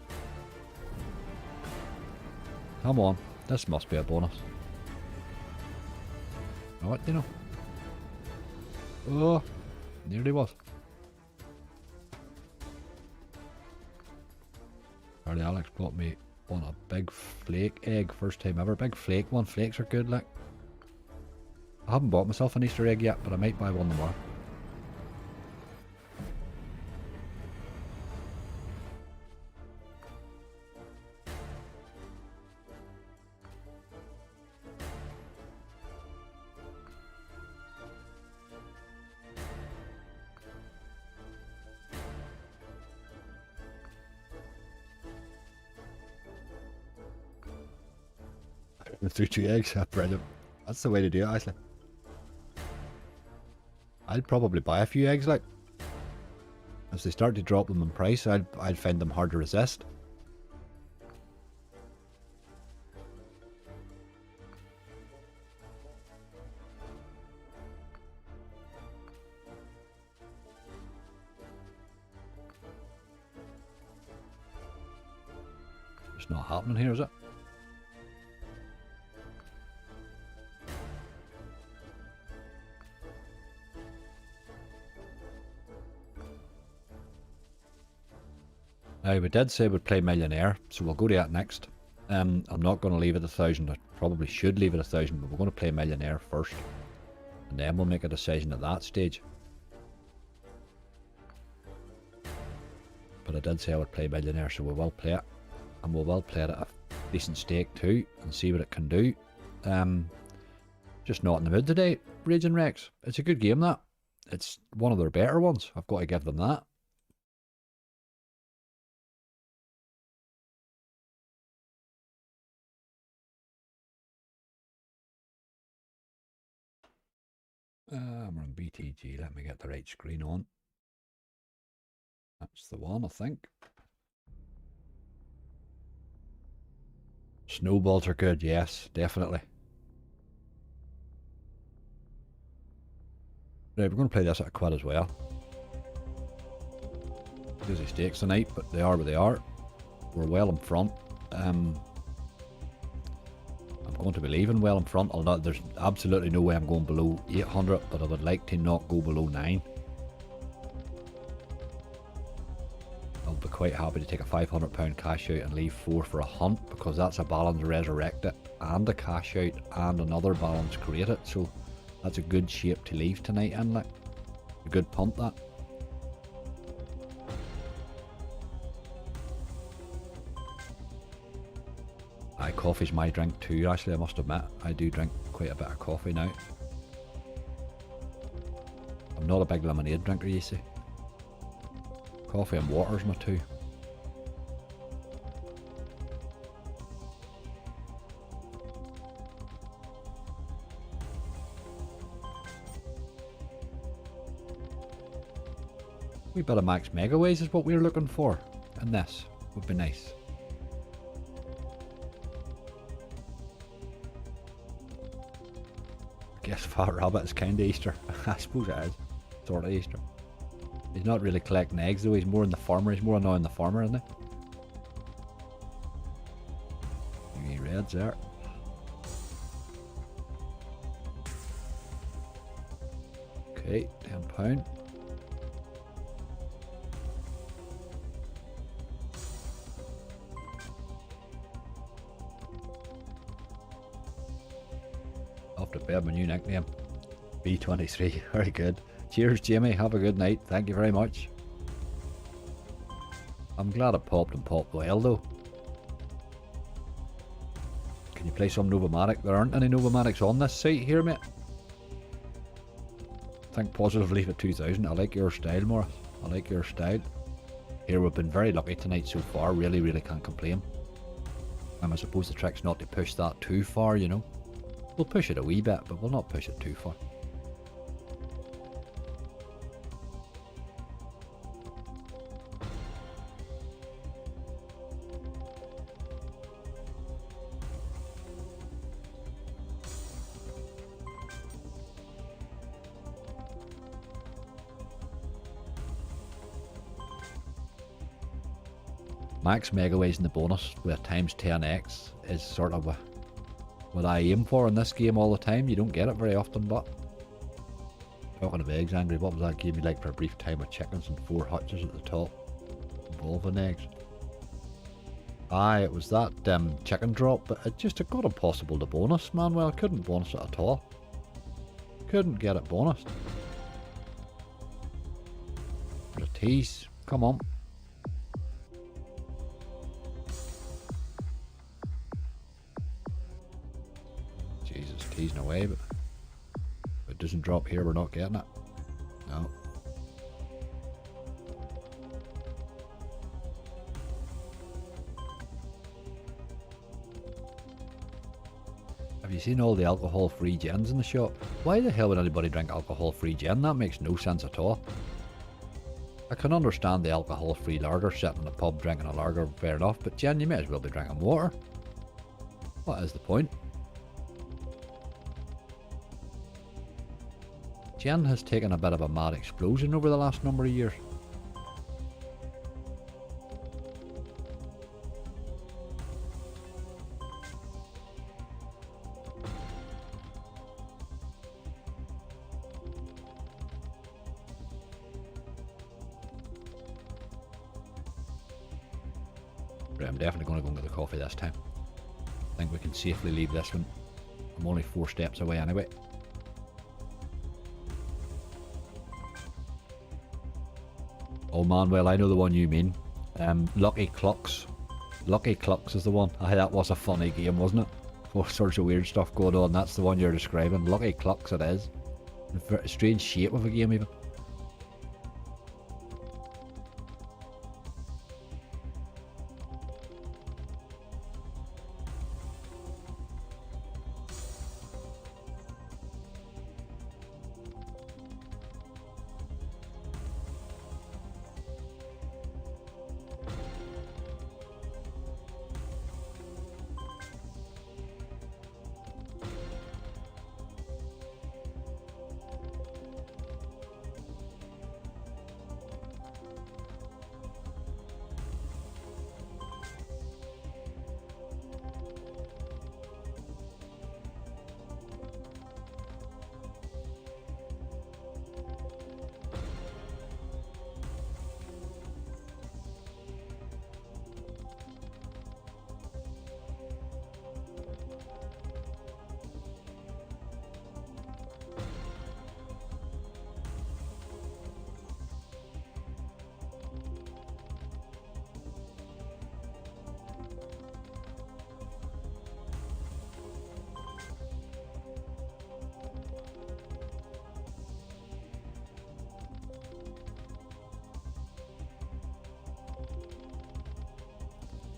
Come on, this must be a bonus. What, you know? Oh, nearly was. Charlie Alex bought me on a big flake egg, first time ever. Big flake one. Flakes are good, like. I haven't bought myself an Easter egg yet, but I might buy one tomorrow. Through 2 eggs, brilliant. That's the way to do it, actually. I'd probably buy a few eggs, like. As they start to drop them in price, I'd find them hard to resist. It's not happening here, is it? Now, we did say we'd play Millionaire, so we'll go to that next. I'm not going to leave it 1,000. I probably should leave it 1,000, but we're going to play Millionaire first. And then we'll make a decision at that stage. But I did say I would play Millionaire, so we will play it. And we will play it at a decent stake too, and see what it can do. Just not in the mood today, Raging Rex. It's a good game, that. It's one of their better ones. I've got to give them that. We're on BTG. Let me get the right screen on. That's the one, I think. Snowballs are good, yes, definitely. Right, we're going to play this at a quid as well. Busy stakes tonight, but they are what they are. We're well in front. I'm going to be leaving well in front. There's absolutely no way I'm going below 800, but I would like to not go below 9. I'll be quite happy to take a £500 cash out and leave 4 for a hunt, because that's a balance resurrected and a cash out and another balance created. So that's a good shape to leave tonight, and like a good punt that. Coffee's my drink too, actually, I must admit. I do drink quite a bit of coffee now. I'm not a big lemonade drinker, you see. Coffee and water's my two. Wee bit of max megaways is what we're looking for, and this would be nice. I guess Fat Rabbit is kind of Easter. I suppose it is. Sort of Easter. He's not really collecting eggs though, he's more in the farmer. He's more annoying the farmer, isn't he? Any reds there. Okay, £10. Off to bed, my new nickname. B23, very good. Cheers, Jamie. Have a good night. Thank you very much. I'm glad it popped and popped well, though. Can you play some Novomatic? There aren't any Novomatics on this site here, mate. Think positive, leave it 2000. I like your style, Morris. I like your style. Here, we've been very lucky tonight so far. Really can't complain. I suppose the trick's not to push that too far, you know. We'll push it a wee bit, but we'll not push it too far. Max megaways in the bonus with times 10x is sort of what I aim for in this game all the time. You don't get it very often, but talking of eggs, Angry, what was that game you liked for a brief time with chickens and 4 hutches at the top involving eggs? Aye, it was that chicken drop, but it got impossible to bonus, man. Well, I couldn't bonus it at all. Couldn't get it bonused. The tease, come on. Teasing away, but if it doesn't drop here, we're not getting it. No. Have you seen all the alcohol-free gins in the shop? Why the hell would anybody drink alcohol-free gin? That makes no sense at all. I can understand the alcohol-free lager, sitting in a pub drinking a lager, fair enough, but gin, you may as well be drinking water. What is the point? Gin has taken a bit of a mad explosion over the last number of years. Right, I'm definitely going to go and get the coffee this time. I think we can safely leave this one. I'm only 4 steps away anyway. Oh man, well I know the one you mean. Lucky Clucks. Lucky Clucks is the one. That was a funny game, wasn't it? All sorts of weird stuff going on. That's the one you're describing. Lucky Clucks it is. A very strange shape of a game even.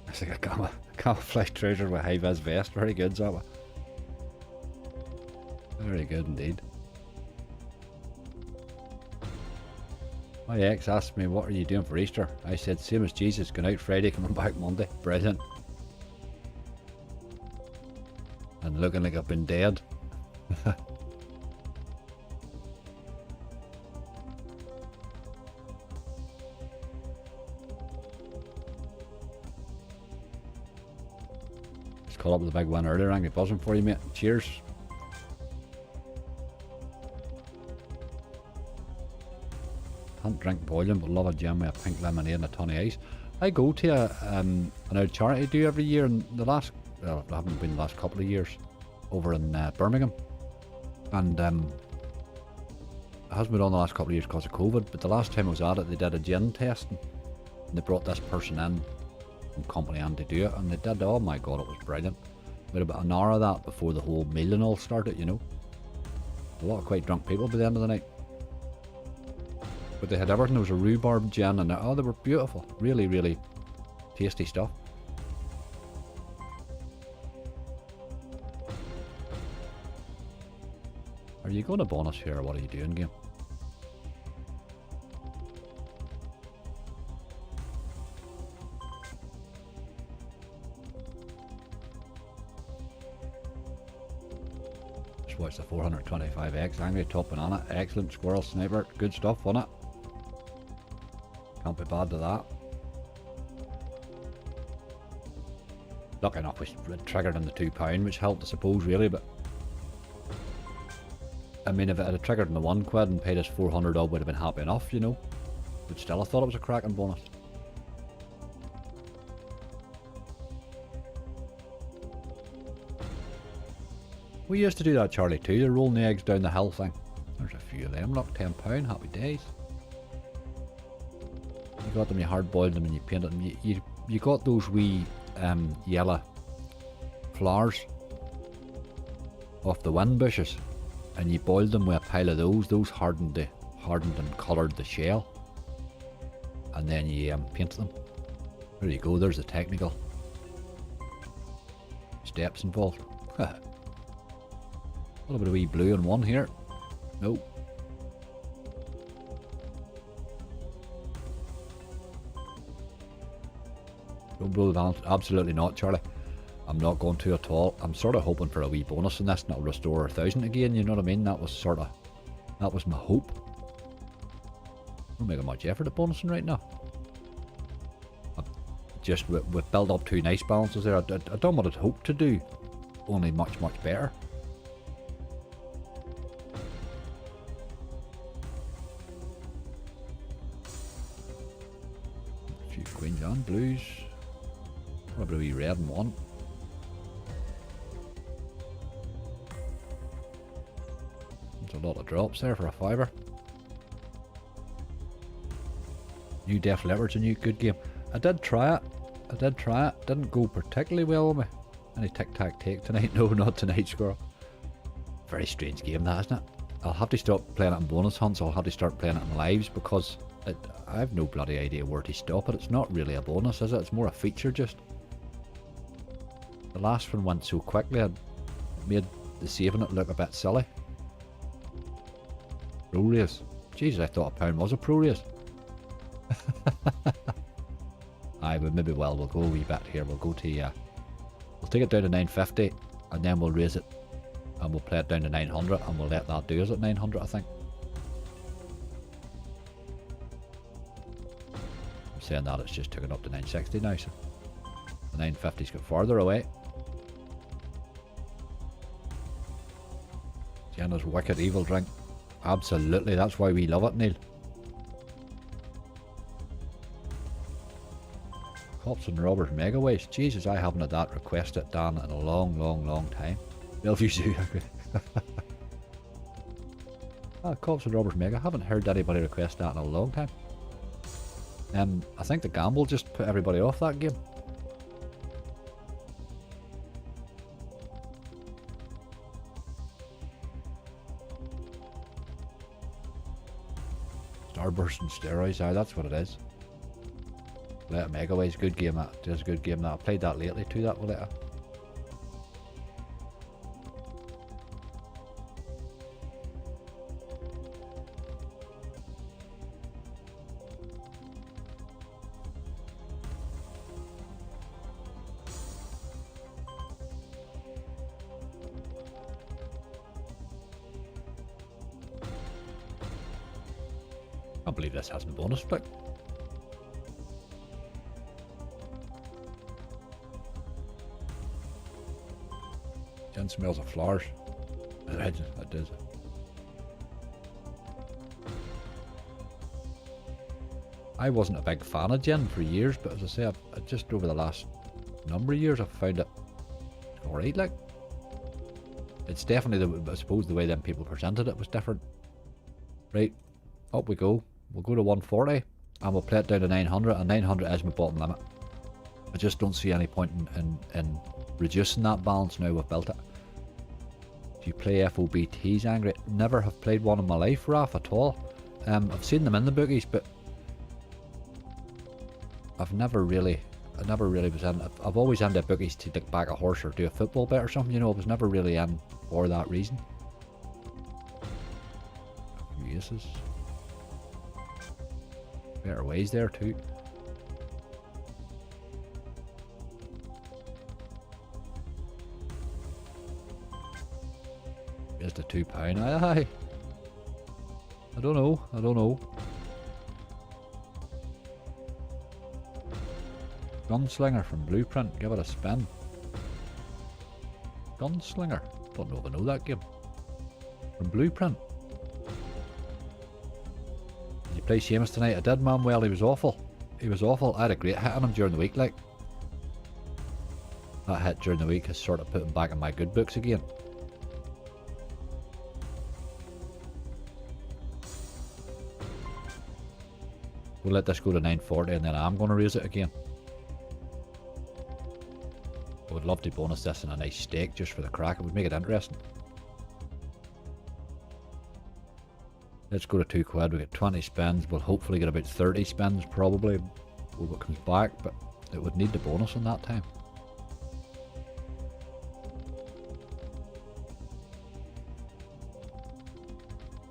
It's like a camouflage trouser with high-vis vest. Very good, Zaba. Very good indeed. My ex asked me, what are you doing for Easter? I said, same as Jesus, going out Friday, coming back Monday. Brilliant. And looking like I've been dead. Just caught up with the big one earlier, I'm buzzing for you, mate. Cheers. Can't drink boiling, but love a gin with a pink lemonade and a ton of ice. I go to an old charity do every year, and the last, well, I haven't been the last couple of years, over in Birmingham. And it hasn't been on the last couple of years because of COVID, but the last time I was at it, they did a gin testing. And they brought this person in from company and to do it, and they did, oh my god, it was brilliant. We had about an hour of that before the whole meal and all started, you know. A lot of quite drunk people by the end of the night. But they had everything. There was a rhubarb gin and oh, they were beautiful. Really, really tasty stuff. Are you going to bonus here or what are you doing, game? Just watch the 425X. Angry Top Banana. Excellent. Squirrel Sniper. Good stuff, wasn't it? Can't be bad to that. Lucky enough, we triggered in the £2, which helped, I suppose, really, but I mean, if it had triggered in the £1 and paid us 400 odd, would have been happy enough, you know. But still, I thought it was a cracking bonus. We used to do that, Charlie, too, the rolling the eggs down the hill thing. There's a few of them. Look, £10, happy days. You got them, you hard boiled them and you painted them. You got those wee yellow flowers off the wind bushes, and you boiled them with a pile of those hardened and coloured the shell, and then you painted them. There you go, there's the technical steps involved. A little bit of wee blue in one here. Nope. Don't blow the balance. Absolutely not, Charlie. I'm not going to at all. I'm sort of hoping for a wee bonus in this and it'll restore 1,000 again, you know what I mean? That was my hope. I'm not making much effort at bonusing right now. We've built up 2 nice balances there. I've done what I'd hoped to do, only much, much better. A few queens and blues. What about a wee red and 1? There's a lot of drops there for a fiver. New Def Leppard's a new good game. I did try it. Didn't go particularly well with me. Any tic-tac-take tonight? No, not tonight, squirrel. Very strange game that, isn't it? I'll have to stop playing it in bonus hunts. I'll have to start playing it in lives because I have no bloody idea where to stop it. It's not really a bonus, is it? It's more a feature just. The last one went so quickly, it made the saving it look a bit silly. Pro race. Jesus, I thought a pound was a pro race. Aye, but maybe we'll go a wee bit here. We'll go to, we'll take it down to 950 and then we'll raise it and we'll play it down to 900 and we'll let that do us at 900, I think. I'm saying that it's just took it up to 960 now, so the 950's got farther away. Jenna's wicked evil drink. Absolutely, that's why we love it, Neil. Cops and Robbers Mega Waste. Jesus, I haven't had that requested, Dan, in a long time. Bellevue Zoo. Cops and Robbers Mega. I haven't heard anybody request that in a long time. I think the gamble just put everybody off that game. Starburst and steroids, aye, that's what it is. Let Mega Waste, good game that. It is a good game that. I played that lately too, that will later. I can't believe this hasn't bonus split. Jen smells of flowers. It does. I wasn't a big fan of gin for years, but as I say, I just over the last number of years I've found it alright. Like, it's definitely I suppose the way them people presented it was different. Right, up we go. We'll go to 140 and we'll play it down to 900, and 900 is my bottom limit. I just don't see any point in reducing that balance now we've built it. If you play FOBTs, angry, never have played one in my life, Raf, at all. I've seen them in the bookies, but I never really was in. I've always ended bookies to like back a horse or do a football bet or something, you know. I was never really in for that reason. Aces. Better ways there too. Here's the £2. Aye. I don't know. Gunslinger from Blueprint, give it a spin. Gunslinger? Don't know if I know that game. From Blueprint. Did you play Seamus tonight? I did, man. Well, he was awful. I had a great hit on him during the week, like. That hit during the week has sort of put him back in my good books again. We'll let this go to 940 and then I'm going to raise it again. I would love to bonus this in a nice stake just for the crack. It would make it interesting. Let's go to £2. We get 20 spins. We'll hopefully get about 30 spins probably when it comes back, but it would need the bonus in that time.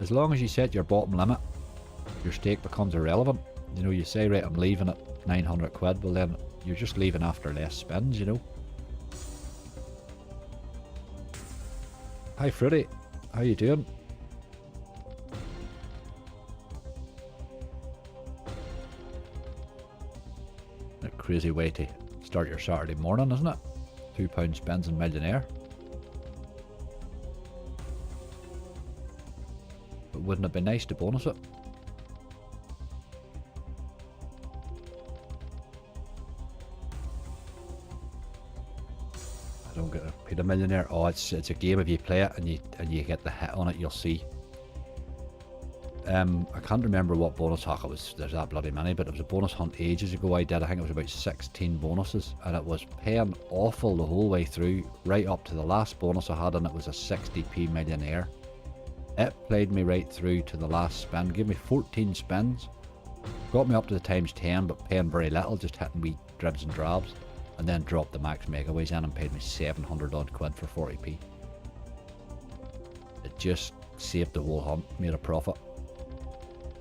As long as you set your bottom limit, your stake becomes irrelevant. You know, you say, right, I'm leaving at 900 quid, well then you're just leaving after less spins, you know. Hi Fruity, how you doing? A crazy way to start your Saturday morning, isn't it? £2 spins in Millionaire. But wouldn't it be nice to bonus it? don't get repeat a millionaire. Oh, it's a game. If you play it and you get the hit on it, you'll see. I can't remember what bonus hack it was. There's that bloody many, but it was a bonus hunt ages ago I did. I think it was about 16 bonuses, and it was paying awful the whole way through, right up to the last bonus I had, and it was a 60p millionaire. It played me right through to the last spin, gave me 14 spins, got me up to the times 10, but paying very little, just hitting wee dribs and drabs, and then dropped the max megaways in and paid me 700 odd quid for 40p. It just saved the whole hunt, made a profit.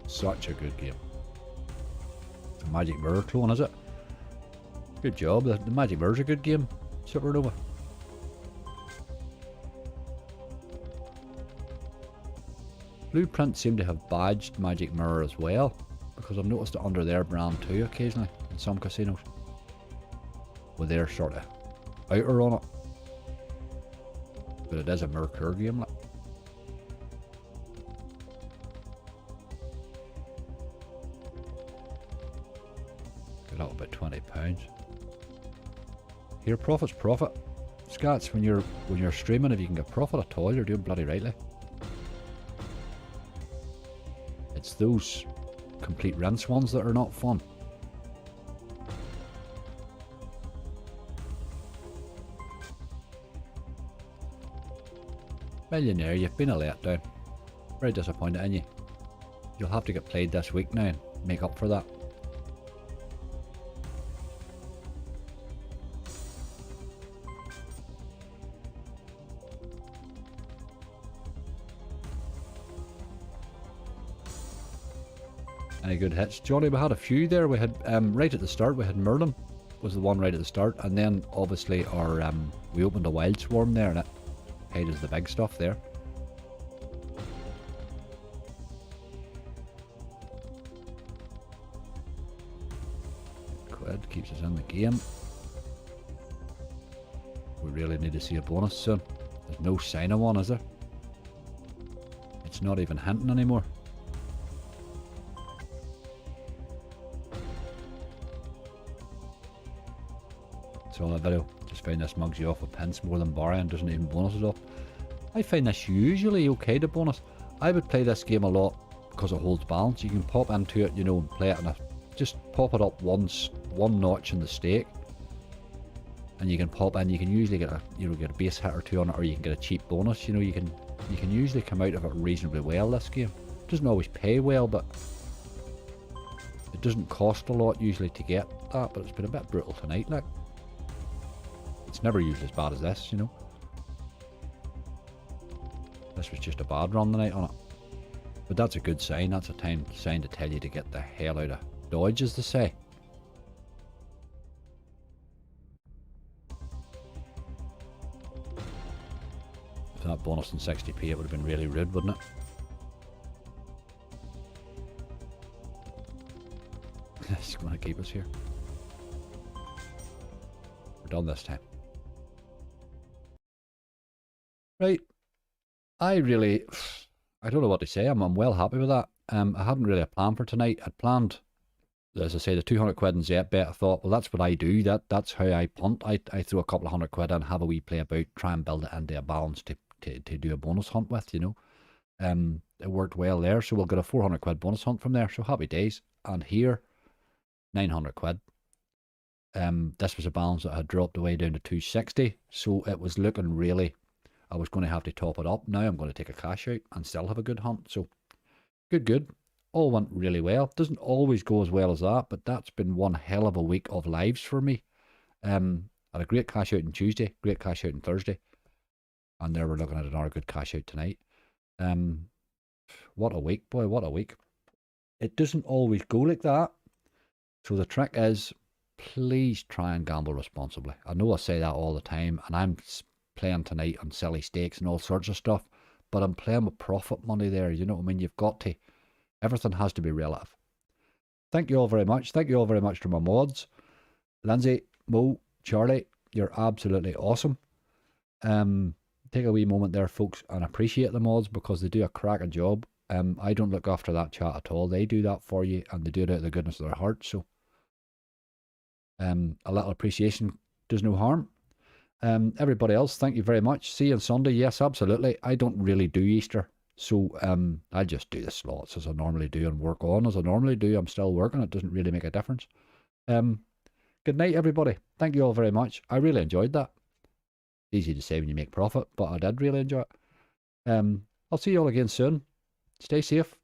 Such a good game. The Magic Mirror clone, is it? Good job. The Magic Mirror's a good game. Supernova. Blueprint seem to have badged Magic Mirror as well, because I've noticed it under their brand too occasionally in some casinos, with their sort of outer on it. But it is a Mercure game. Like. Get out about £20. Here, profit's profit. Scats, when you're streaming, if you can get profit at all, you're doing bloody rightly. It's those complete rinse ones that are not fun. Millionaire, you've been a letdown. Very disappointed in you. You'll have to get played this week now and make up for that. Any good hits? Johnny, we had a few there. We had, right at the start, we had Merlin was the one right at the start, and then obviously our, we opened a Wild Swarm there, and it paid us the big stuff there. Quid keeps us in the game. We really need to see a bonus soon. There's no sign of one, is there? It's not even hinting anymore. So that video, just find this mugs you off with pence more than borrowing, doesn't even bonus it up. I find this usually okay to bonus. I would play this game a lot because it holds balance. You can pop into it, you know, and play it, and just pop it up once, one notch in the stake, and you can pop in. You can usually get a, you know, get a base hit or two on it, or you can get a cheap bonus. You know, you can usually come out of it reasonably well. This game doesn't always pay well, but it doesn't cost a lot usually to get that. But it's been a bit brutal tonight, like. It's never usually as bad as this, you know. This was just a bad run tonight on it. But that's a good sign. That's a sign to tell you to get the hell out of Dodge, as they say. If that bonus in 60p, it would have been really rude, wouldn't it? It's going to keep us here. We're done this time. Right, I don't know what to say. I'm well happy with that. I hadn't really a plan for tonight. I'd planned, as I say, the 200 quid in ZetBet. I thought, well, that's what I do. That's how I punt. I throw a couple of hundred quid in, have a wee play about, try and build it into a balance to do a bonus hunt with, you know. It worked well there, so we'll get a 400 quid bonus hunt from there. So happy days. And here, 900 quid. This was a balance that had dropped away down to 260, so it was looking really, I was going to have to top it up. Now I'm going to take a cash out and still have a good hunt. So good. All went really well. Doesn't always go as well as that, but that's been one hell of a week of lives for me. Had a great cash out on Tuesday, great cash out on Thursday, and there we're looking at another good cash out tonight. What a week, boy, what a week. It doesn't always go like that. So the trick is, please try and gamble responsibly. I know I say that all the time, and I'm playing tonight on silly stakes and all sorts of stuff, but I'm playing with profit money there, you know what I mean? You've got to, everything has to be relative. Thank you all very much. Thank you all very much to my mods. Lindsay, Mo, Charlie, you're absolutely awesome. Take a wee moment there, folks, and appreciate the mods because they do a cracking job. I don't look after that chat at all. They do that for you, and they do it out of the goodness of their heart, so a little appreciation does no harm. Everybody else, thank you very much. See you on Sunday. Yes, absolutely. I don't really do Easter, so I just do the slots as I normally do and work on as I normally do. I'm still working. It doesn't really make a difference. Good night, everybody. Thank you all very much. I really enjoyed that. Easy to say when you make profit, but I did really enjoy it. I'll see you all again soon. Stay safe.